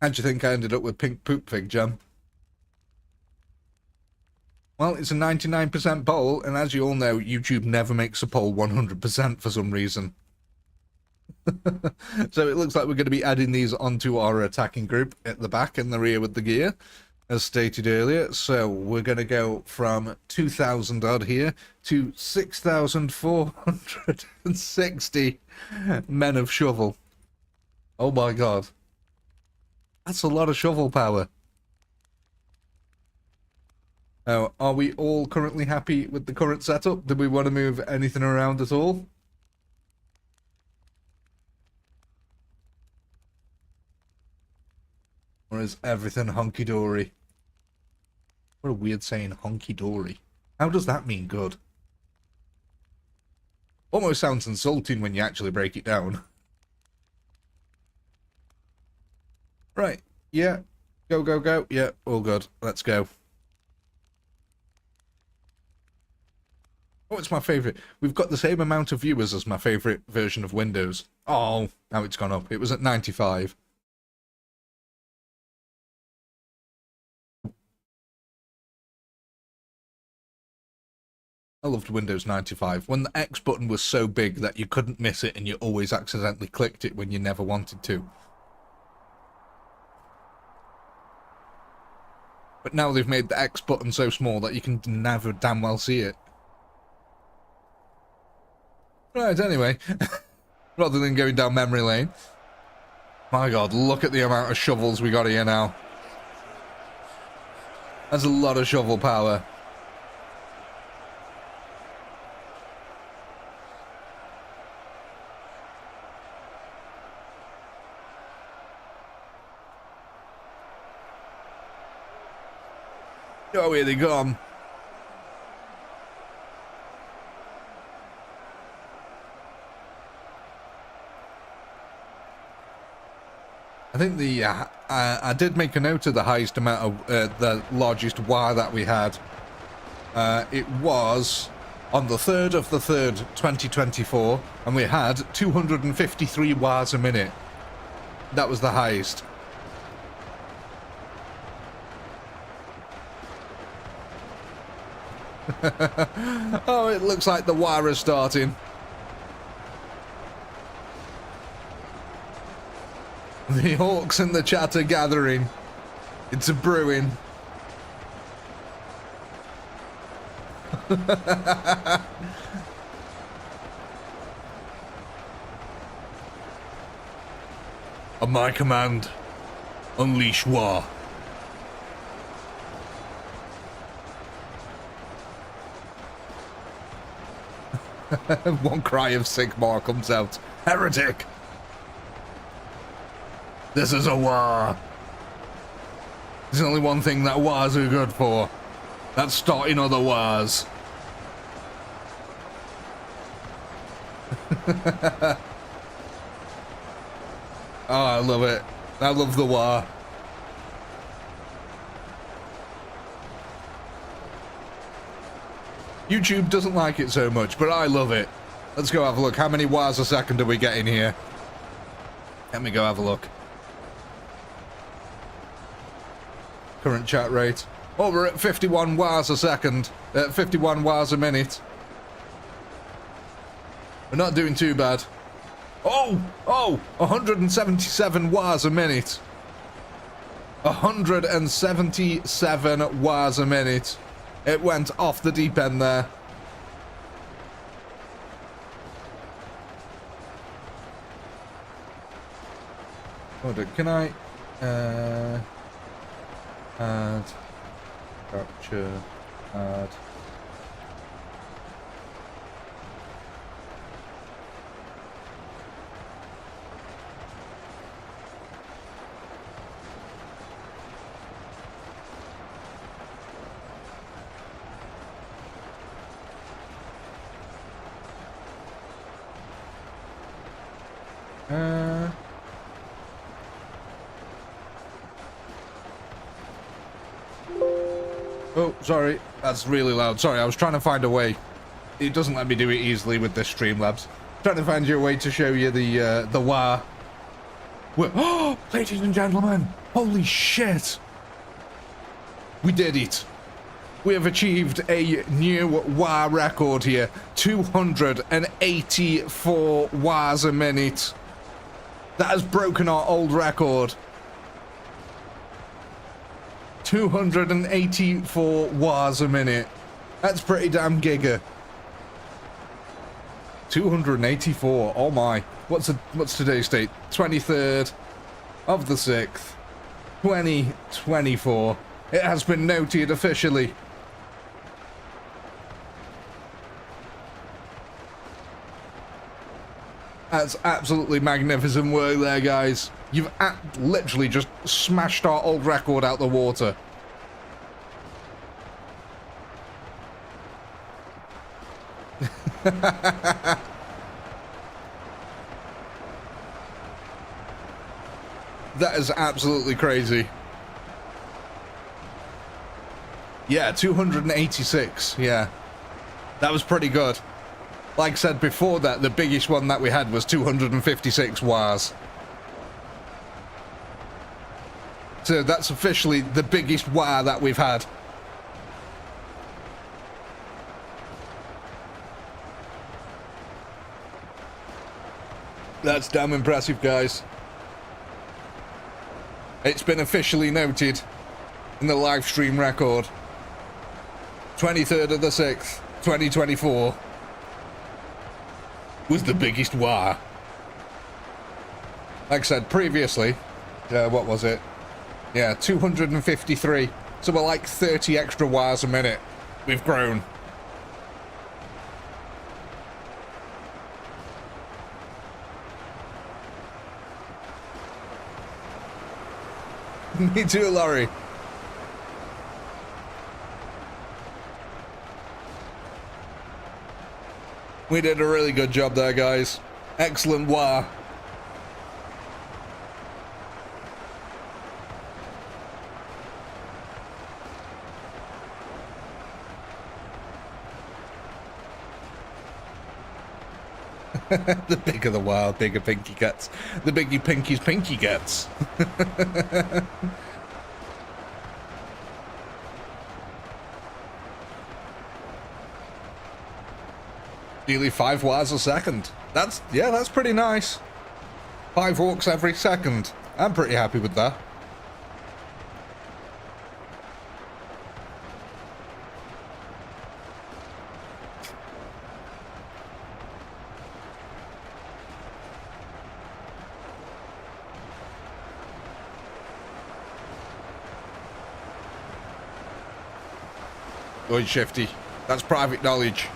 How'd you think I ended up with pink poop fig jam? Well, it's a 99% poll, and as you all know, YouTube never makes a poll 100% for some reason. So it looks like we're going to be adding these onto our attacking group at the back and the rear with the gear, as stated earlier. So we're going to go from 2,000 odd here to 6,460 men of shovel. Oh my god. That's a lot of shovel power. Now, are we all currently happy with the current setup? Do we want to move anything around at all? Or is everything honky-dory? What a weird saying, honky-dory. How does that mean good? Almost sounds insulting when you actually break it down. Right, yeah. Go, go, go. Yeah, all good. Let's go. Oh, it's my favourite. We've got the same amount of viewers as my favourite version of Windows. Oh, now it's gone up. It was at 95. I loved Windows 95. When the X button was so big that you couldn't miss it and you always accidentally clicked it when you never wanted to. But now they've made the X button so small that you can never damn well see it. Right, anyway. Rather than going down memory lane. My god, look at the amount of shovels we got here now. That's a lot of shovel power. Oh, here they come. I think the I did make a note of the highest amount of the largest wire that we had. It was on the 3rd of the 3rd, 2024, and we had 253 wires a minute. That was the highest. Oh, it looks like the wire is starting. The hawks in the chat are gathering. It's a brewing. On my command, unleash war. One cry of Sigmar comes out. Heretic! This is a war. There's only one thing that wars are good for. That's starting other wars. Oh, I love it. I love the war. YouTube doesn't like it so much, but I love it. Let's go have a look. How many wars a second are we getting here? Let me go have a look. Current chat rate. Oh, we're at 51 wars a second. 51 wars a minute. We're not doing too bad. Oh! 177 wars a minute. 177 wars a minute. It went off the deep end there. Hold on, can I add capture add oh, sorry, that's really loud. Sorry, I was trying to find a way. It doesn't let me do it easily with this Streamlabs. Trying to find you a way to show you the war. Oh, ladies and gentlemen, holy shit! We did it. We have achieved a new war record here. 284 wars a minute. That has broken our old record. 284 wars a minute. That's pretty damn giga. 284. Oh my. What's today's date? 23rd of the 6th, 2024. It has been noted officially. That's absolutely magnificent work there, guys. You've literally just smashed our old record out the water. That is absolutely crazy. Yeah, 286, yeah. That was pretty good. Like I said before that, the biggest one that we had was 256 wars. So that's officially the biggest war that we've had. That's damn impressive, guys. It's been officially noted in the live stream record. 23rd of the 6th, 2024 was the biggest war. Like I said previously, what was it? Yeah, 253. So we're like 30 extra wars a minute. We've grown. Me too, Laurie. We did a really good job there, guys. Excellent war. The bigger the war, bigger Pinky gets. The bigger Pinky's Pinky gets. Nearly 5 wars a second. That's pretty nice. 5 orcs every second. I'm pretty happy with that. Lloyd Shifty. That's private knowledge.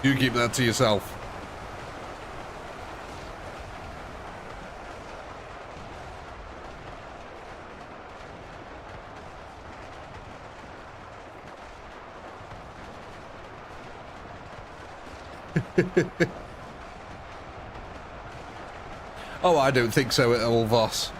You keep that to yourself. Oh, I don't think so at all, Voss.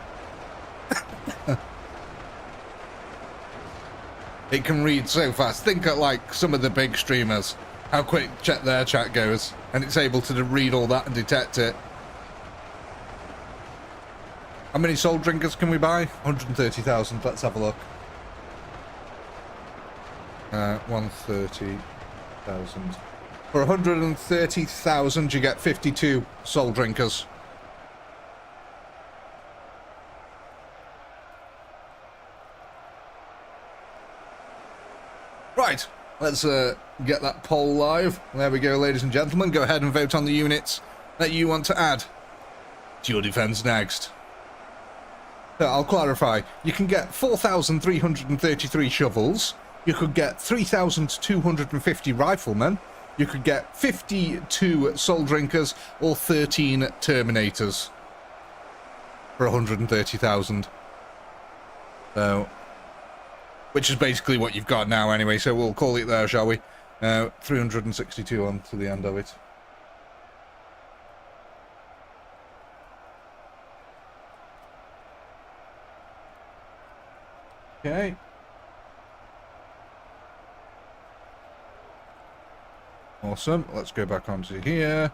It can read so fast. Think of like some of the big streamers, how quick their chat goes, and it's able to read all that and detect it. How many soul drinkers can we buy? 130,000. Let's have a look. 130,000. For 130,000, you get 52 soul drinkers. Right, let's get that poll live. There we go, ladies and gentlemen. Go ahead and vote on the units that you want to add to your defense next. So I'll clarify. You can get 4,333 shovels. You could get 3,250 riflemen. You could get 52 soul drinkers or 13 terminators for 130,000. So, which is basically what you've got now anyway, so we'll call it there, shall we? 362 on to the end of it. Okay. Awesome. Let's go back onto here.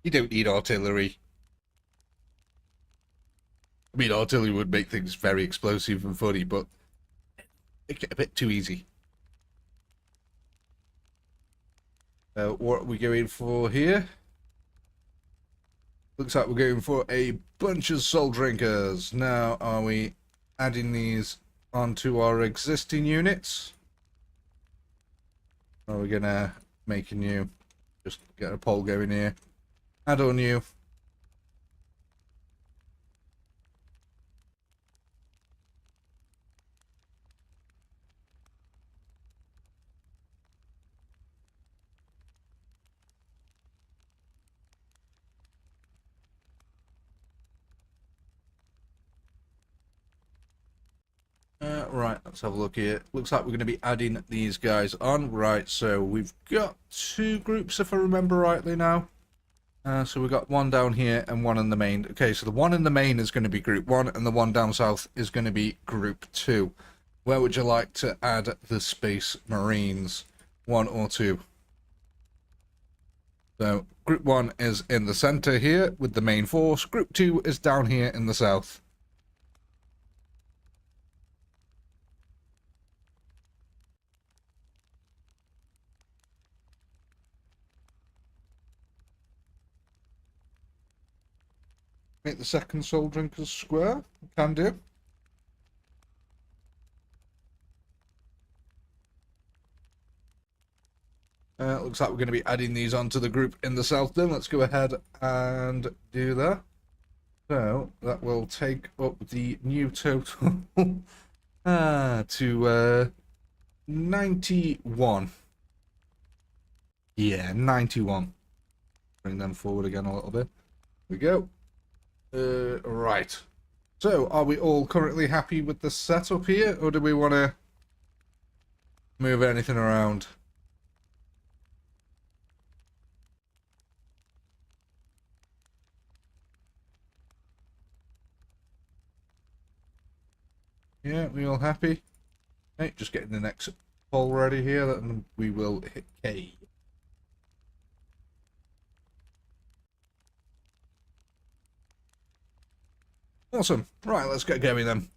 You don't need artillery. I mean, artillery would make things very explosive and funny, but it get a bit too easy. What are we going for here? Looks like we're going for a bunch of soul drinkers. Now, are we adding these onto our existing units? Or are we going to make a new? Just get a poll going here. Add on new. Right, let's have a look here. Looks like we're going to be adding these guys on. Right, so we've got 2 groups, if I remember rightly now. So we've got one down here and one in the main. Okay, so the one in the main is going to be group 1, and the one down south is going to be group 2. Where would you like to add the Space Marines? 1 or 2? So, group 1 is in the center here with the main force. Group 2 is down here in the south. Make the second soul drinkers square. Can do. Looks like we're going to be adding these onto the group in the south then. Let's go ahead and do that. So, that will take up the new total to 91. Yeah, 91. Bring them forward again a little bit. Here we go. Right. So, are we all currently happy with the setup here, or do we want to move anything around? Yeah, we all happy? Hey, just getting the next poll ready here, and we will hit K. Awesome. Right, let's get going then.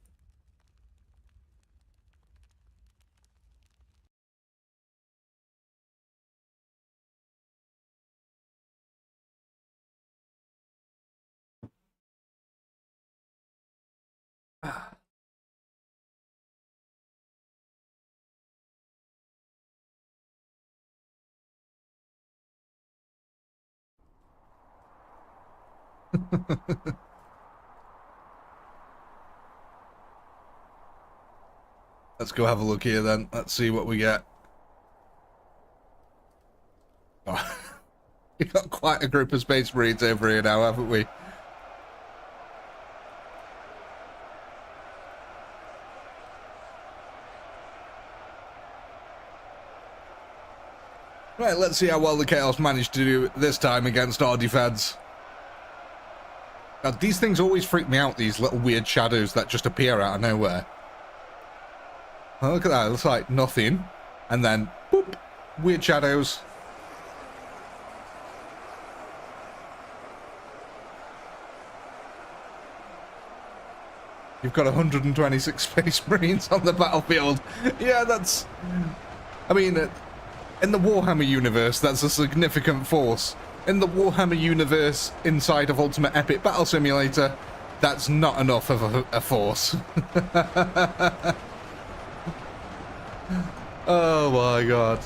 Let's go have a look here then. Let's see what we get. Oh, we've got quite a group of Space Marines over here now, haven't we? Right, let's see how well the Chaos managed to do this time against our defense. Now, these things always freak me out, these little weird shadows that just appear out of nowhere. Oh, look at that, it looks like nothing. And then, boop, weird shadows. You've got 126 Space Marines on the battlefield. Yeah, that's... I mean, in the Warhammer universe, that's a significant force. In the Warhammer universe inside of Ultimate Epic Battle Simulator, that's not enough of a force. Oh my god.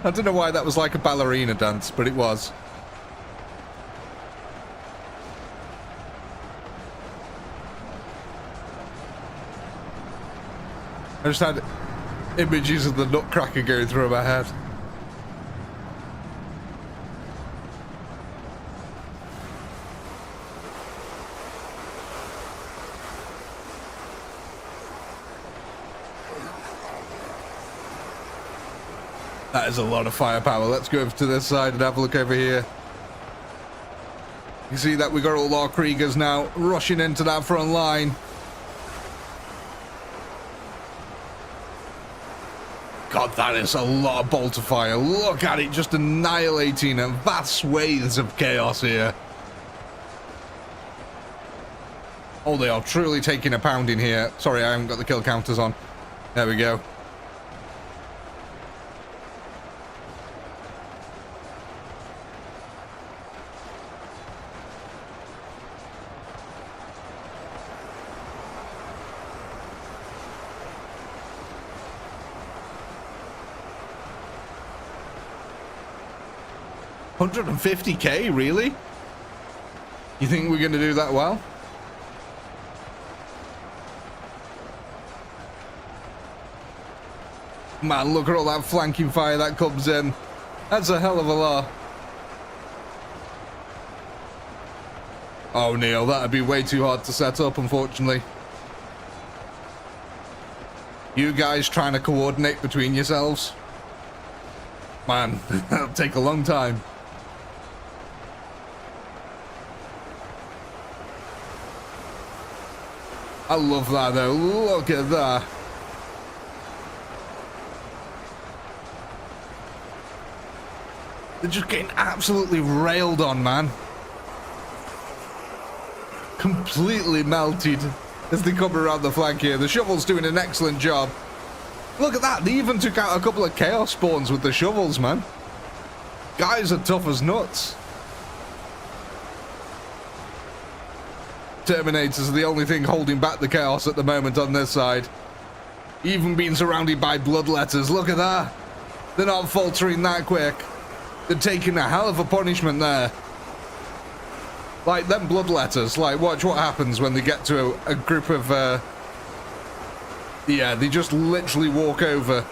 I don't know why that was like a ballerina dance, but it was. I just had images of the Nutcracker going through my head. That is a lot of firepower. Let's go over to this side and have a look over here. You see that we got all our Kriegers now rushing into that front line. God, that is a lot of bolter fire. Look at it, just annihilating vast swathes of chaos here. Oh, they are truly taking a pounding here. Sorry, I haven't got the kill counters on. There we go. 150k, really? You think we're going to do that well? Man, look at all that flanking fire that comes in. That's a hell of a lot. Oh, Neil, that'd be way too hard to set up, unfortunately. You guys trying to coordinate between yourselves? Man, that'll take a long time. I love that, though. Look at that. They're just getting absolutely railed on, man. Completely melted as they come around the flank here. The shovel's doing an excellent job. Look at that. They even took out a couple of chaos spawns with the shovels, man. Guys are tough as nuts. Terminators are the only thing holding back the chaos at the moment on this side. Even being surrounded by bloodletters. Look at that. They're not faltering that quick. They're taking a hell of a punishment there. Like, them bloodletters, like, watch what happens when they get to a group of, yeah, they just literally walk over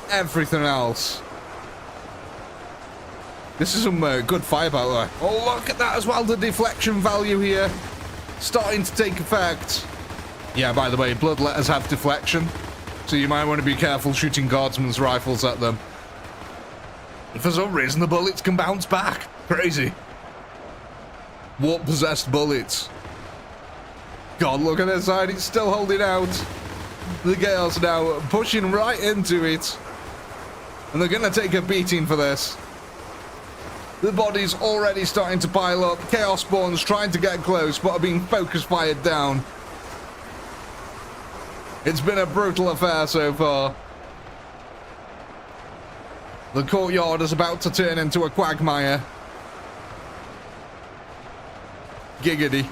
everything else. This is some good fire, by the way. Oh, look at that as well, the deflection value here. Starting to take effect. Yeah, by the way, bloodletters have deflection, so you might want to be careful shooting guardsmen's rifles at them. For some reason, the bullets can bounce back. Crazy. Warp-possessed bullets. God, look at this side. It's still holding out. The Gales now pushing right into it. And they're going to take a beating for this. The body's already starting to pile up. Chaos spawns trying to get close, but are being focus fired down. It's been a brutal affair so far. The courtyard is about to turn into a quagmire. Giggity.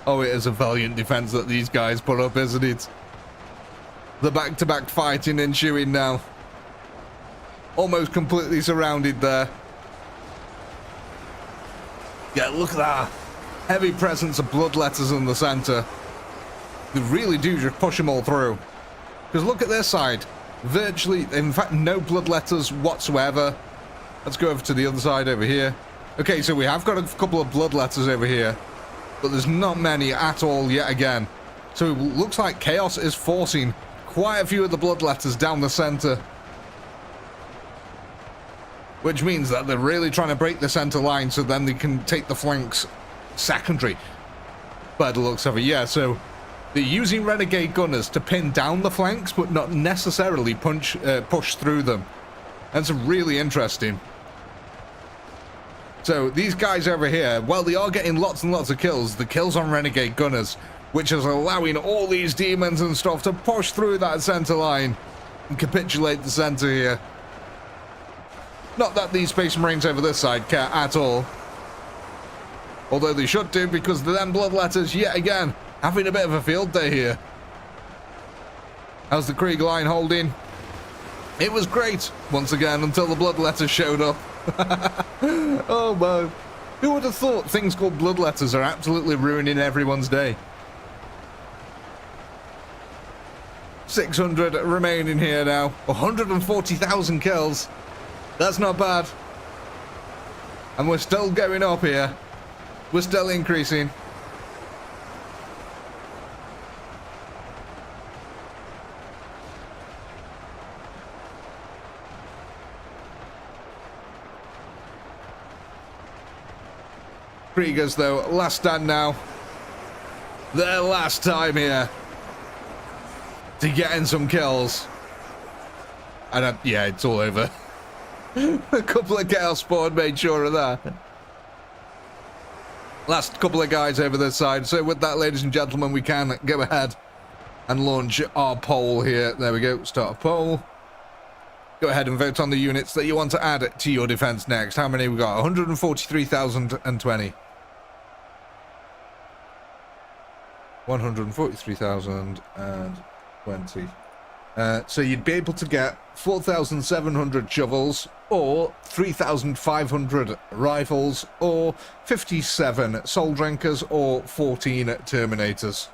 Oh, it is a valiant defense that these guys put up, isn't it? The back-to-back fighting ensuing now. Almost completely surrounded there. Yeah, look at that. Heavy presence of bloodletters in the center. They really do just push them all through. Because look at this side. Virtually, in fact, no bloodletters whatsoever. Let's go over to the other side over here. Okay, so we have got a couple of bloodletters over here. But there's not many at all yet again. So it looks like Chaos is forcing quite a few of the bloodletters down the center. Which means that they're really trying to break the center line so then they can take the flanks secondary. By the looks of it, yeah, so they're using renegade gunners to pin down the flanks, but not necessarily push through them. That's really interesting. So these guys over here, while they are getting lots and lots of kills, the kills on renegade gunners, which is allowing all these demons and stuff to push through that center line and capitulate the center here. Not that these Space Marines over this side care at all. Although they should do, because the them bloodletters yet again having a bit of a field day here. How's the Krieg line holding? It was great, once again, until the bloodletters showed up. Oh man. Who would have thought things called bloodletters are absolutely ruining everyone's day? 600 remaining here now. 140,000 kills. That's not bad. And we're still going up here. We're still increasing. Kriegers, though, last stand now. Their last time here to get in some kills. And yeah, it's all over. A couple of chaos spawn made sure of that. Last couple of guys over this side. So with that, ladies and gentlemen, we can go ahead and launch our poll here. There we go. Start a poll. Go ahead and vote on the units that you want to add to your defense next. How many we got? 143,020. 143,020. So you'd be able to get 4,700 shovels, or 3,500 rifles, or 57 soul drinkers, or 14 terminators.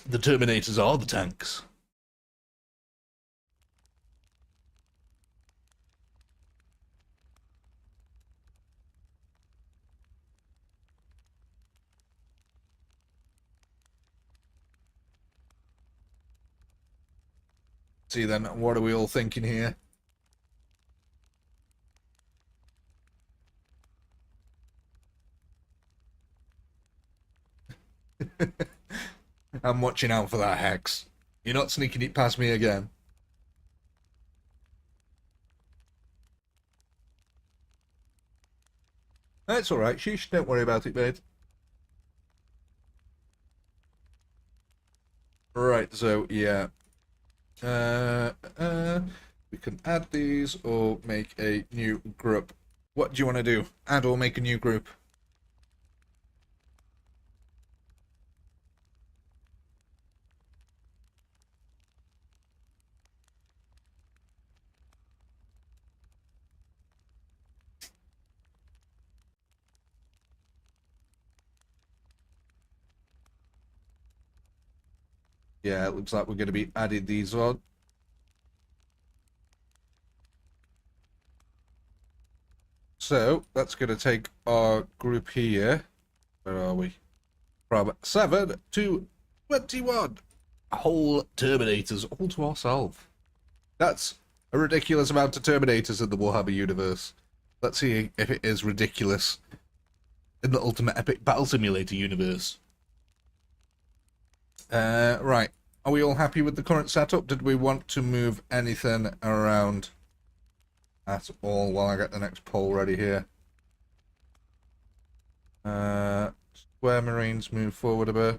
The terminators are the tanks. See then, what are we all thinking here? I'm watching out for that hex. You're not sneaking it past me again. That's alright, sheesh, don't worry about it, babe. Right, so, yeah. We can add these or make a new group. What do you want to do? Add or make a new group? Yeah, it looks like we're going to be adding these on. So, that's going to take our group here. Where are we? From 7 to 21. Whole Terminators all to ourselves. That's a ridiculous amount of Terminators in the Warhammer universe. Let's see if it is ridiculous in the Ultimate Epic Battle Simulator universe. Right. Are we all happy with the current setup? Did we want to move anything around at all while I get the next poll ready here? Square Marines move forward a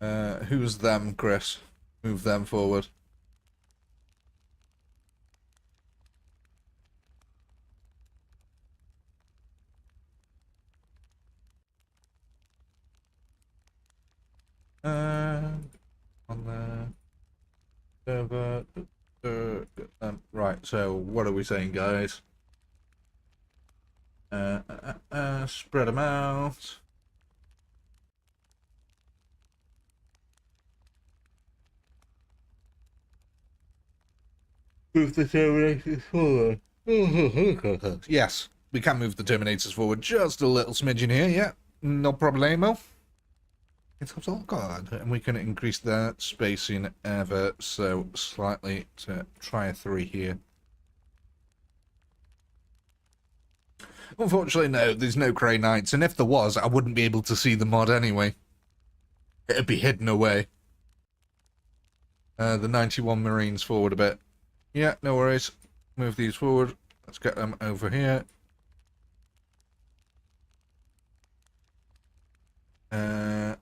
bit. Who's them, Chris? Move them forward. On there. Right, so what are we saying, guys? Spread them out. Move the Terminators forward. Yes, we can move the Terminators forward just a little smidgen here, yeah. No problemo. It's all good. And we can increase the spacing ever so slightly to try a 3 here. Unfortunately, no, there's no Grey Knights, and if there was, I wouldn't be able to see the mod anyway. It'd be hidden away. The 91 Marines forward a bit. Yeah, no worries. Move these forward. Let's get them over here. Right,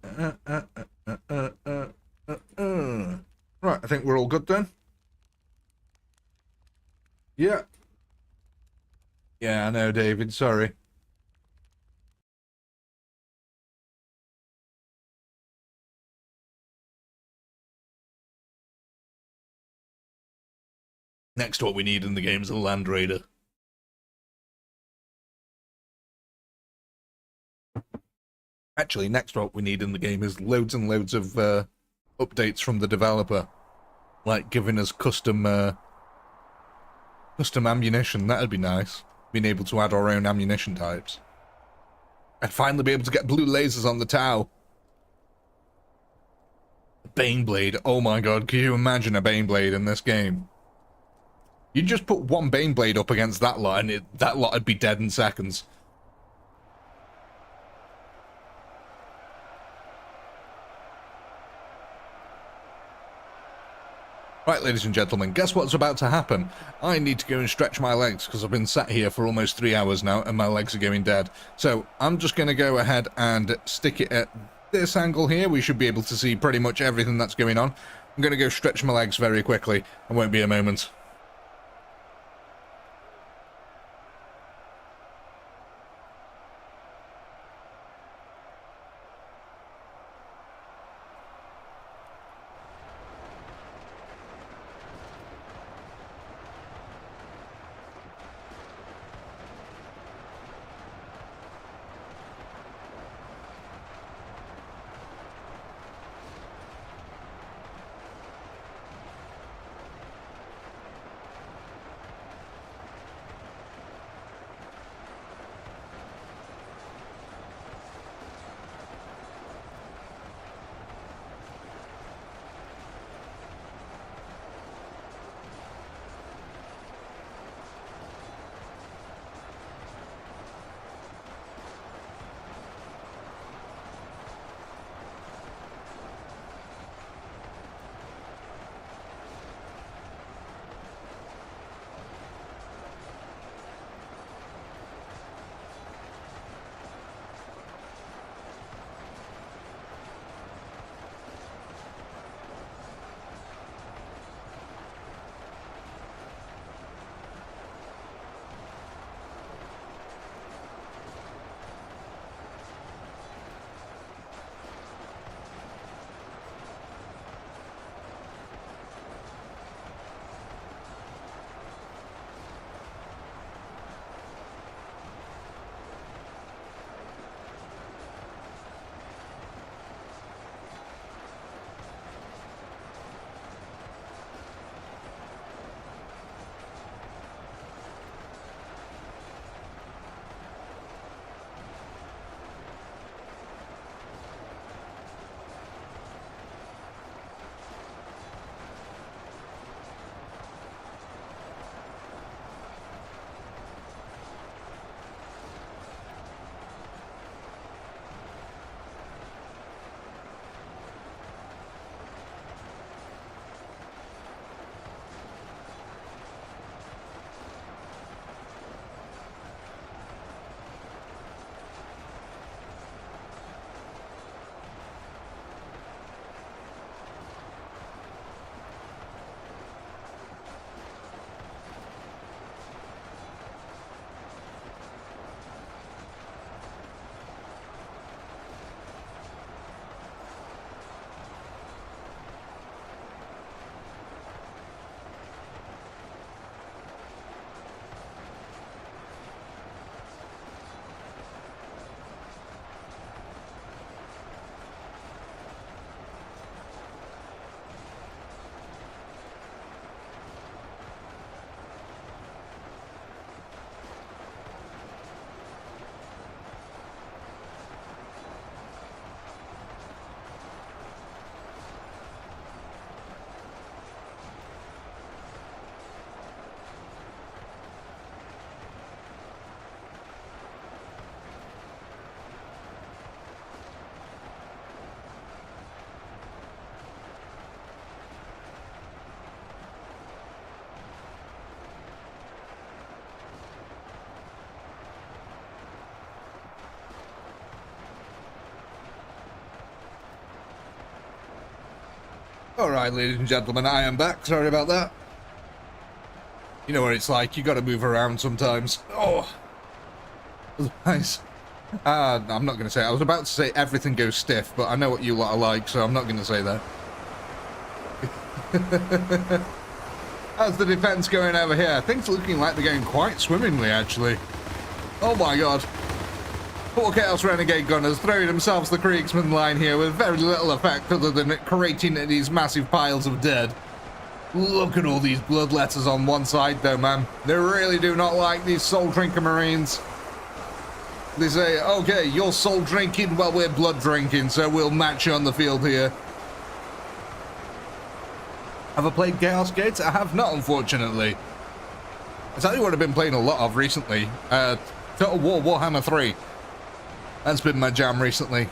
I think we're all good then. Yeah. Yeah, I know, David, sorry. Next, what we need in the game is a Land Raider. Actually, next what we need in the game is loads and loads of updates from the developer. Like giving us custom ammunition. That'd be nice. Being able to add our own ammunition types. I'd finally be able to get blue lasers on the Tau. Baneblade. Oh my god, can you imagine a Baneblade in this game? You just put one Baneblade up against that lot and that lot would be dead in seconds. Right, ladies and gentlemen, guess what's about to happen? I need to go and stretch my legs because I've been sat here for almost 3 hours now and my legs are going dead. So I'm just going to go ahead and stick it at this angle here. We should be able to see pretty much everything that's going on. I'm going to go stretch my legs very quickly. It won't be a moment. Alright, ladies and gentlemen, I am back. Sorry about that. You know what it's like, you gotta move around sometimes. Oh, nice. I'm not gonna say it. I was about to say everything goes stiff, but I know what you lot are like, so I'm not gonna say that. How's the defense going over here? Things looking like they're going quite swimmingly, actually. Oh my god. Poor Chaos Renegade gunners throwing themselves the Kriegsman line here with very little effect other than it creating these massive piles of dead. Look at all these bloodletters on one side though, man. They really do not like these soul drinker marines. They say, okay, you're soul drinking, well we're blood drinking, so we'll match you on the field here. Have I played Chaos Gates? I have not, unfortunately. I tell you what I've been playing a lot of recently. Total War Warhammer 3. That's been my jam recently.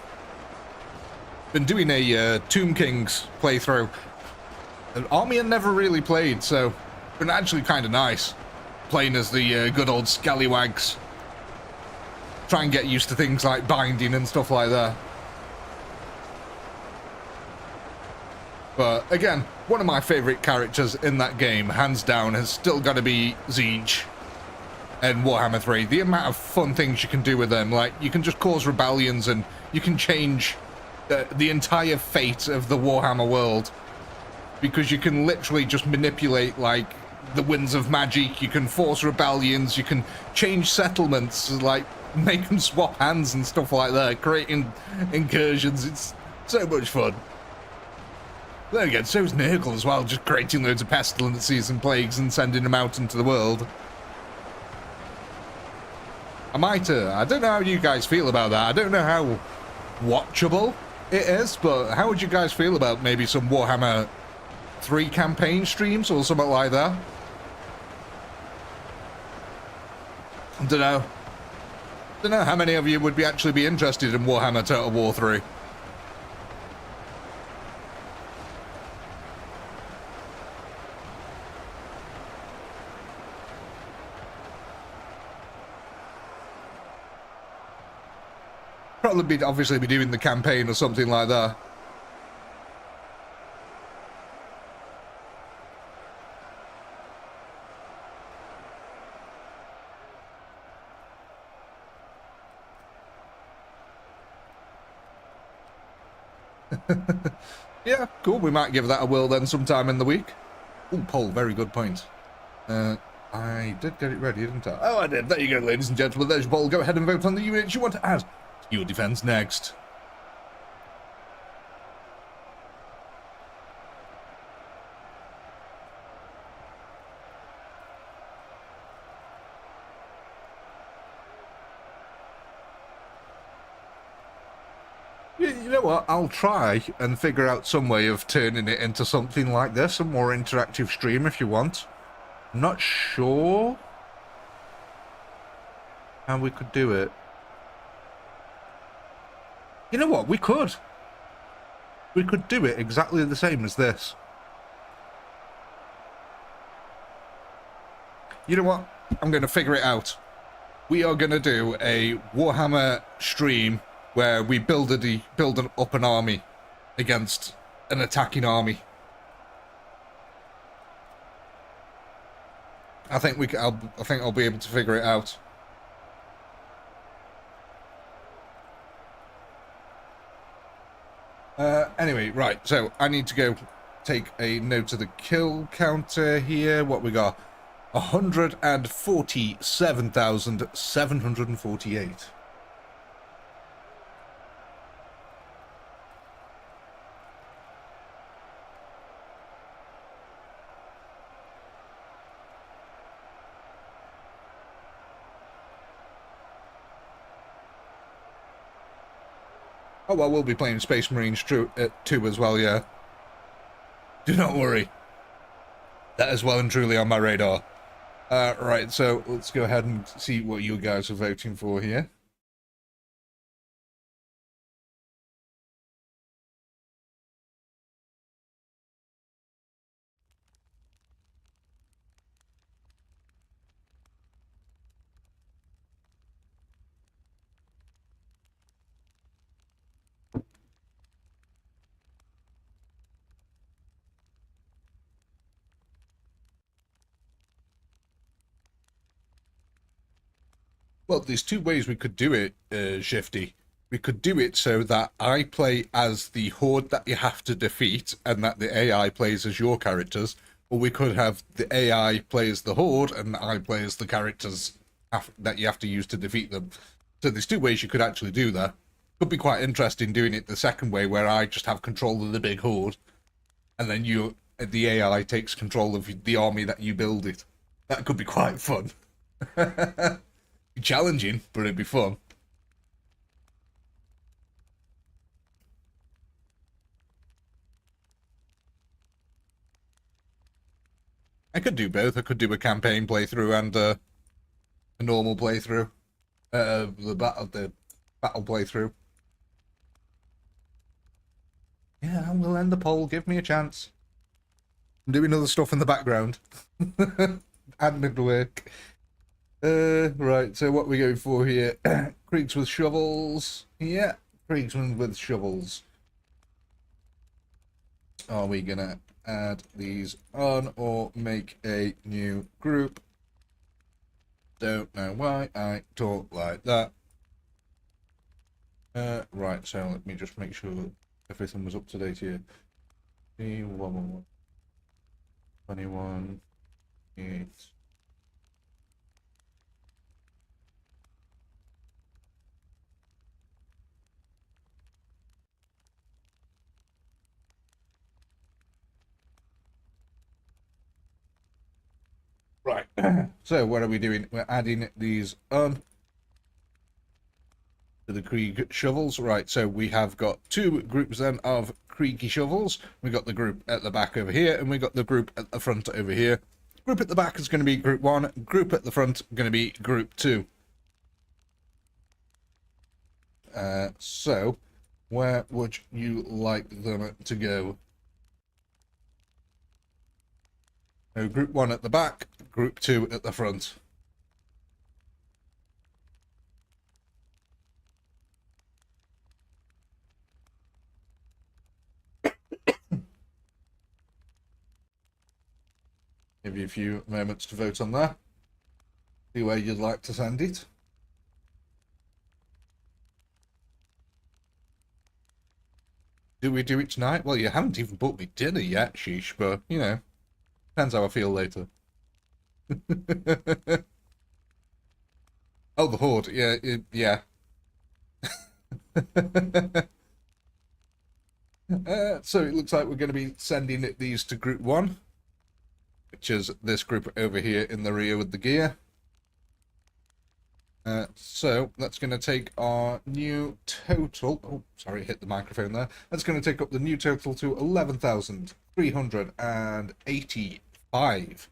Been doing a Tomb Kings playthrough. An army I never really played, so it's been actually kind of nice playing as the good old scallywags. Try and get used to things like binding and stuff like that. But again, one of my favourite characters in that game, hands down, has still got to be Siege and Warhammer 3. The amount of fun things you can do with them, like you can just cause rebellions and you can change the entire fate of the Warhammer world, because you can literally just manipulate like the winds of magic. You can force rebellions, you can change settlements, like make them swap hands and stuff like that, creating incursions. It's so much fun. Then again, so is Nurgle as well, just creating loads of pestilences and plagues and sending them out into the world. I don't know how you guys feel about that. I don't know how watchable it is, but how would you guys feel about maybe some Warhammer 3 campaign streams or something like that? I don't know how many of you would actually be interested in Warhammer Total War 3. Probably obviously be doing the campaign or something like that. Yeah, cool. We might give that a whirl then sometime in the week. Oh, Paul, very good point. I did get it ready, didn't I? Oh, I did. There you go, ladies and gentlemen. There's your poll. Go ahead and vote on the units you want to add to your defense next. You know what? I'll try and figure out some way of turning it into something like this, a more interactive stream if you want. I'm not sure how we could do it. You know what? We could. We could do it exactly the same as this. You know what? I'm going to figure it out. We are going to do a Warhammer stream where we build up an army against an attacking army. I think I'll be able to figure it out. Anyway, right, so I need to go take a note of the kill counter here. What we got? 147,748. Oh, well, we'll be playing Space Marines 2 as well, yeah. Do not worry. That is well and truly on my radar. Right, so let's go ahead and see what you guys are voting for here. Well, there's two ways we could do it, Shifty. We could do it so that I play as the horde that you have to defeat and that the AI plays as your characters, or we could have the AI play as the horde and I play as the characters that you have to use to defeat them. So there's two ways you could actually do that. Could be quite interesting doing it the second way, where I just have control of the big horde and then the AI takes control of the army that you build it. That could be quite fun. Challenging, but it'd be fun. I could do both. I could do a campaign playthrough and a normal playthrough. The battle playthrough. Yeah, we'll end the poll. Give me a chance. I'm doing other stuff in the background. Admin work. Right, so what are we going for here? Kriegs with shovels. Yeah, Kriegsmen with shovels. Are we gonna add these on or make a new group? Don't know why I talk like that. Right, so let me just make sure everything was up to date here. 21, 8. Right, so what are we doing? We're adding these on to the Krieg shovels. Right, so we have got two groups then of Kriegy shovels. We got the group at the back over here, and we got the group at the front over here. Group at the back is going to be group 1, group at the front going to be group 2. So, where would you like them to go? So, group 1 at the back, group 2 at the front. Give you a few moments to vote on that. See where you'd like to send it. Do we do it tonight? Well, you haven't even bought me dinner yet, sheesh, but, you know, depends how I feel later. Oh, the horde, yeah, yeah. So it looks like we're going to be sending these to group 1, which is this group over here in the rear with the gear. So that's going to take our new total. Oh, sorry, hit the microphone there. That's going to take up the new total to 11,385.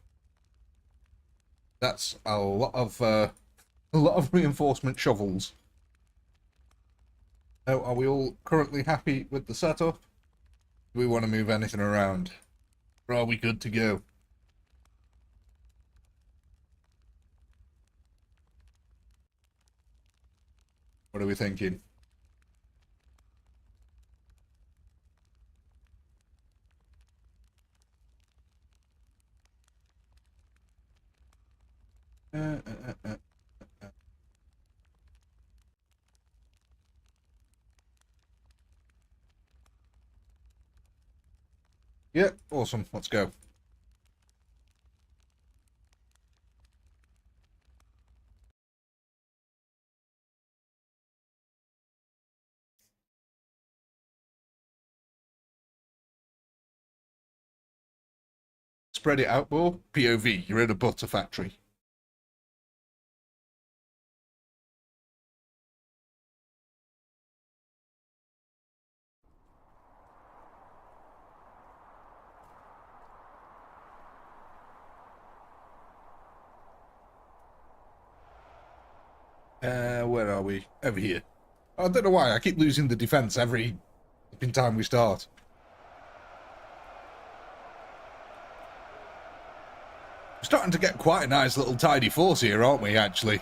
That's a lot of reinforcement shovels. So, are we all currently happy with the setup? Do we want to move anything around? Or are we good to go? What are we thinking? Yeah, awesome. Let's go. Spread it out more. POV, you're in a butter factory. Where are we? Over here. I don't know why, I keep losing the defense every time we start. We're starting to get quite a nice little tidy force here, aren't we, actually?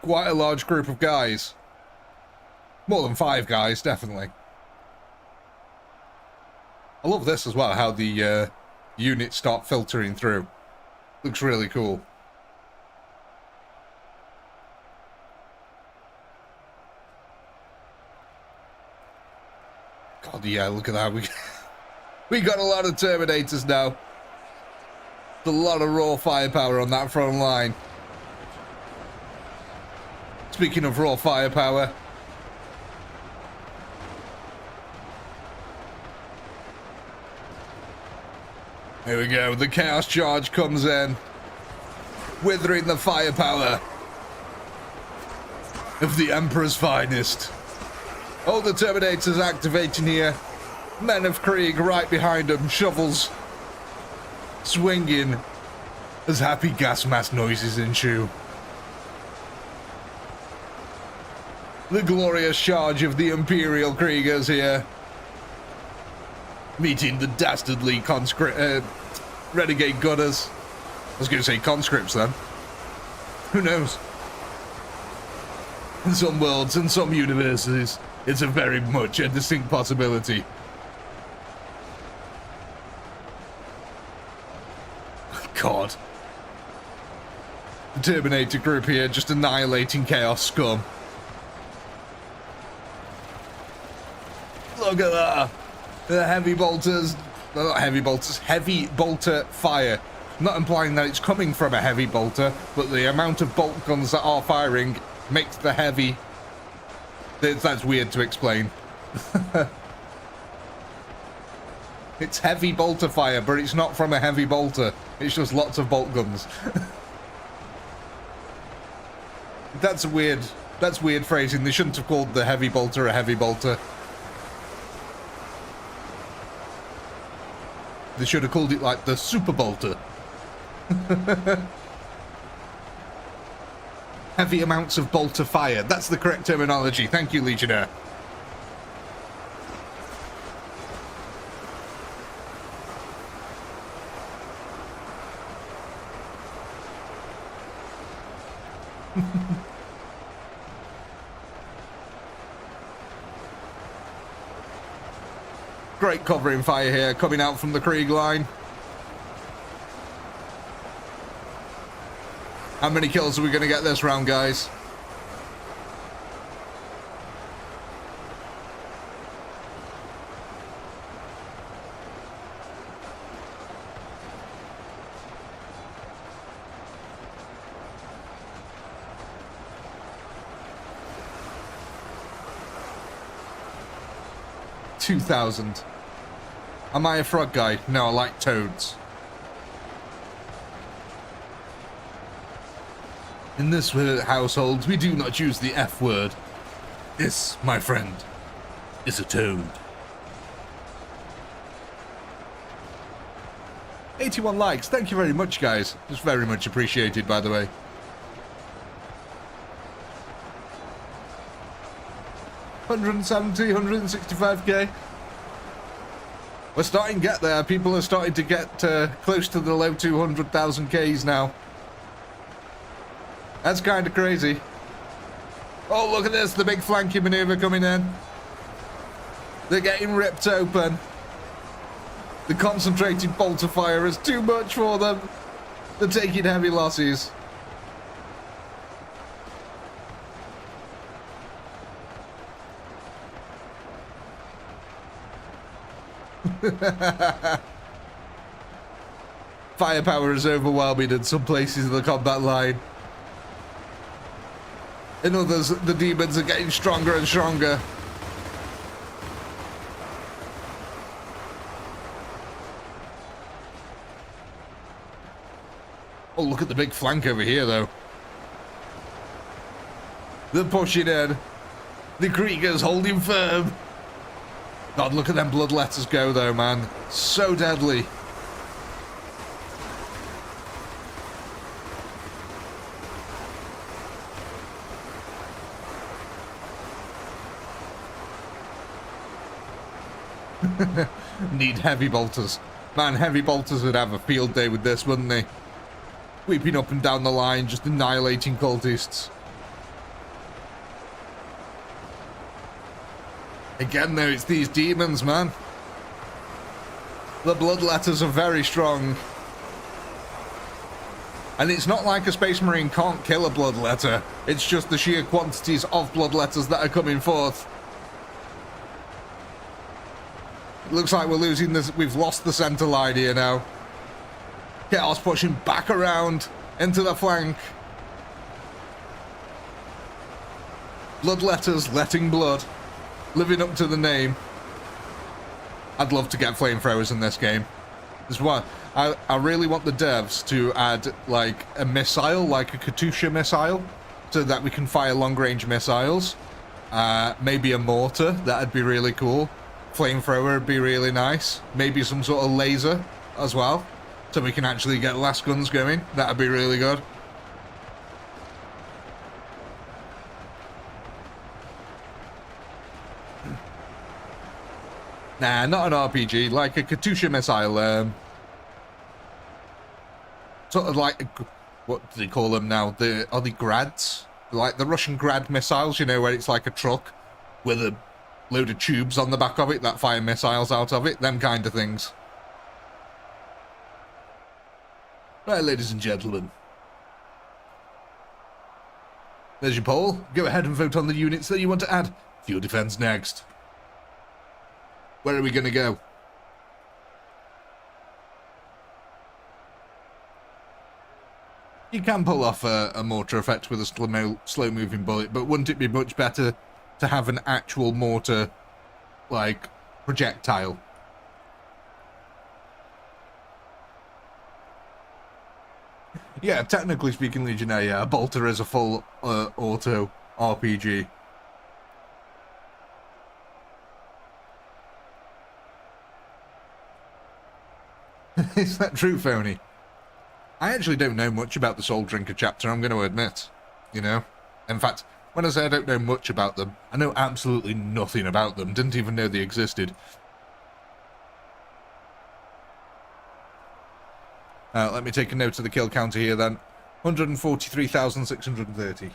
Quite a large group of guys. More than 5 guys, definitely. I love this as well, how the units start filtering through. Looks really cool. God, yeah, look at that. We got a lot of Terminators now. A lot of raw firepower on that front line. Speaking of raw firepower, here we go. The Chaos Charge comes in, withering the firepower of the Emperor's finest. All the Terminators activating here. Men of Krieg right behind them, shovels swinging as happy gas mask noises ensue. The glorious charge of the Imperial Kriegers here. meeting the dastardly renegade gunners. I was going to say conscripts then. Who knows? In some worlds and some universes, it's a very much a distinct possibility. God. The Terminator group here just annihilating chaos scum. Look at that. The heavy bolters. No, not heavy bolters. Heavy bolter fire. Not implying that it's coming from a heavy bolter, but the amount of bolt guns that are firing makes the heavy. That's weird to explain. It's heavy bolter fire, but it's not from a heavy bolter. It's just lots of bolt guns. That's weird phrasing. They shouldn't have called the heavy bolter a heavy bolter. They should have called it like the super bolter. Heavy amounts of bolter fire. That's the correct terminology. Thank you, Legionnaire. Great covering fire here coming out from the Krieg line. How many kills are we going to get this round, guys? $2,000. Am I a frog guy? No, I like toads. In this household, we do not use the F word. This, my friend, is a toad. 81 likes. Thank you very much, guys. It's very much appreciated, by the way. $170, $165k. We're starting to get there. People are starting to get close to the low 200,000 Ks now. That's kind of crazy. Oh, look at this. The big flanking maneuver coming in. They're getting ripped open. The concentrated bolter fire is too much for them. They're taking heavy losses. Firepower is overwhelming in some places of the combat line. In others, the demons are getting stronger and stronger. Oh, look at the big flank over here, though. They're pushing in. The Kriegers holding firm. God, look at them bloodletters go, though, man. So deadly. Need heavy bolters. Man, heavy bolters would have a field day with this, wouldn't they? Sweeping up and down the line, just annihilating cultists. Again, though, it's these demons, man. The bloodletters are very strong. And it's not like a Space Marine can't kill a bloodletter. It's just the sheer quantities of bloodletters that are coming forth. It looks like we're losing this. We've lost the center line here now. Chaos pushing back around into the flank. Bloodletters letting blood. Living up to the name. I'd love to get flamethrowers in this game. This one, I really want the devs to add like a missile, like a Katusha missile, so that we can fire long-range missiles. Maybe a mortar, that'd be really cool. Flamethrower would be really nice. Maybe some sort of laser as well, so we can actually get last guns going. That'd be really good. Nah, not an RPG, like a Katyusha missile. Sort of like, what do they call them now? Are they grads? Like the Russian grad missiles, you know, where it's like a truck with a load of tubes on the back of it that fire missiles out of it. Them kind of things. Right, ladies and gentlemen. There's your poll. Go ahead and vote on the units that you want to add. Fuel defense next. Where are we going to go? You can pull off a mortar effect with a slow-moving bullet, but wouldn't it be much better to have an actual mortar, like, projectile? Yeah, technically speaking, Legionnaire, yeah, a bolter is a full auto RPG. Is that true, Phony? I actually don't know much about the Soul Drinker chapter, I'm going to admit. You know? In fact, when I say I don't know much about them, I know absolutely nothing about them. Didn't even know they existed. Let me take a note of the kill counter here then. 143,630.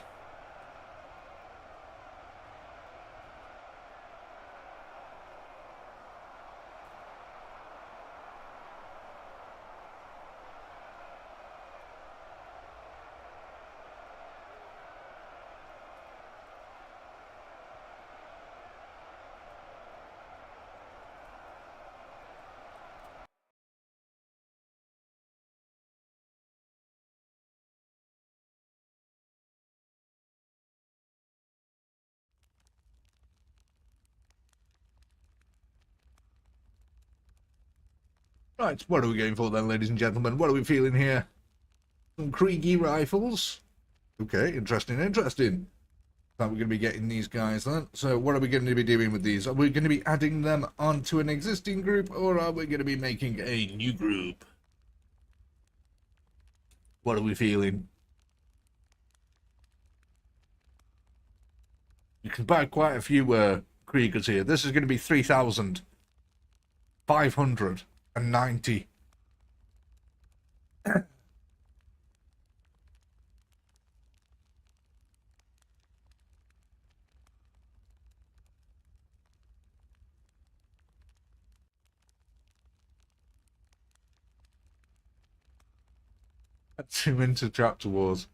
Right, what are we going for then, ladies and gentlemen? What are we feeling here? Some Kriegi rifles. Okay, interesting, interesting. So we're going to be getting these guys then. So what are we going to be doing with these? Are we going to be adding them onto an existing group, or are we going to be making a new group? What are we feeling? You can buy quite a few Kriegers here. This is going to be 3,590. Two into chapter wars.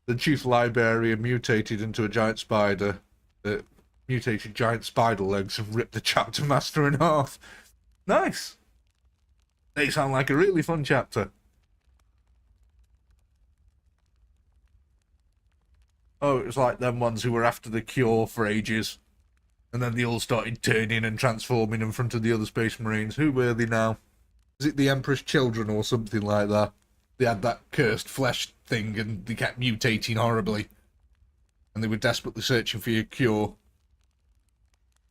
The chief librarian mutated into a giant spider. The mutated giant spider legs have ripped the chapter master in half. Nice. They sound like a really fun chapter. Oh, it was like them ones who were after the cure for ages. And then they all started turning and transforming in front of the other Space Marines. Who were they now? Is it the Emperor's Children or something like that? They had that cursed flesh thing and they kept mutating horribly. And they were desperately searching for your cure.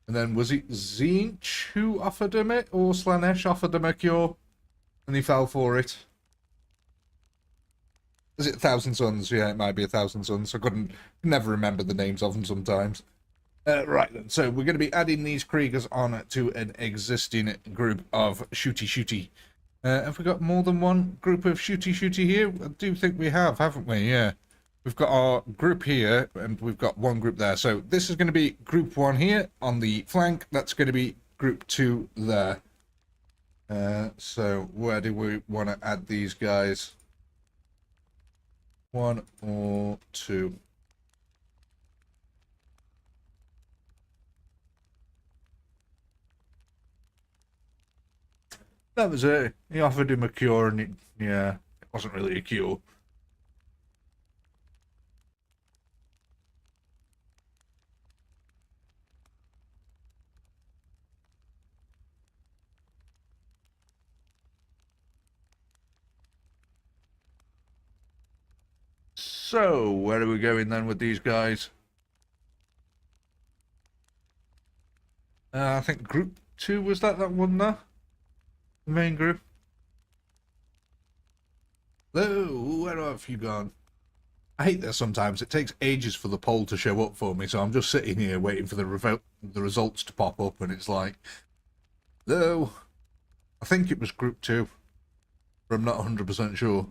And then was it Zinch who offered him it? Or Slanesh offered him a cure? And he fell for it. Is it 1,000 Suns? Yeah, it might be 1,000 Suns. I couldn't never remember the names of them sometimes. Right then, so we're going to be adding these Kriegers on to an existing group of shooty. Have we got more than one group of shooty here? I do think we have, haven't we? Yeah. We've got our group here, and we've got one group there. So this is going to be group 1 here on the flank. That's going to be group 2 there. So where do we want to add these guys? 1 or 2? That was it. He offered him a cure, and it wasn't really a cure. So, where are we going then with these guys? I think group 2, was that one there? The main group? Hello, where have you gone? I hate this sometimes. It takes ages for the poll to show up for me, so I'm just sitting here waiting for the results to pop up, and it's like, no, I think it was Group 2, but I'm not 100% sure.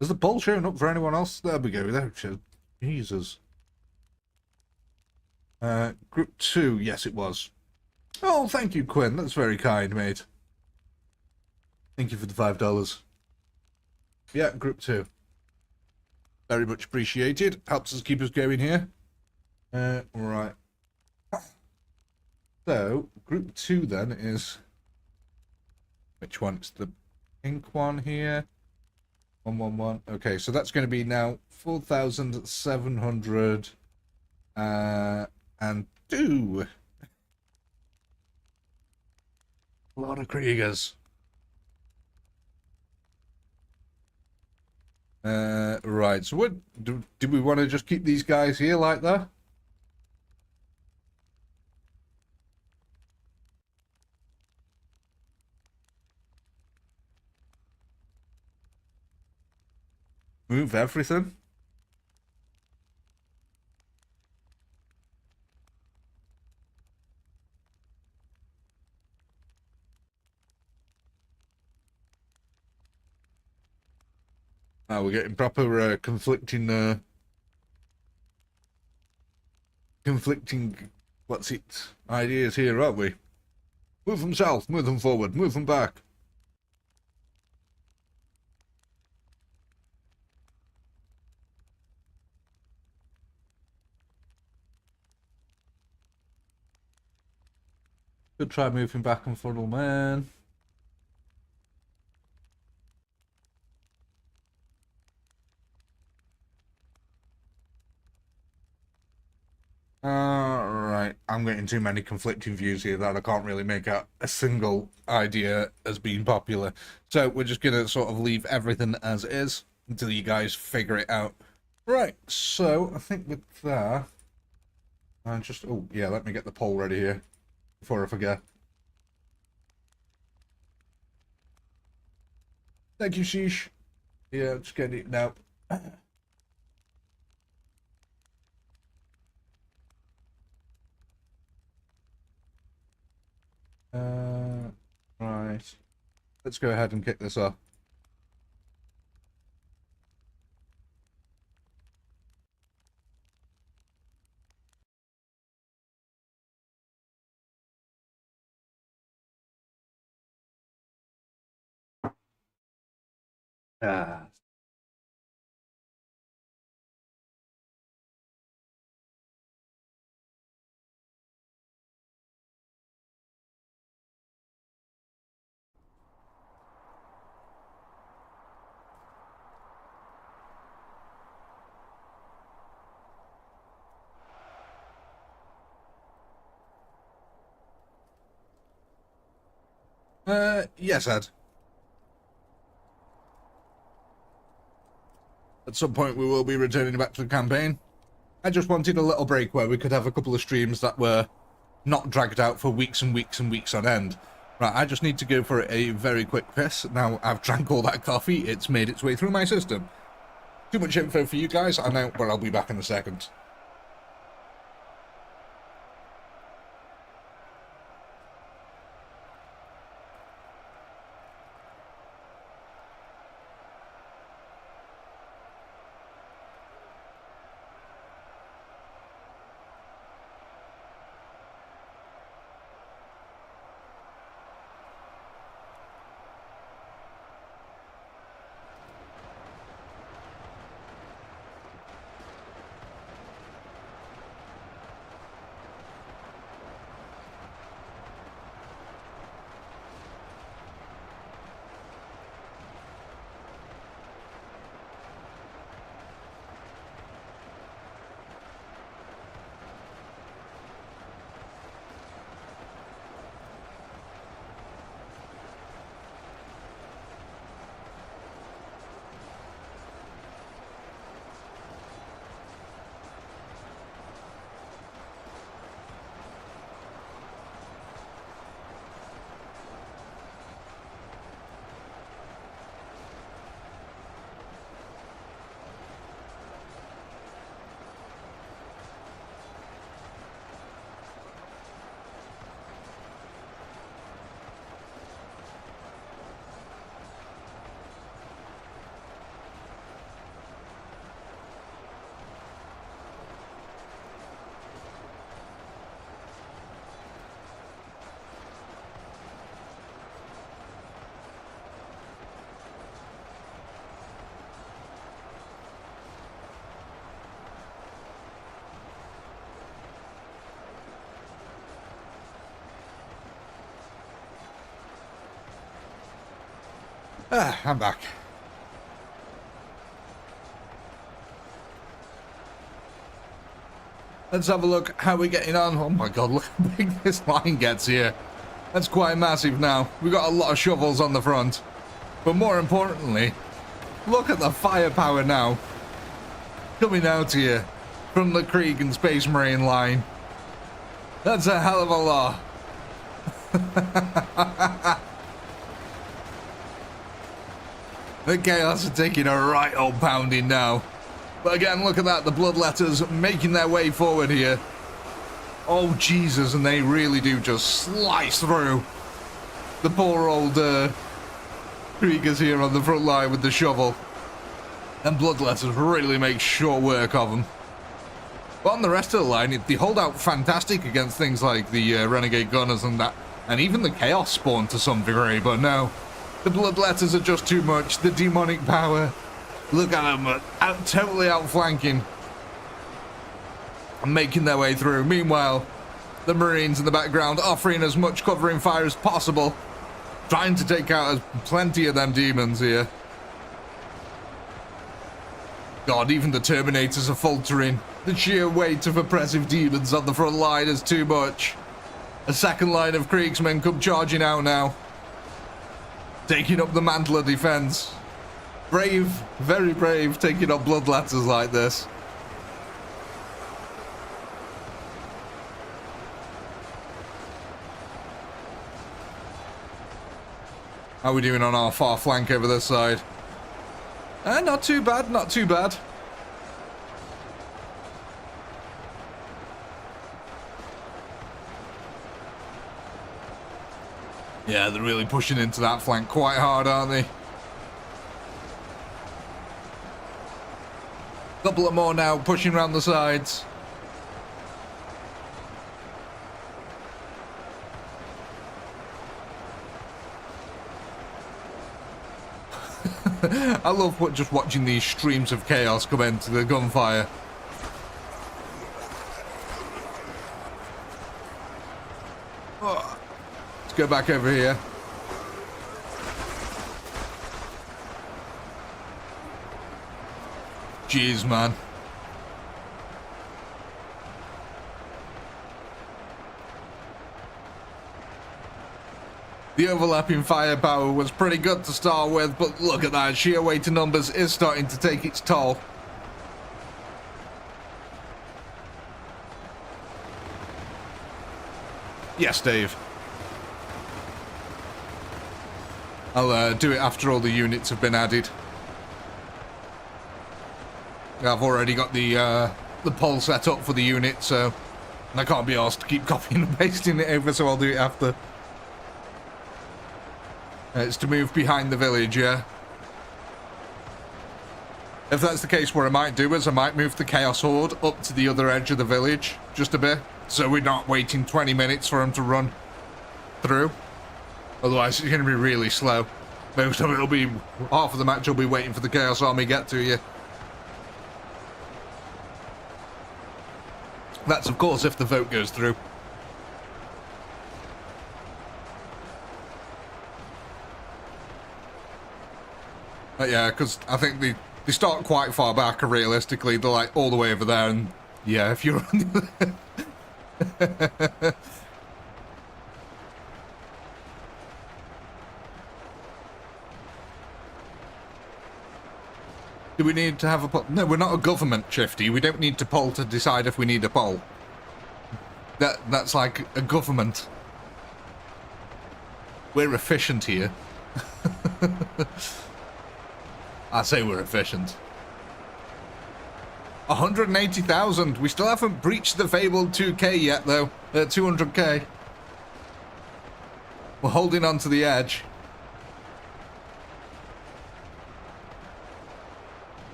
Is the poll showing up for anyone else? There we go. There it shows. Jesus. Group 2, yes it was. Oh, thank you, Quinn. That's very kind, mate. Thank you for the $5. Yeah, Group 2. Very much appreciated. Helps us keep us going here. Right. So, Group 2 then is... Which one? It's the pink one here. 111. Okay, so that's going to be now 4,700 and 2. A lot of Kriegers. Right, so what do we want to just keep these guys here like that? Move everything? Oh, we're getting proper conflicting what's it, ideas here, aren't we? Move them south, move them forward, move them back. Could try moving back and funnel, man. Right, I'm getting too many conflicting views here that I can't really make out a single idea as being popular. So we're just going to sort of leave everything as is until you guys figure it out. Right, so I think with that, oh yeah, let me get the poll ready here before I forget. Thank you, Sheesh. Yeah, just getting it now. Right. Let's go ahead and kick this off. Ah. Yes, Ed. At some point we will be returning back to the campaign. I just wanted a little break where we could have a couple of streams that were not dragged out for weeks and weeks and weeks on end. Right, I just need to go for a very quick piss. Now I've drank all that coffee, it's made its way through my system. Too much info for you guys, I know, but I'll be back in a second. I'm back. Let's have a look how we're getting on. Oh my god, look how big this line gets here. That's quite massive now. We've got a lot of shovels on the front. But more importantly, look at the firepower now coming out here from the Krieg and Space Marine line. That's a hell of a lot. The Chaos are taking a right old pounding now. But again, look at that. The Bloodletters making their way forward here. Oh, Jesus. And they really do just slice through the poor old Kriegers here on the front line with the shovel. And Bloodletters really make short work of them. But on the rest of the line, they hold out fantastic against things like the Renegade Gunners and that. And even the Chaos spawn to some degree. But no, the Bloodletters are just too much. The demonic power. Look at them, totally outflanking. And making their way through. Meanwhile, the Marines in the background offering as much covering fire as possible. Trying to take out plenty of them demons here. God, even the Terminators are faltering. The sheer weight of oppressive demons on the front line is too much. A second line of Kriegsmen come charging out now. Taking up the mantle of defense. Brave, very brave, taking up Bloodletters like this. How are we doing on our far flank over this side? Not too bad, not too bad. Yeah, they're really pushing into that flank quite hard, aren't they? Couple of more now, pushing around the sides. I love just watching these streams of chaos come into the gunfire. Oh, let's go back over here. Jeez, man. The overlapping firepower was pretty good to start with, but look at that. Sheer weight of numbers is starting to take its toll. Yes, Dave. I'll do it after all the units have been added. I've already got the poll set up for the unit, so I can't be asked to keep copying and pasting it over, so I'll do it after. It's to move behind the village, yeah. If that's the case, what I might do is I might move the Chaos Horde up to the other edge of the village, just a bit, so we're not waiting 20 minutes for them to run through. Otherwise, it's going to be really slow. Most of it will be, half of the match will be waiting for the Chaos Army to get to you. That's, of course, if the vote goes through. But yeah, because I think they start quite far back, realistically. They're like all the way over there, and yeah, if you're on the... Do we need to have a poll? No, we're not a government, Shifty. We don't need to poll to decide if we need a poll. That's like a government. We're efficient here. I say we're efficient. 180,000. We still haven't breached the fabled 2k yet, though. 200k. We're holding on to the edge.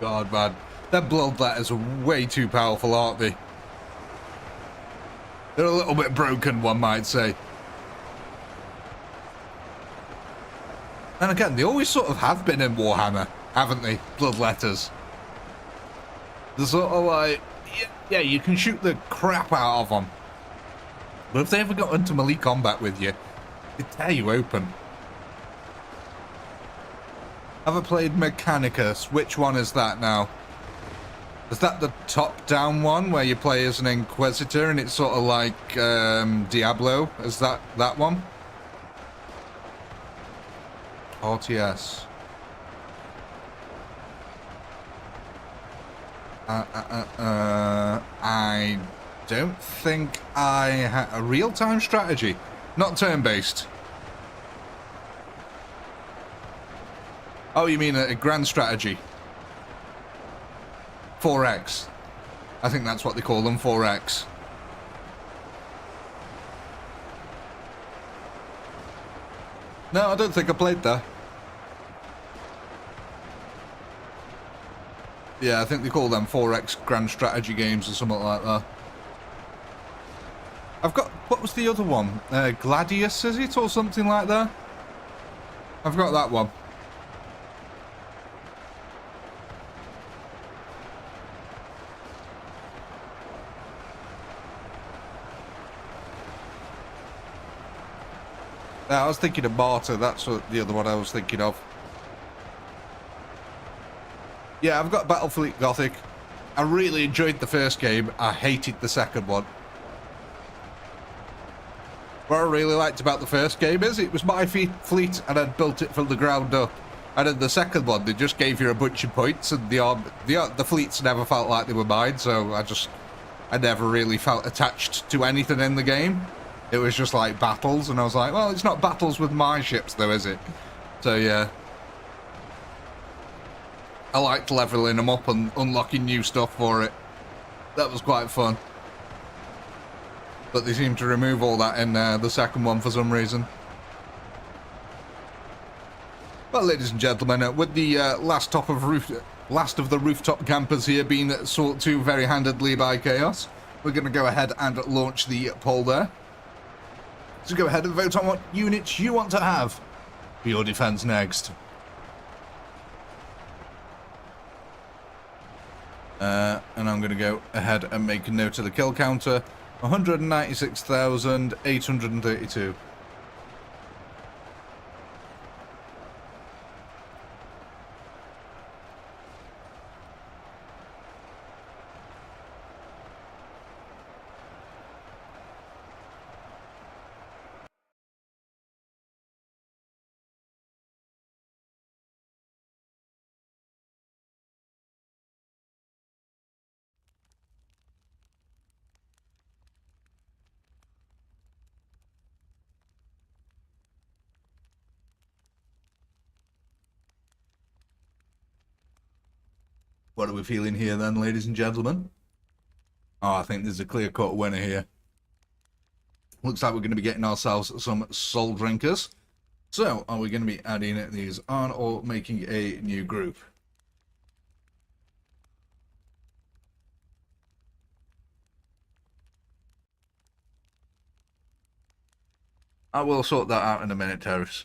God, man. Them Bloodletters are way too powerful, aren't they? They're a little bit broken, one might say. And again, they always sort of have been in Warhammer, haven't they? Bloodletters. They're sort of like, yeah, you can shoot the crap out of them. But if they ever got into melee combat with you, they'd tear you open. Have I played Mechanicus? Which one is that now? Is that the top-down one where you play as an Inquisitor and it's sort of like Diablo? Is that one? RTS. I don't think I had a real-time strategy, not turn-based. Oh, you mean a grand strategy? 4X. I think that's what they call them, 4X. No, I don't think I played that. Yeah, I think they call them 4X grand strategy games or something like that. I've got... What was the other one? Gladius, is it? Or something like that? I've got that one. I was thinking of Martyr, that's what the other one I was thinking of. Yeah, I've got Battlefleet Gothic. I really enjoyed the first game. I hated the second one. What I really liked about the first game is it was my fleet and I'd built it from the ground up. And in the second one, they just gave you a bunch of points and the fleets never felt like they were mine, so I never really felt attached to anything in the game. It was just like battles, and I was like, well, it's not battles with my ships though, is it? So yeah. I liked leveling them up and unlocking new stuff for it. That was quite fun. But they seem to remove all that in the second one for some reason. Well, ladies and gentlemen, with the last of the rooftop campers here being sought to very handedly by Chaos, we're going to go ahead and launch the poll there. So go ahead and vote on what units you want to have for your defense next. And I'm going to go ahead and make a note of the kill counter. 196,832. What are we feeling here then, ladies and gentlemen? Oh, I think there's a clear-cut winner here. Looks like we're going to be getting ourselves some soul drinkers. So, are we going to be adding these on or making a new group? I will sort that out in a minute, Terrace.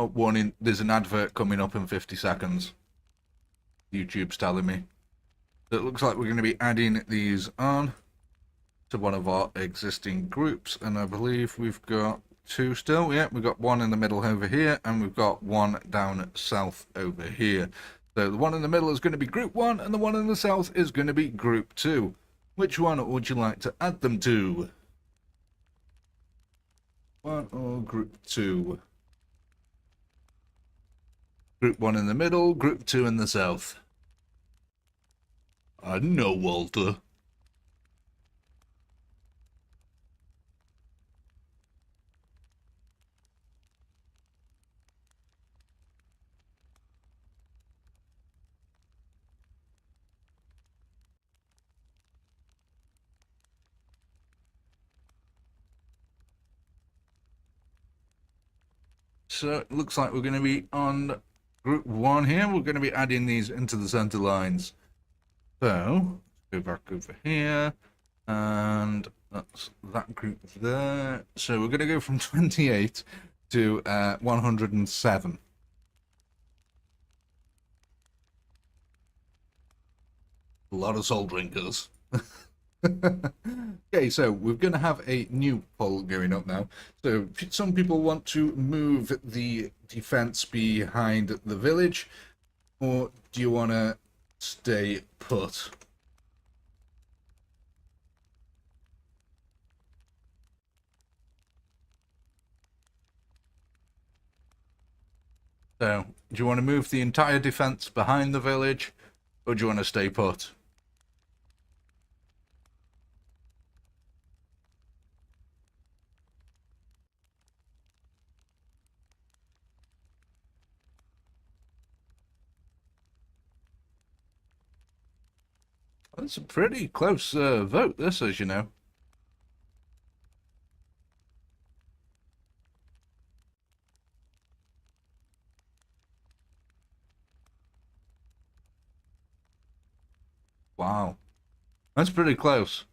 Oh, warning, there's an advert coming up in 50 seconds. YouTube's telling me. So it looks like we're going to be adding these on to one of our existing groups, and I believe we've got two still. Yeah, we've got one in the middle over here, and we've got one down south over here. So the one in the middle is going to be group 1, and the one in the south is going to be group 2. Which one would you like to add them to? 1 or group 2? Group 1 in the middle, group 2 in the south. I know, Walter. so it looks like we're going to be on group 1 here. We're going to be adding these into the center lines. So, let's go back over here, and that's that group there. So we're going to go from 28 to 107. A lot of soul drinkers. Okay, so we're going to have a new poll going up now. So some people want to move the defense behind the village, or do you want to stay put? So, do you want to move the entire defense behind the village, or do you want to stay put? That's a pretty close vote, this, as you know. Wow. That's pretty close.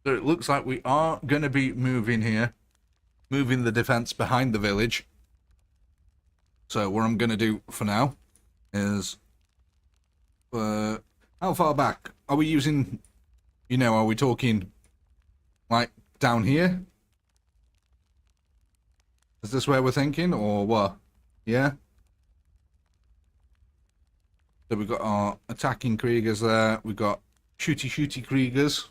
So it looks like we are going to be moving here. Moving the defense behind the village. So what I'm going to do for now is... how far back? Are we using... You know, are we talking... like, down here? Is this where we're thinking, or what? Yeah? So we've got our attacking Kriegers there. We've got shooty Kriegers.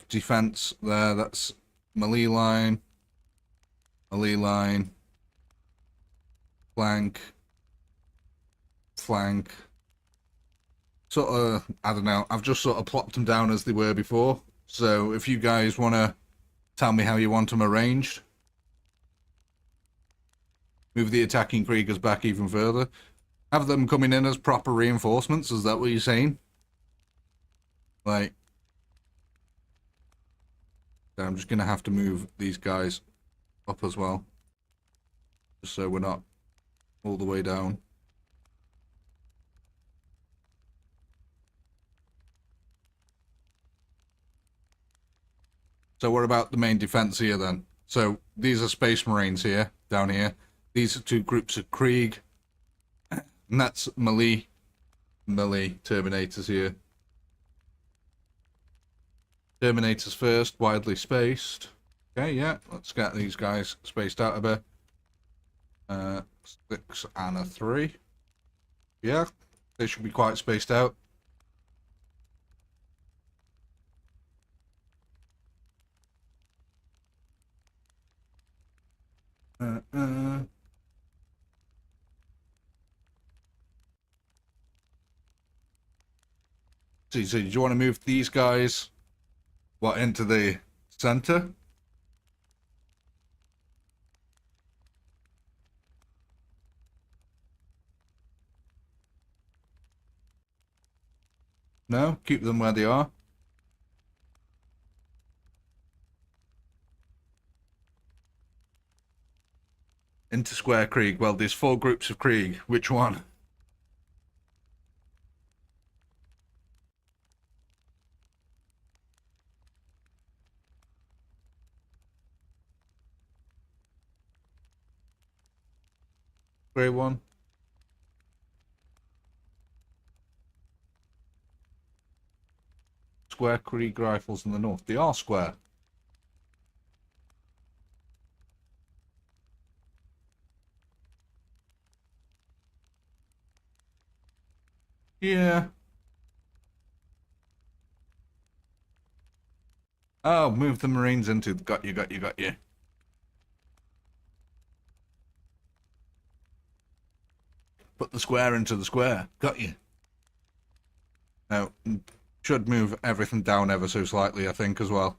Defense there, that's melee line, flank, sort of, I don't know, I've just sort of plopped them down as they were before, so if you guys want to tell me how you want them arranged, move the attacking Kriegers back even further, have them coming in as proper reinforcements, is that what you're saying? Like, I'm just going to have to move these guys up as well, just so we're not all the way down. So what about the main defense here then? So these are Space Marines here, down here. These are two groups of Krieg, and that's melee Terminators here. Terminators first, widely spaced. Okay, yeah, let's get these guys spaced out a bit. 6 and a 3. Yeah, they should be quite spaced out. So do you want to move these guys? What, into the center? No? Keep them where they are? Into square Krieg. Well, there's 4 groups of Krieg. Which one? Grey one? Square Krieg rifles in the north. They are square. Yeah. Oh, move the Marines into... Got you. Put the square into the square. Got you. Now, should move everything down ever so slightly, I think, as well.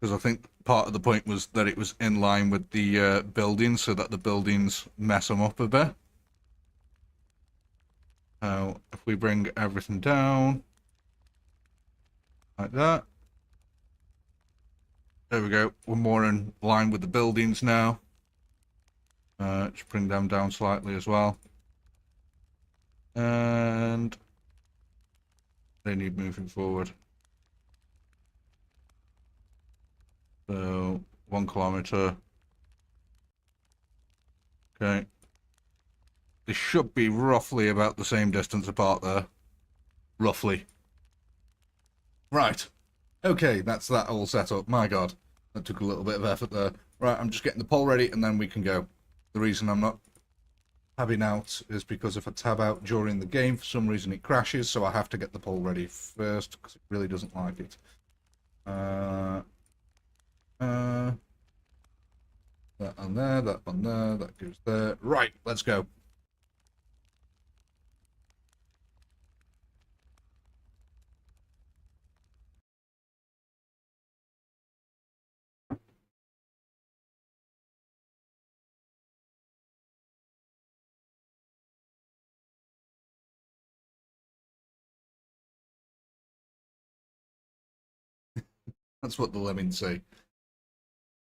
Because I think part of the point was that it was in line with the buildings, so that the buildings mess them up a bit. Now, if we bring everything down... Like that. There we go. We're more in line with the buildings now. Just bring them down slightly as well. And they need moving forward. So 1 kilometer. Okay. They should be roughly about the same distance apart there. Roughly. Right. Okay, that's that all set up. My God. That took a little bit of effort there. Right, I'm just getting the poll ready and then we can go. The reason I'm not tabbing out is because if I tab out during the game, for some reason it crashes, so I have to get the poll ready first because it really doesn't like it. That on there, that on there, that goes there. Right, let's go. That's what the lemmings say.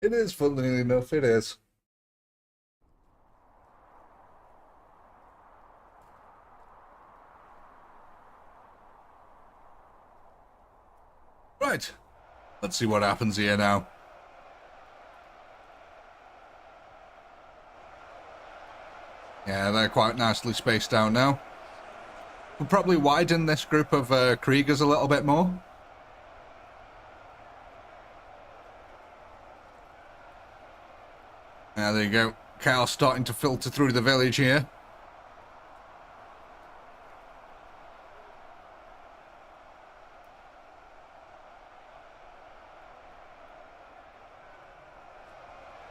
It is, funnily enough, it is. Right. Let's see what happens here now. Yeah, they're quite nicely spaced out now. We'll probably widen this group of Kriegers a little bit more. Yeah, there you go. Chaos starting to filter through the village here.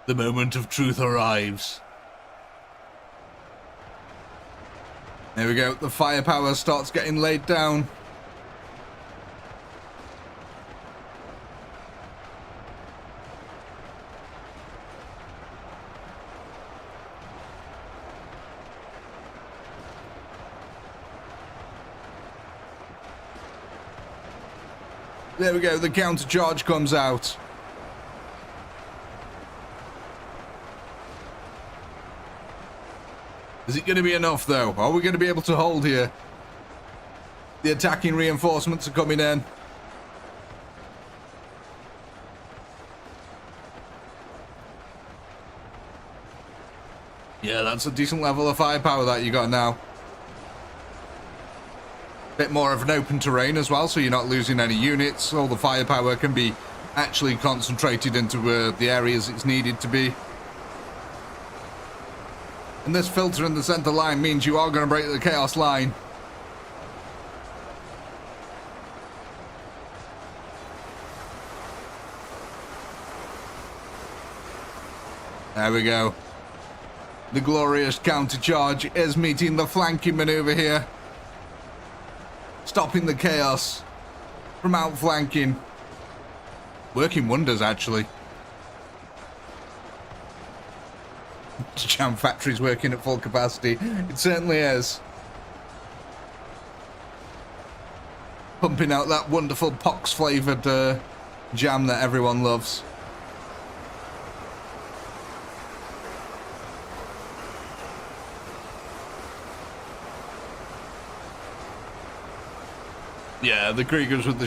The moment of truth arrives. There we go. The firepower starts getting laid down. There we go. The counter charge comes out. Is it going to be enough, though? Are we going to be able to hold here? The attacking reinforcements are coming in. Yeah, that's a decent level of firepower that you got now. Bit more of an open terrain as well, so you're not losing any units. All the firepower can be actually concentrated into the areas it's needed to be. And this filter in the center line means you are going to break the chaos line. There we go. The glorious countercharge is meeting the flanking maneuver here. Stopping the chaos from outflanking. Working wonders, actually. Jam factory's working at full capacity. It certainly is. Pumping out that wonderful pox-flavoured jam that everyone loves. Yeah, the Kriegers with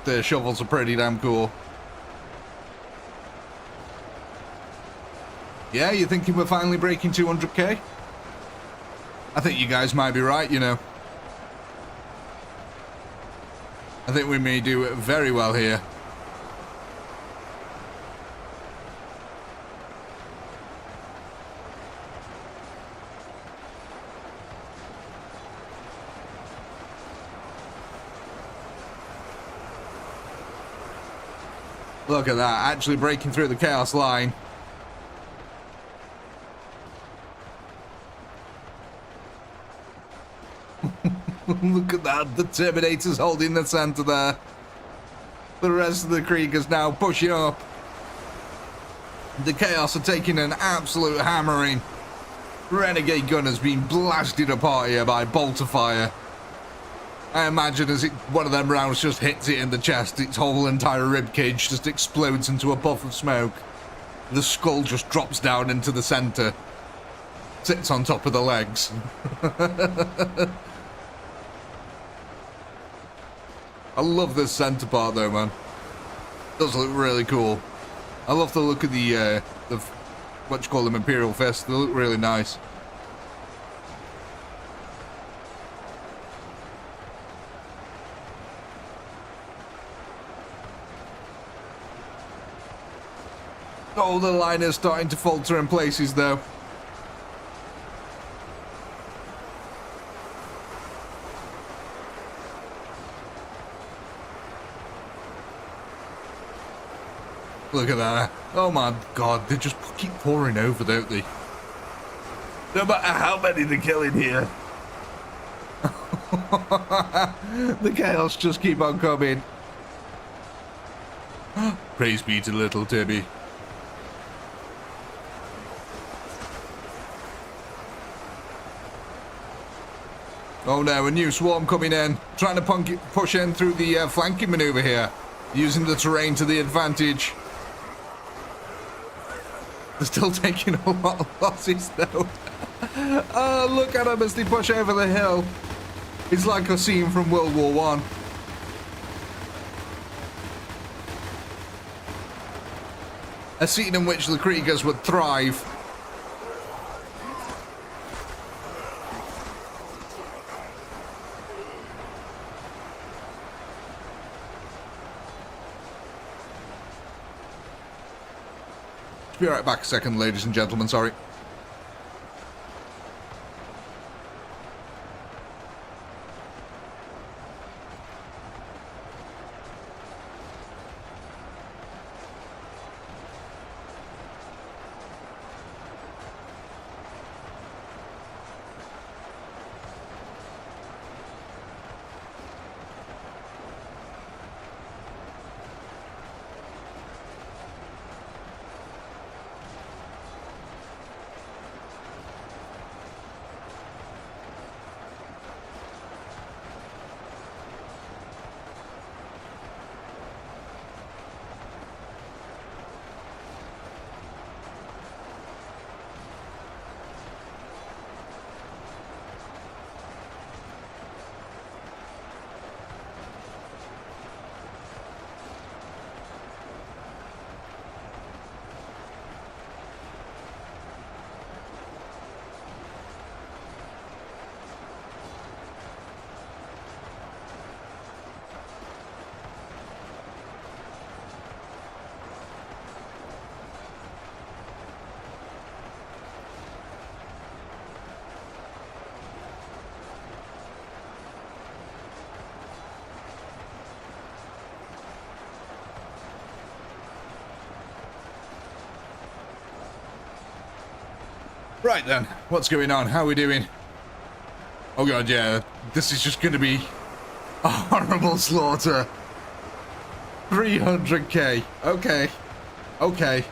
the shovels are pretty damn cool. Yeah, you thinking we're finally breaking 200k? I think you guys might be right, you know. I think we may do very well here. Look at that, actually breaking through the chaos line. Look at that, the Terminator's holding the center there. The rest of the Kriegers now pushing up. The Chaos are taking an absolute hammering. Renegade gunners being blasted apart here by bolter fire. I imagine as one of them rounds just hits it in the chest, its whole entire rib cage just explodes into a puff of smoke. The skull just drops down into the center, sits on top of the legs. I love this center part though, man. It does look really cool. I love the look of the what you call them, Imperial Fists. They look really nice. Oh, the line is starting to falter in places though. Look at that. Oh my god, they just keep pouring over, don't they? No matter how many they're killing here. The chaos just keep on coming. Praise be to little Timmy. Oh no, a new swarm coming in. Trying to push in through the flanking maneuver here. Using the terrain to the advantage. They're still taking a lot of losses though. Oh, look at them as they push over the hill. It's like a scene from World War I. A scene in which the Kriegers would thrive. Be right back a second, ladies and gentlemen, sorry. Right then, what's going on? How are we doing? Oh god, yeah, this is just gonna be a horrible slaughter. 300k. Okay. Okay.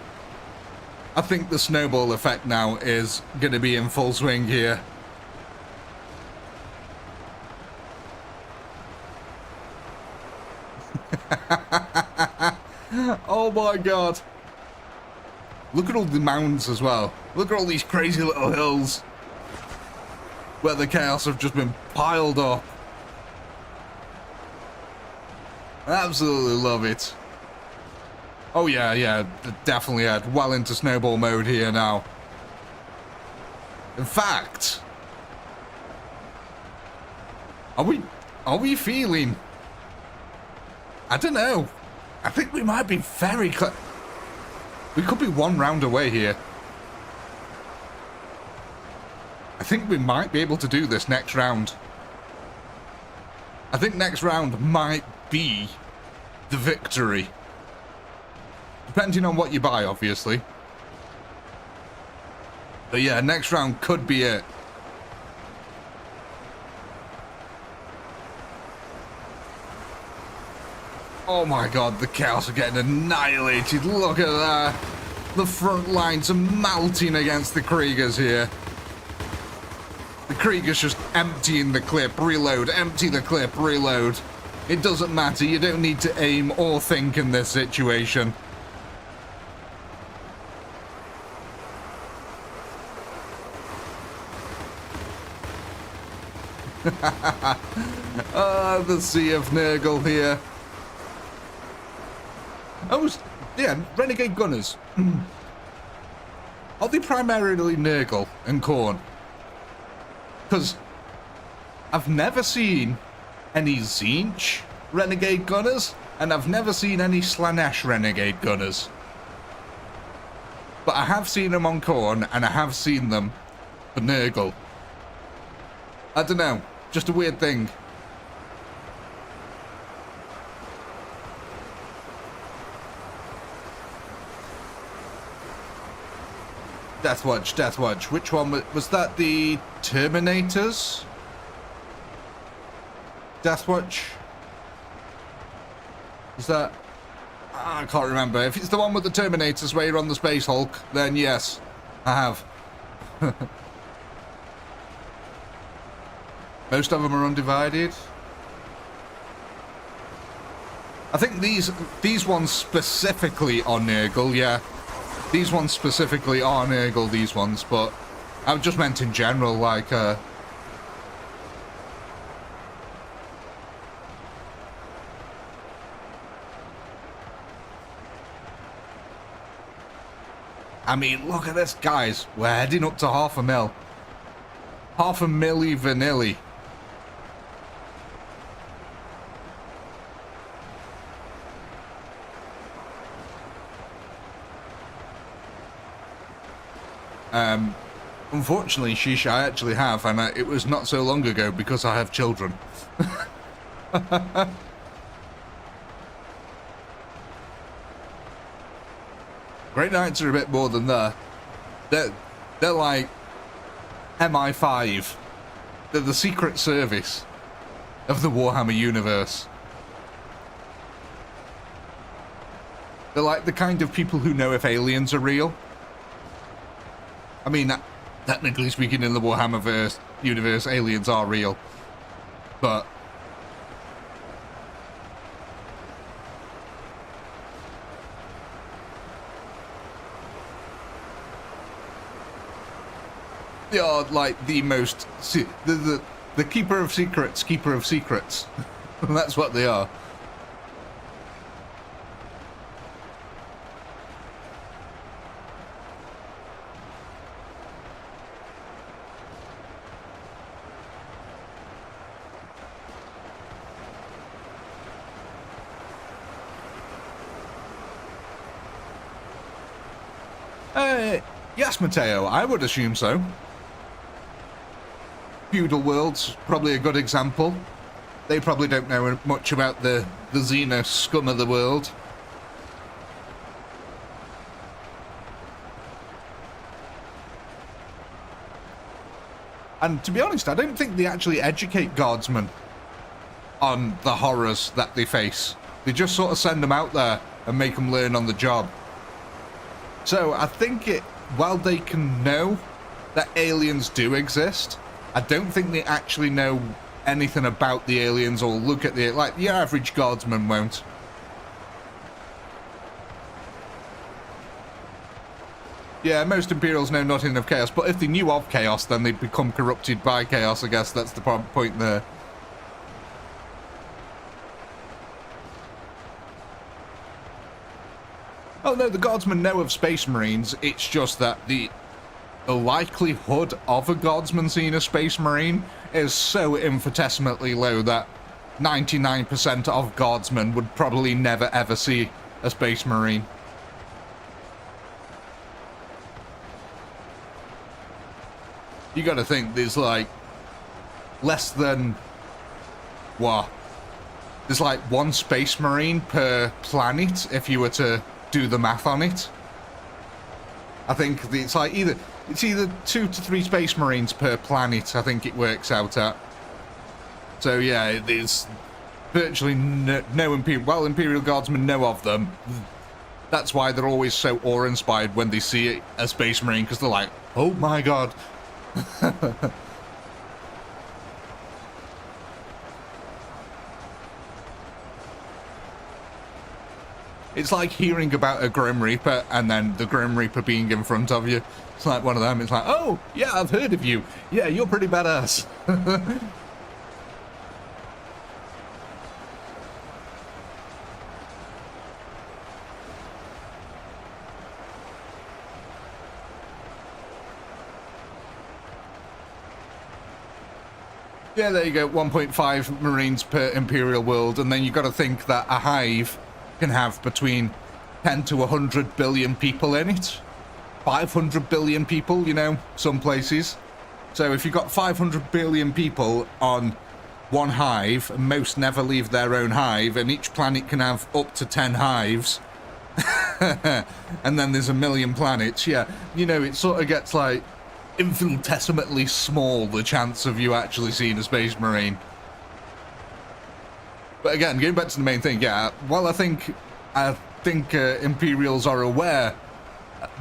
I think the snowball effect now is gonna be in full swing here. Oh my god. Look at all the mounds as well. Look at all these crazy little hills where the chaos have just been piled up. Absolutely love it. Oh yeah, yeah, definitely well into snowball mode here now. In fact, are we feeling? I don't know. I think we might be very close. We could be one round away here. I think we might be able to do this next round. I think next round might be the victory. Depending on what you buy, obviously. But yeah, next round could be it. Oh my god, the chaos are getting annihilated. Look at that. The front lines are melting against the Kriegers here. The Krieger's just emptying the clip, reload, empty the clip, reload. It doesn't matter, you don't need to aim or think in this situation. Ah, the Sea of Nurgle here. Oh, yeah, Renegade Gunners. Are they primarily Nurgle and Khorne? Because I've never seen any Tzeentch Renegade Gunners, and I've never seen any Slaanesh Renegade Gunners. But I have seen them on Khorne, and I have seen them for Nurgle. I don't know, just a weird thing. Deathwatch, Deathwatch. Which one was that? The Terminators? Deathwatch? Is that? I can't remember. If it's the one with the Terminators where you're on the Space Hulk, then yes, I have. Most of them are undivided. I think these ones specifically are Nurgle, yeah. These ones specifically are Nurgle, these ones, but I just meant in general, like, I mean, look at this, guys. We're heading up to 500,000. 500,000 vanilli. Unfortunately, sheesh, I actually have, and it was not so long ago because I have children. Great Knights are a bit more than that. They're like MI5. They're the Secret Service of the Warhammer universe. They're like the kind of people who know if aliens are real. I mean, technically speaking, in the Warhammer universe, aliens are real. But they are like the most... the keeper of secrets, keeper of secrets. That's what they are. Yes, Matteo, I would assume so. Feudal World's probably a good example. They probably don't know much about the Xeno scum of the world. And to be honest, I don't think they actually educate guardsmen on the horrors that they face. They just sort of send them out there and make them learn on the job. So I think while they can know that aliens do exist, I don't think they actually know anything about the aliens or look at like the average guardsman won't. Yeah, most Imperials know nothing of chaos, but if they knew of chaos, then they'd become corrupted by chaos, I guess that's the point there. Oh no, the Guardsmen know of Space Marines, it's just that the likelihood of a Guardsman seeing a Space Marine is so infinitesimally low that 99% of Guardsmen would probably never ever see a Space Marine. You gotta think, there's like less than, what? There's like one Space Marine per planet if you were to do the math on it. I think it's like either 2 to 3 Space Marines per planet, I think it works out at. So yeah, there's virtually no Imperial... Well, Imperial Guardsmen know of them. That's why they're always so awe-inspired when they see a Space Marine, because they're like, oh my god. It's like hearing about a Grim Reaper and then the Grim Reaper being in front of you. It's like one of them. It's like, oh, yeah, I've heard of you. Yeah, you're pretty badass. Yeah, there you go, 1.5 Marines per Imperial world, and then you've got to think that a hive can have between 10 to 100 billion people in it. 500 billion people, you know, some places. So if you've got 500 billion people on one hive, and most never leave their own hive, and each planet can have up to 10 hives, and then there's a million planets, yeah, you know, it sort of gets like infinitesimally small, the chance of you actually seeing a Space Marine. But again, going back to the main thing, yeah, well, I think Imperials are aware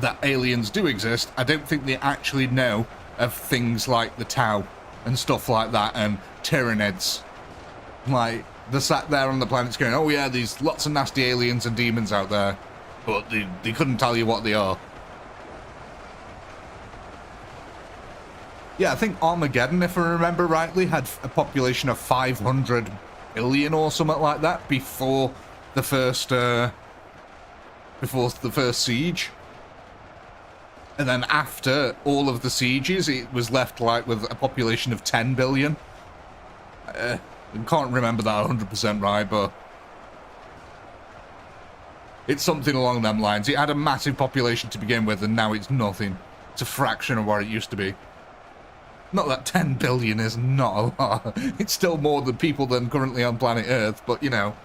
that aliens do exist. I don't think they actually know of things like the Tau and stuff like that, and Tyranids. Like, they're sat there on the planets going, oh yeah, there's lots of nasty aliens and demons out there, but they couldn't tell you what they are. Yeah, I think Armageddon, if I remember rightly, had a population of 500 million or something like that before the first siege. And then after all of the sieges, it was left like with a population of 10 billion. I can't remember that 100% right, but it's something along them lines. It had a massive population to begin with, and now it's nothing. It's a fraction of what it used to be. Not that 10 billion is not a lot. It's still more than people than currently on planet Earth, but you know.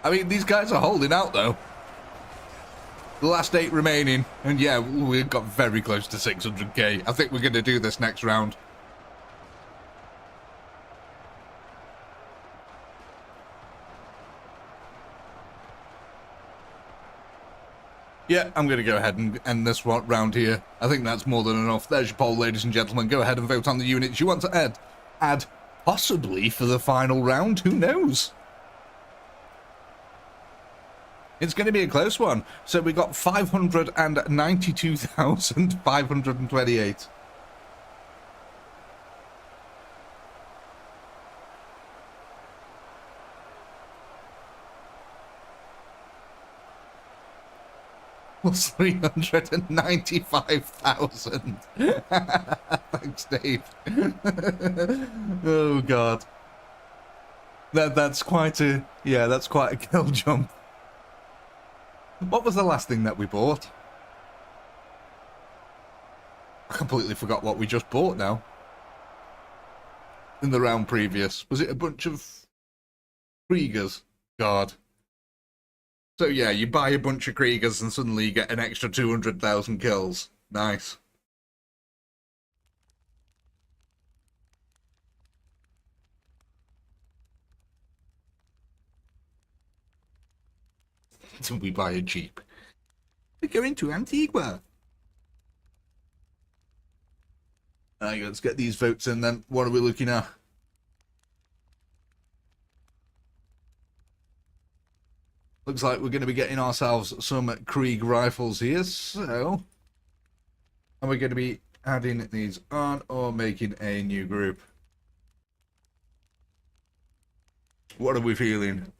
I mean, these guys are holding out, though. The last 8 remaining, and yeah, we got very close to 600k. I think we're going to do this next round. Yeah, I'm going to go ahead and end this round here. I think that's more than enough. There's your poll, ladies and gentlemen. Go ahead and vote on the units you want to add possibly for the final round. Who knows? It's going to be a close one. So we got 592,528. Was 395,000. Thanks, Dave. Oh God, that's quite a kill jump. What was the last thing that we bought? I completely forgot what we just bought now. In the round previous, was it a bunch of Kriegers? God. So yeah, you buy a bunch of Kriegers and suddenly you get an extra 200,000 kills. Nice. Until we buy a Jeep. We're going to Antigua. Alright, let's get these votes in then. What are we looking at? Looks like we're going to be getting ourselves some Krieg rifles here, so... Are we going to be adding these on or making a new group? What are we feeling?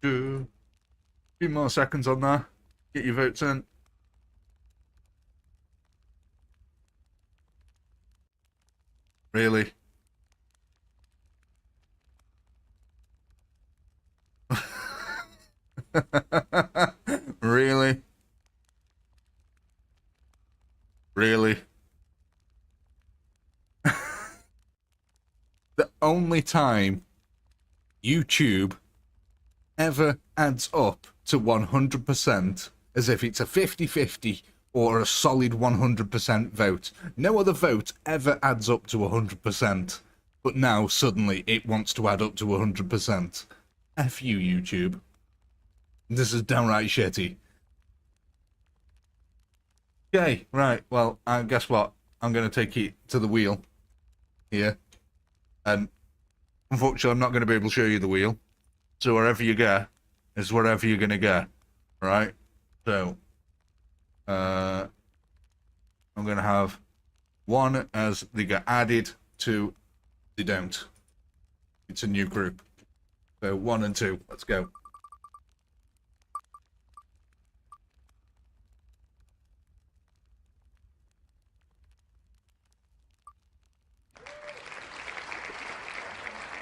A few more seconds on there. Get your votes in. Really? Really? Really? The only time YouTube ever adds up to 100% as if it's a 50-50 or a solid 100% vote. No other vote ever adds up to 100%. But now, suddenly, it wants to add up to 100%. F you, YouTube. This is downright shitty. Okay, right, well, guess what? I'm going to take it to the wheel here. And unfortunately, I'm not going to be able to show you the wheel. So wherever you go is wherever you're going to go. Right? So, I'm going to have one as they get added, two, they don't. It's a new group. So 1 and 2, let's go.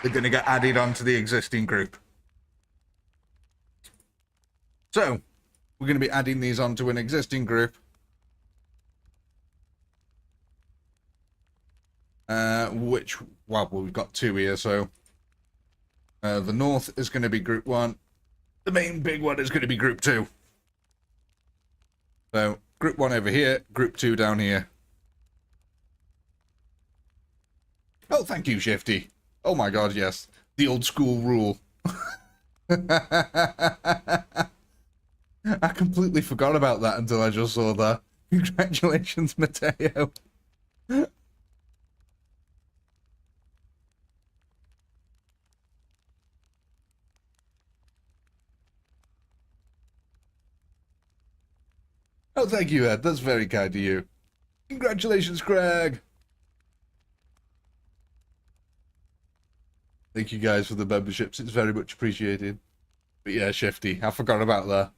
They're going to get added onto the existing group. So, we're going to be adding these onto an existing group. Well, we've got 2 here, so the north is going to be group 1. The main big one is going to be group 2. So, group 1 over here, group 2 down here. Oh, thank you, Shifty. Oh my god, yes. The old school rule. I completely forgot about that until I just saw that. Congratulations, Mateo. Oh, thank you, Ed. That's very kind of you. Congratulations, Craig. Thank you guys for the memberships. It's very much appreciated. But yeah, Shifty, I forgot about that.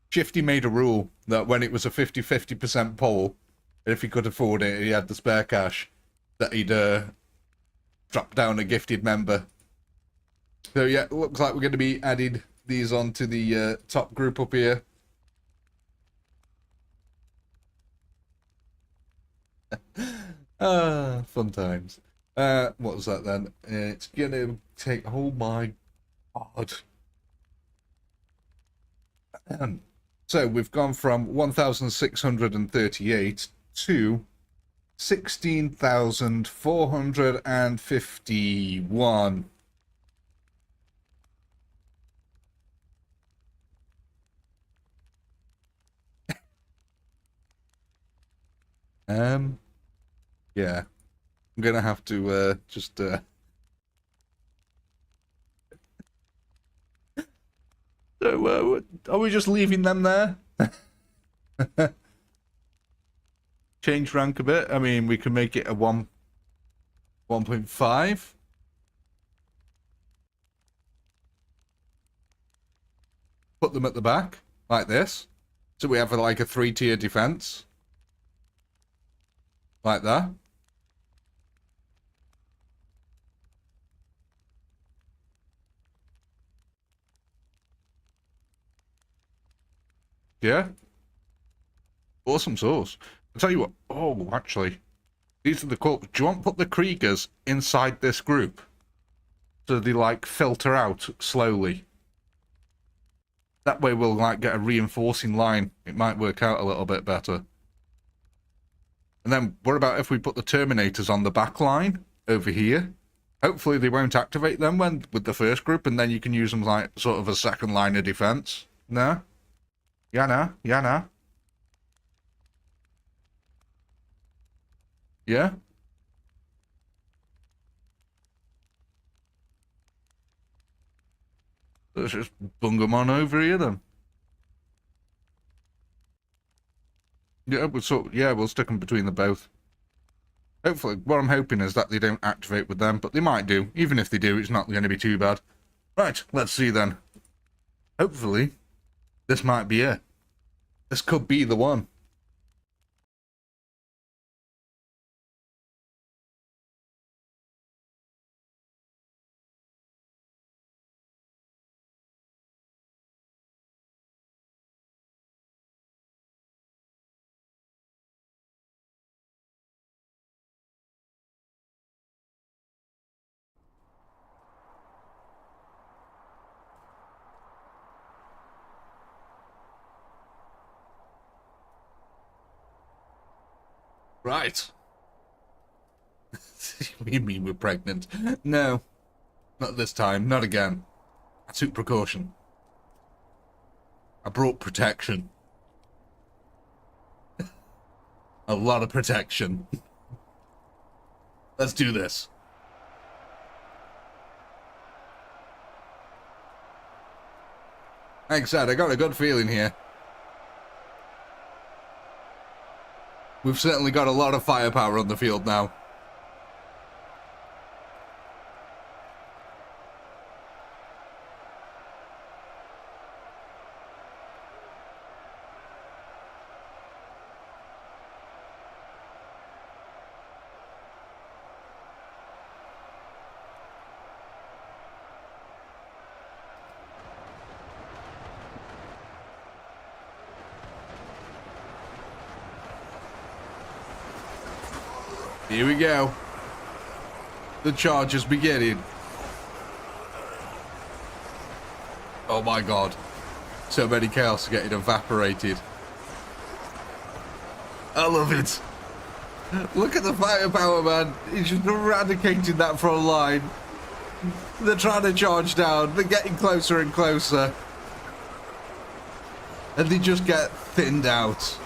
Shifty made a rule that when it was a 50-50% poll, if he could afford it, he had the spare cash, that he'd drop down a gifted member. So yeah, it looks like we're going to be adding these onto the top group up here. Fun times. What was that then? It's gonna take, oh my god. So we've gone from 1,638 to 16,451. Yeah. I'm gonna have to just So are we just leaving them there? Change rank a bit. I mean, we can make it a 1.5. Put them at the back like this. So we have like a 3-tier defense. Like that. Yeah. Awesome sauce. I'll tell you what. Oh, actually. These are the corps. Do you want to put the Kriegers inside this group? So they, like, filter out slowly. That way we'll, like, get a reinforcing line. It might work out a little bit better. And then, what about if we put the Terminators on the back line over here? Hopefully they won't activate them with the first group, and then you can use them, like, sort of a second line of defense. No? Yeah, no? Yeah, no? Yeah? Let's just bung them on over here then. Yeah, we'll stick them between the both. Hopefully, what I'm hoping is that they don't activate with them, but they might do. Even if they do, it's not going to be too bad. Right, let's see then. Hopefully, this might be it. This could be the one. Right. You mean we're pregnant? No. Not this time. Not again. I took precaution. I brought protection. A lot of protection. Let's do this. Like I said, I got a good feeling here. We've certainly got a lot of firepower on the field now. Here we go. The charge is beginning. Oh my god. So many chaos are getting evaporated. I love it. Look at the firepower, man. He's just eradicating that front line. They're trying to charge down. They're getting closer and closer. And they just get thinned out.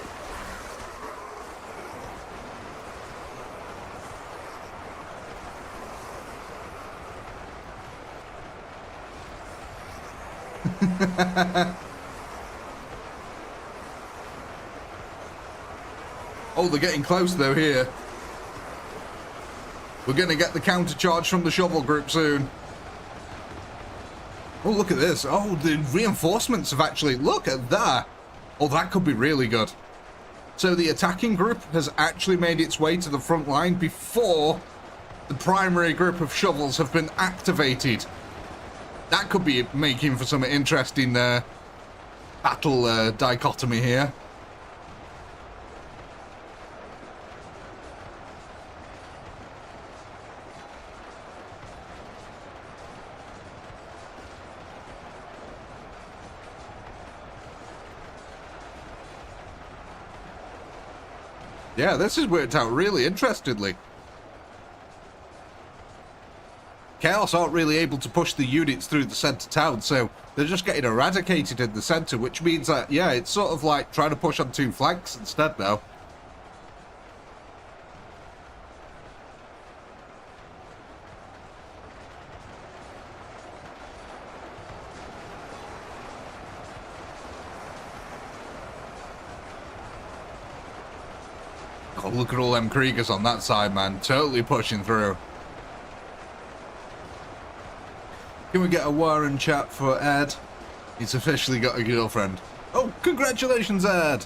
Oh, they're getting close though here. We're going to get the counter charge from the shovel group soon. Oh, look at this. Oh, the reinforcements have actually... Look at that. Oh, that could be really good. So the attacking group has actually made its way to the front line before the primary group of shovels have been activated. That could be making for some interesting battle dichotomy here. Yeah, this has worked out really interestingly. Chaos aren't really able to push the units through the centre town, so they're just getting eradicated in the centre, which means that, yeah, it's sort of like trying to push on two flanks instead now. Oh, look at all them Kriegers on that side, man. Totally pushing through. Can we get a Warren chat for Ed? He's officially got a girlfriend. Oh, congratulations, Ed!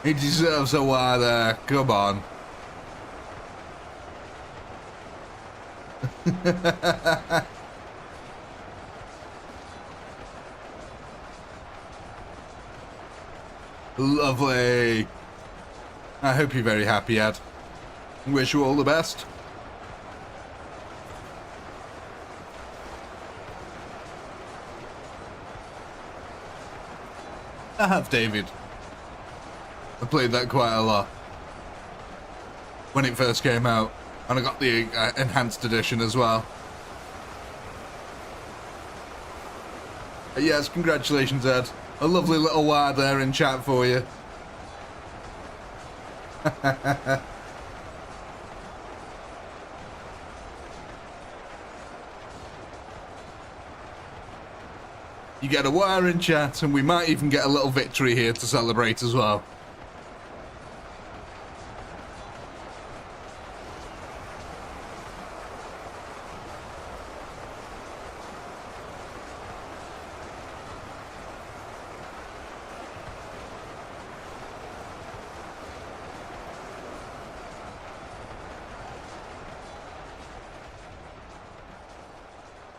He deserves a war there. Come on. Lovely. I hope you're very happy, Ed. Wish you all the best. I have, David. I played that quite a lot when it first came out, and I got the enhanced edition as well. Yes, congratulations, Ed. A lovely little word there in chat for you. You get a wire in chat, and we might even get a little victory here to celebrate as well.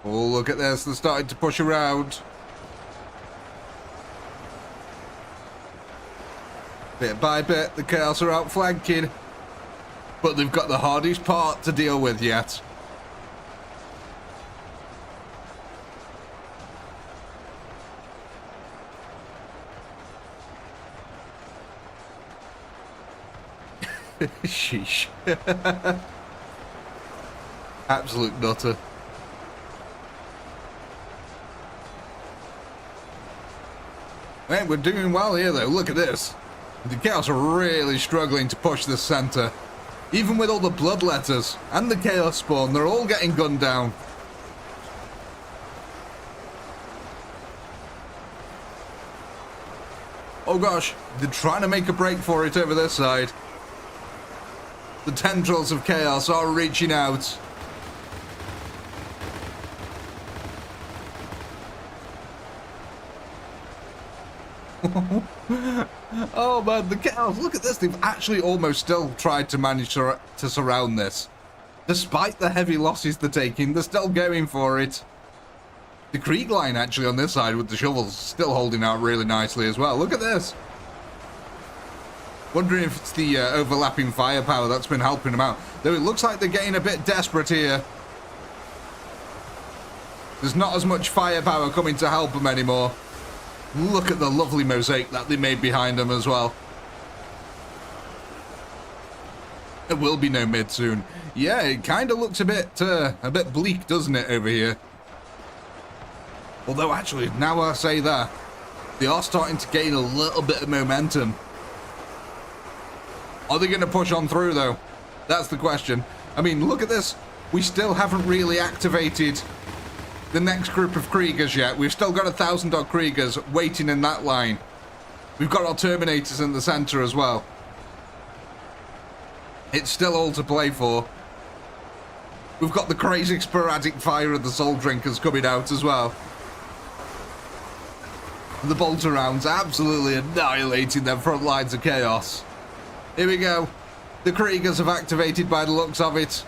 Oh, look at this. They're starting to push around. Bit by bit, the Chaos are outflanking. But they've got the hardest part to deal with yet. Sheesh. Absolute nutter. Man, we're doing well here, though. Look at this. The Chaos are really struggling to push the center. Even with all the Bloodletters and the Chaos Spawn, they're all getting gunned down. Oh gosh, they're trying to make a break for it over this side. The tendrils of Chaos are reaching out. Oh man, the Chaos, look at this. They've actually almost still tried to manage to surround this. Despite the heavy losses they're taking, they're still going for it. The Krieg line actually on this side with the shovels still holding out really nicely as well. Look at this. Wondering if it's the overlapping firepower that's been helping them out. Though it looks like they're getting a bit desperate here. There's not as much firepower coming to help them anymore. Look at the lovely mosaic that they made behind them as well. There will be no mid soon. Yeah, it kind of looks a bit bleak, doesn't it, over here? Although actually, now I say that, they are starting to gain a little bit of momentum. Are they going to push on through, though? That's the question. I mean, look at this. We still haven't really activated the next group of Kriegers yet. We've still got 1,000-odd Kriegers waiting in that line. We've got our Terminators in the center as well. It's still all to play for. We've got the crazy sporadic fire of the Soul Drinkers coming out as well. The bolter rounds absolutely annihilating them front lines of Chaos. Here we go. The Kriegers have activated by the looks of it.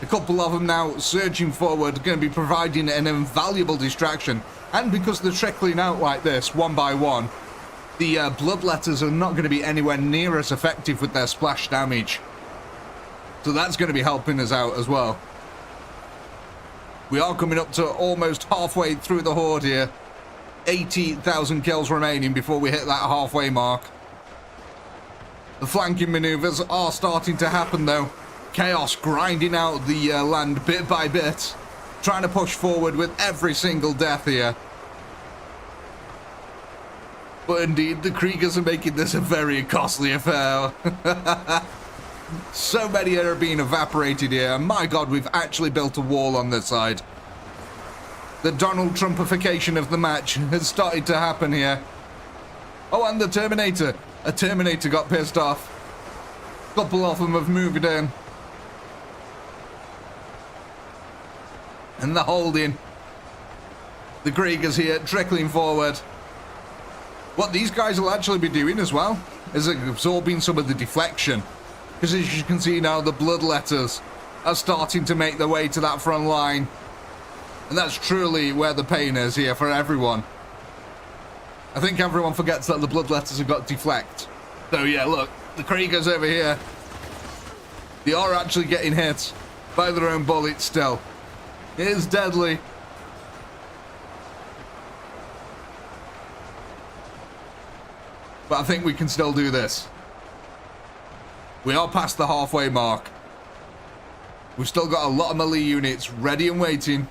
A couple of them now surging forward, going to be providing an invaluable distraction. And because they're trickling out like this, one by one, the Bloodletters are not going to be anywhere near as effective with their splash damage. So that's going to be helping us out as well. We are coming up to almost halfway through the horde here. 80,000 kills remaining before we hit that halfway mark. The flanking maneuvers are starting to happen though. Chaos grinding out the land bit by bit, trying to push forward with every single death here. But indeed, the Kriegers are making this a very costly affair. So many are being evaporated here. My God, we've actually built a wall on this side. The Donald Trumpification of the match has started to happen here. Oh, and the Terminator. A Terminator got pissed off. A couple of them have moved in. And they're holding. The Kriegers here trickling forward. What these guys will actually be doing as well is absorbing some of the deflection. Because as you can see now, the Bloodletters are starting to make their way to that front line. And that's truly where the pain is here for everyone. I think everyone forgets that the Bloodletters have got deflect. So yeah, look, the Kriegers over here, they are actually getting hit by their own bullets still. It is deadly. But I think we can still do this. We are past the halfway mark. We've still got a lot of melee units ready and waiting.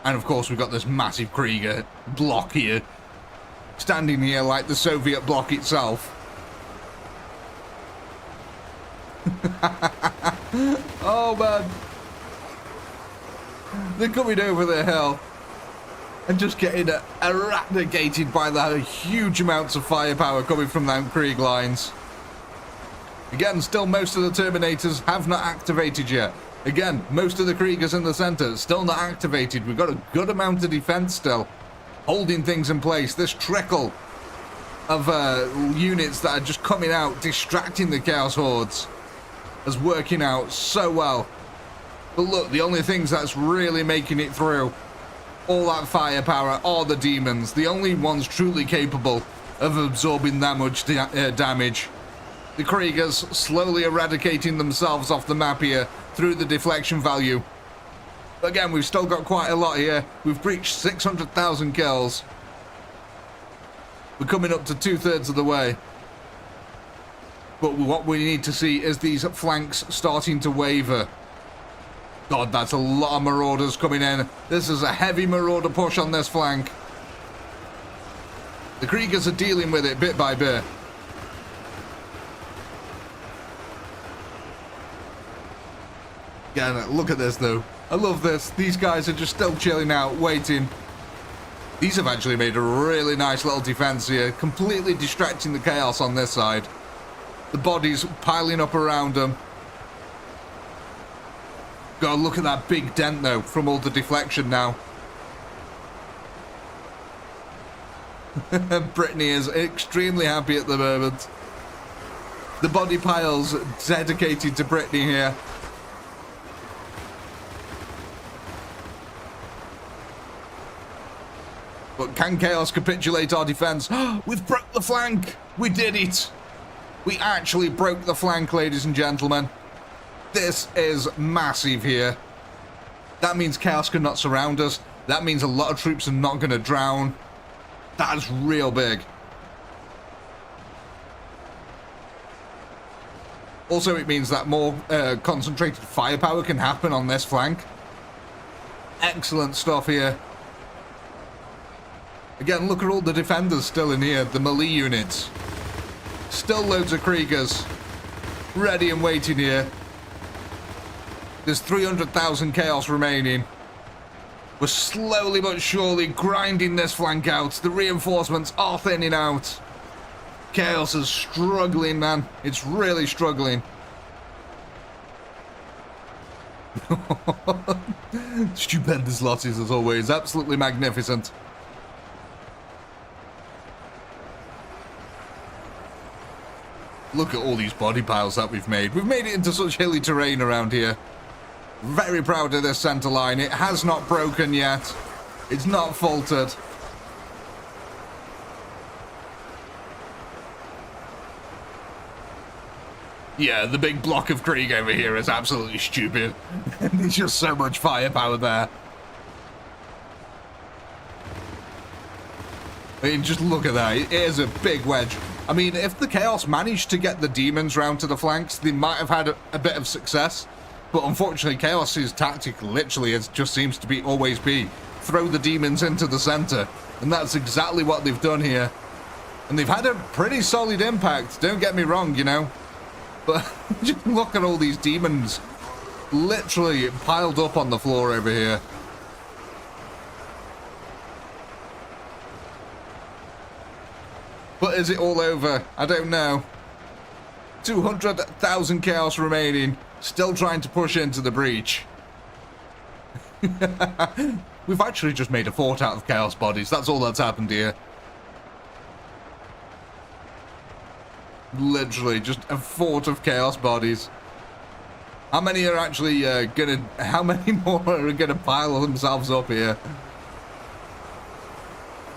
And of course we've got this massive Krieger block here. Standing here like the Soviet bloc itself. Oh man. They're coming over the hill. And just getting eradicated by the huge amounts of firepower coming from them Krieg lines. Again, still most of the Terminators have not activated yet. Again, most of the Kriegers in the center still not activated. We've got a good amount of defense still, holding things in place. This trickle of units that are just coming out, distracting the Chaos Hordes, is working out so well. But look, the only things that's really making it through all that firepower are the demons. The only ones truly capable of absorbing that much damage. The Kriegers slowly eradicating themselves off the map here through the deflection value. But again, we've still got quite a lot here. We've breached 600,000 kills. We're coming up to 2/3 of the way. But what we need to see is these flanks starting to waver. God, that's a lot of marauders coming in. This is a heavy marauder push on this flank. The Kriegers are dealing with it bit by bit. Yeah, look at this though. I love this. These guys are just still chilling out, waiting. These have actually made a really nice little defense here, completely distracting the chaos on this side. The bodies piling up around them. God, look at that big dent though from all the deflection now. Brittany is extremely happy at the moment. The body piles dedicated to Brittany here. But can Chaos capitulate our defense? We've broke the flank! We did it! We actually broke the flank, ladies and gentlemen. This is massive here. That means Chaos cannot surround us. That means a lot of troops are not going to drown. That's real big. Also, it means that more concentrated firepower can happen on this flank. Excellent stuff here. Again, look at all the defenders still in here, the melee units. Still loads of Kriegers. Ready and waiting here. There's 300,000 Chaos remaining. We're slowly but surely grinding this flank out. The reinforcements are thinning out. Chaos is struggling, man. It's really struggling. Stupendous losses as always. Absolutely magnificent. Look at all these body piles that we've made. We've made it into such hilly terrain around here. Very proud of this center line. It has not broken yet. It's not faltered. Yeah, the big block of Krieg over here is absolutely stupid. There's just so much firepower there. I mean, just look at that. It is a big wedge. I mean, if the Chaos managed to get the demons round to the flanks, they might have had a bit of success. But unfortunately, Chaos's tactic literally just seems to be always be throw the demons into the center. And that's exactly what they've done here. And they've had a pretty solid impact. Don't get me wrong, you know. But just look at all these demons literally piled up on the floor over here. But is it all over? I don't know. 200,000 Chaos remaining. Still trying to push into the breach. We've actually just made a fort out of Chaos bodies. That's all that's happened here. Literally just a fort of Chaos bodies. How many are actually how many more are gonna pile themselves up here?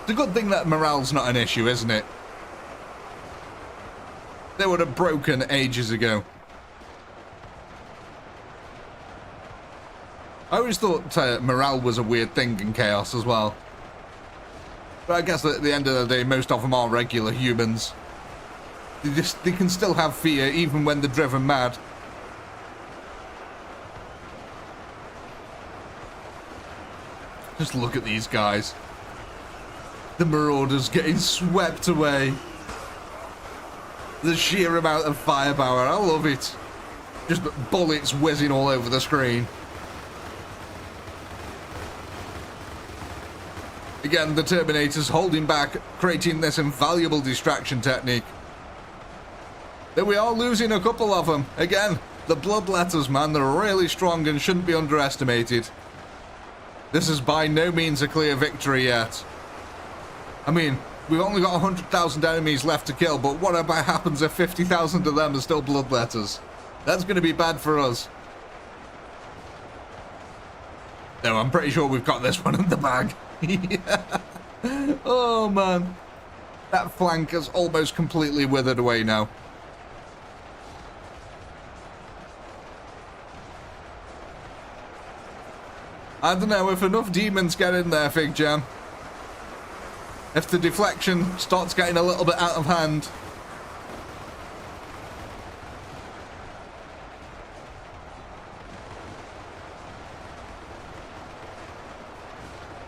It's a good thing that morale's not an issue, isn't it? They would have broken ages ago. I always thought morale was a weird thing in Chaos as well. But I guess at the end of the day, most of them are regular humans. They can still have fear even when they're driven mad. Just look at these guys. The Marauders getting swept away. The sheer amount of firepower, I love it. Just bullets whizzing all over the screen. Again, the Terminators holding back, creating this invaluable distraction technique. Then we are losing a couple of them. Again, the Bloodletters, man, they're really strong and shouldn't be underestimated. This is by no means a clear victory yet. I mean, we've only got 100,000 enemies left to kill, but what about happens if 50,000 of them are still Bloodletters? That's going to be bad for us. No, I'm pretty sure we've got this one in the bag. Yeah. Oh, man. That flank has almost completely withered away now. I don't know, if enough demons get in there, Fig Jam. If the deflection starts getting a little bit out of hand.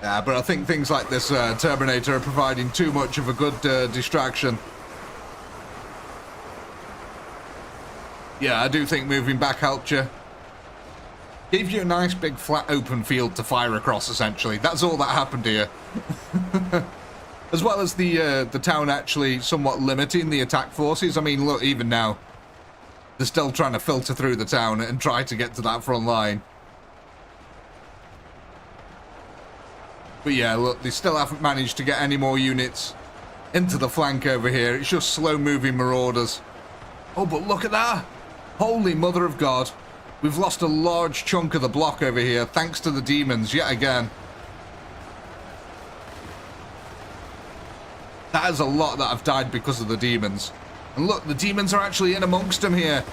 Yeah, but I think things like this Terminator are providing too much of a good distraction. Yeah, I do think moving back helped you. Gave you a nice big flat open field to fire across, essentially. That's all that happened here. As well as the town actually somewhat limiting the attack forces. I mean, look, even now, they're still trying to filter through the town and try to get to that front line. But yeah, look, they still haven't managed to get any more units into the flank over here. It's just slow-moving marauders. Oh, but look at that! Holy mother of God. We've lost a large chunk of the block over here, thanks to the demons, yet again. That is a lot that have died because of the demons. And look, the demons are actually in amongst them here.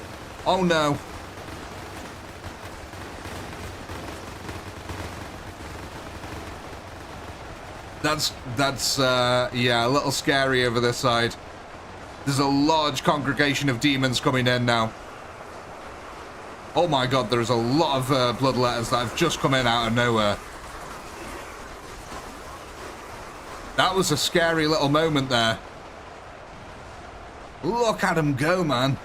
Oh no. That's yeah, a little scary over this side. There's a large congregation of demons coming in now. Oh my God, there's a lot of bloodletters that have just come in out of nowhere. That was a scary little moment there. Look at him go, man.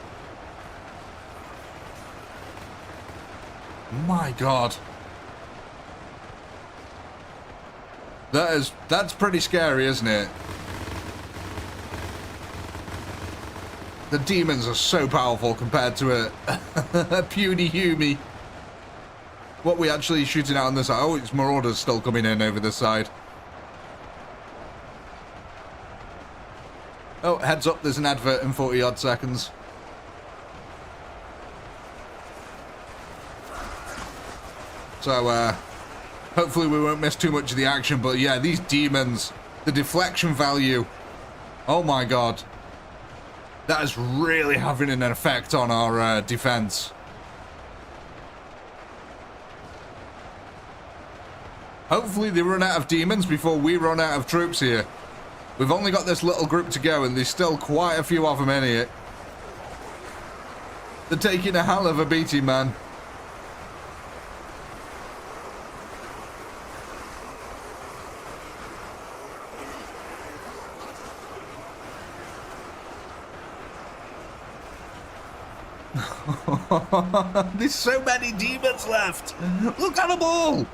My God. That's pretty scary, isn't it? The demons are so powerful compared to a puny human. What we actually shooting out on this side? Oh, it's marauders still coming in over this side. Oh, heads up, there's an advert in 40 odd seconds. So, hopefully we won't miss too much of the action, but yeah, these demons, the deflection value, oh my God. That is really having an effect on our defense. Hopefully they run out of demons before we run out of troops here. We've only got this little group to go, and there's still quite a few of them in here. They're taking a hell of a beating, man. There's so many demons left. Look at them all.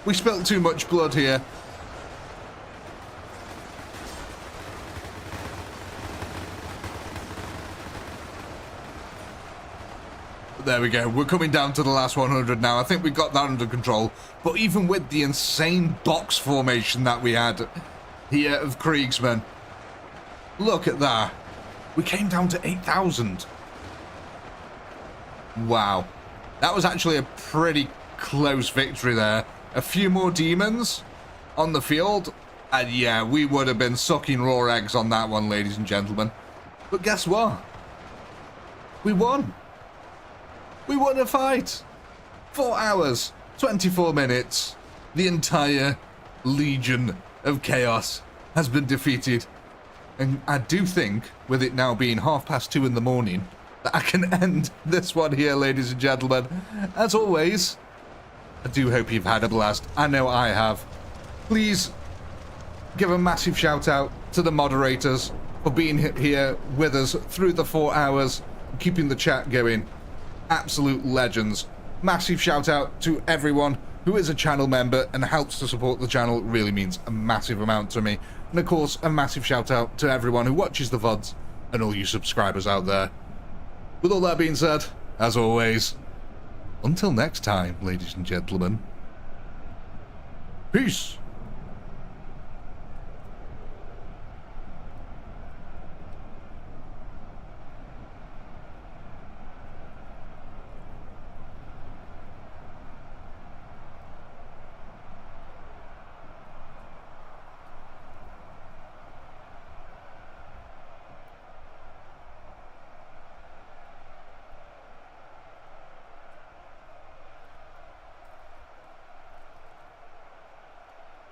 We spilt too much blood here. There we go. We're coming down to the last 100 now. I think we got that under control. But even with the insane box formation that we had here of Kriegsmen, look at that. We came down to 8,000. Wow. That was actually a pretty close victory there. A few more demons on the field. And yeah, we would have been sucking raw eggs on that one, ladies and gentlemen. But guess what? We won. We won a fight. 4 hours, 24 minutes. The entire Legion of Chaos has been defeated. And I do think, with it now being 2:30 in the morning, that I can end this one here, ladies and gentlemen. As always, I do hope you've had a blast. I know I have. Please give a massive shout out to the moderators for being here with us through the 4 hours, keeping the chat going. Absolute legends. Massive shout out to everyone who is a channel member and helps to support the channel. It really means a massive amount to me. And of course, a massive shout out to everyone who watches the VODs and all you subscribers out there. With all that being said, as always, until next time, ladies and gentlemen, peace.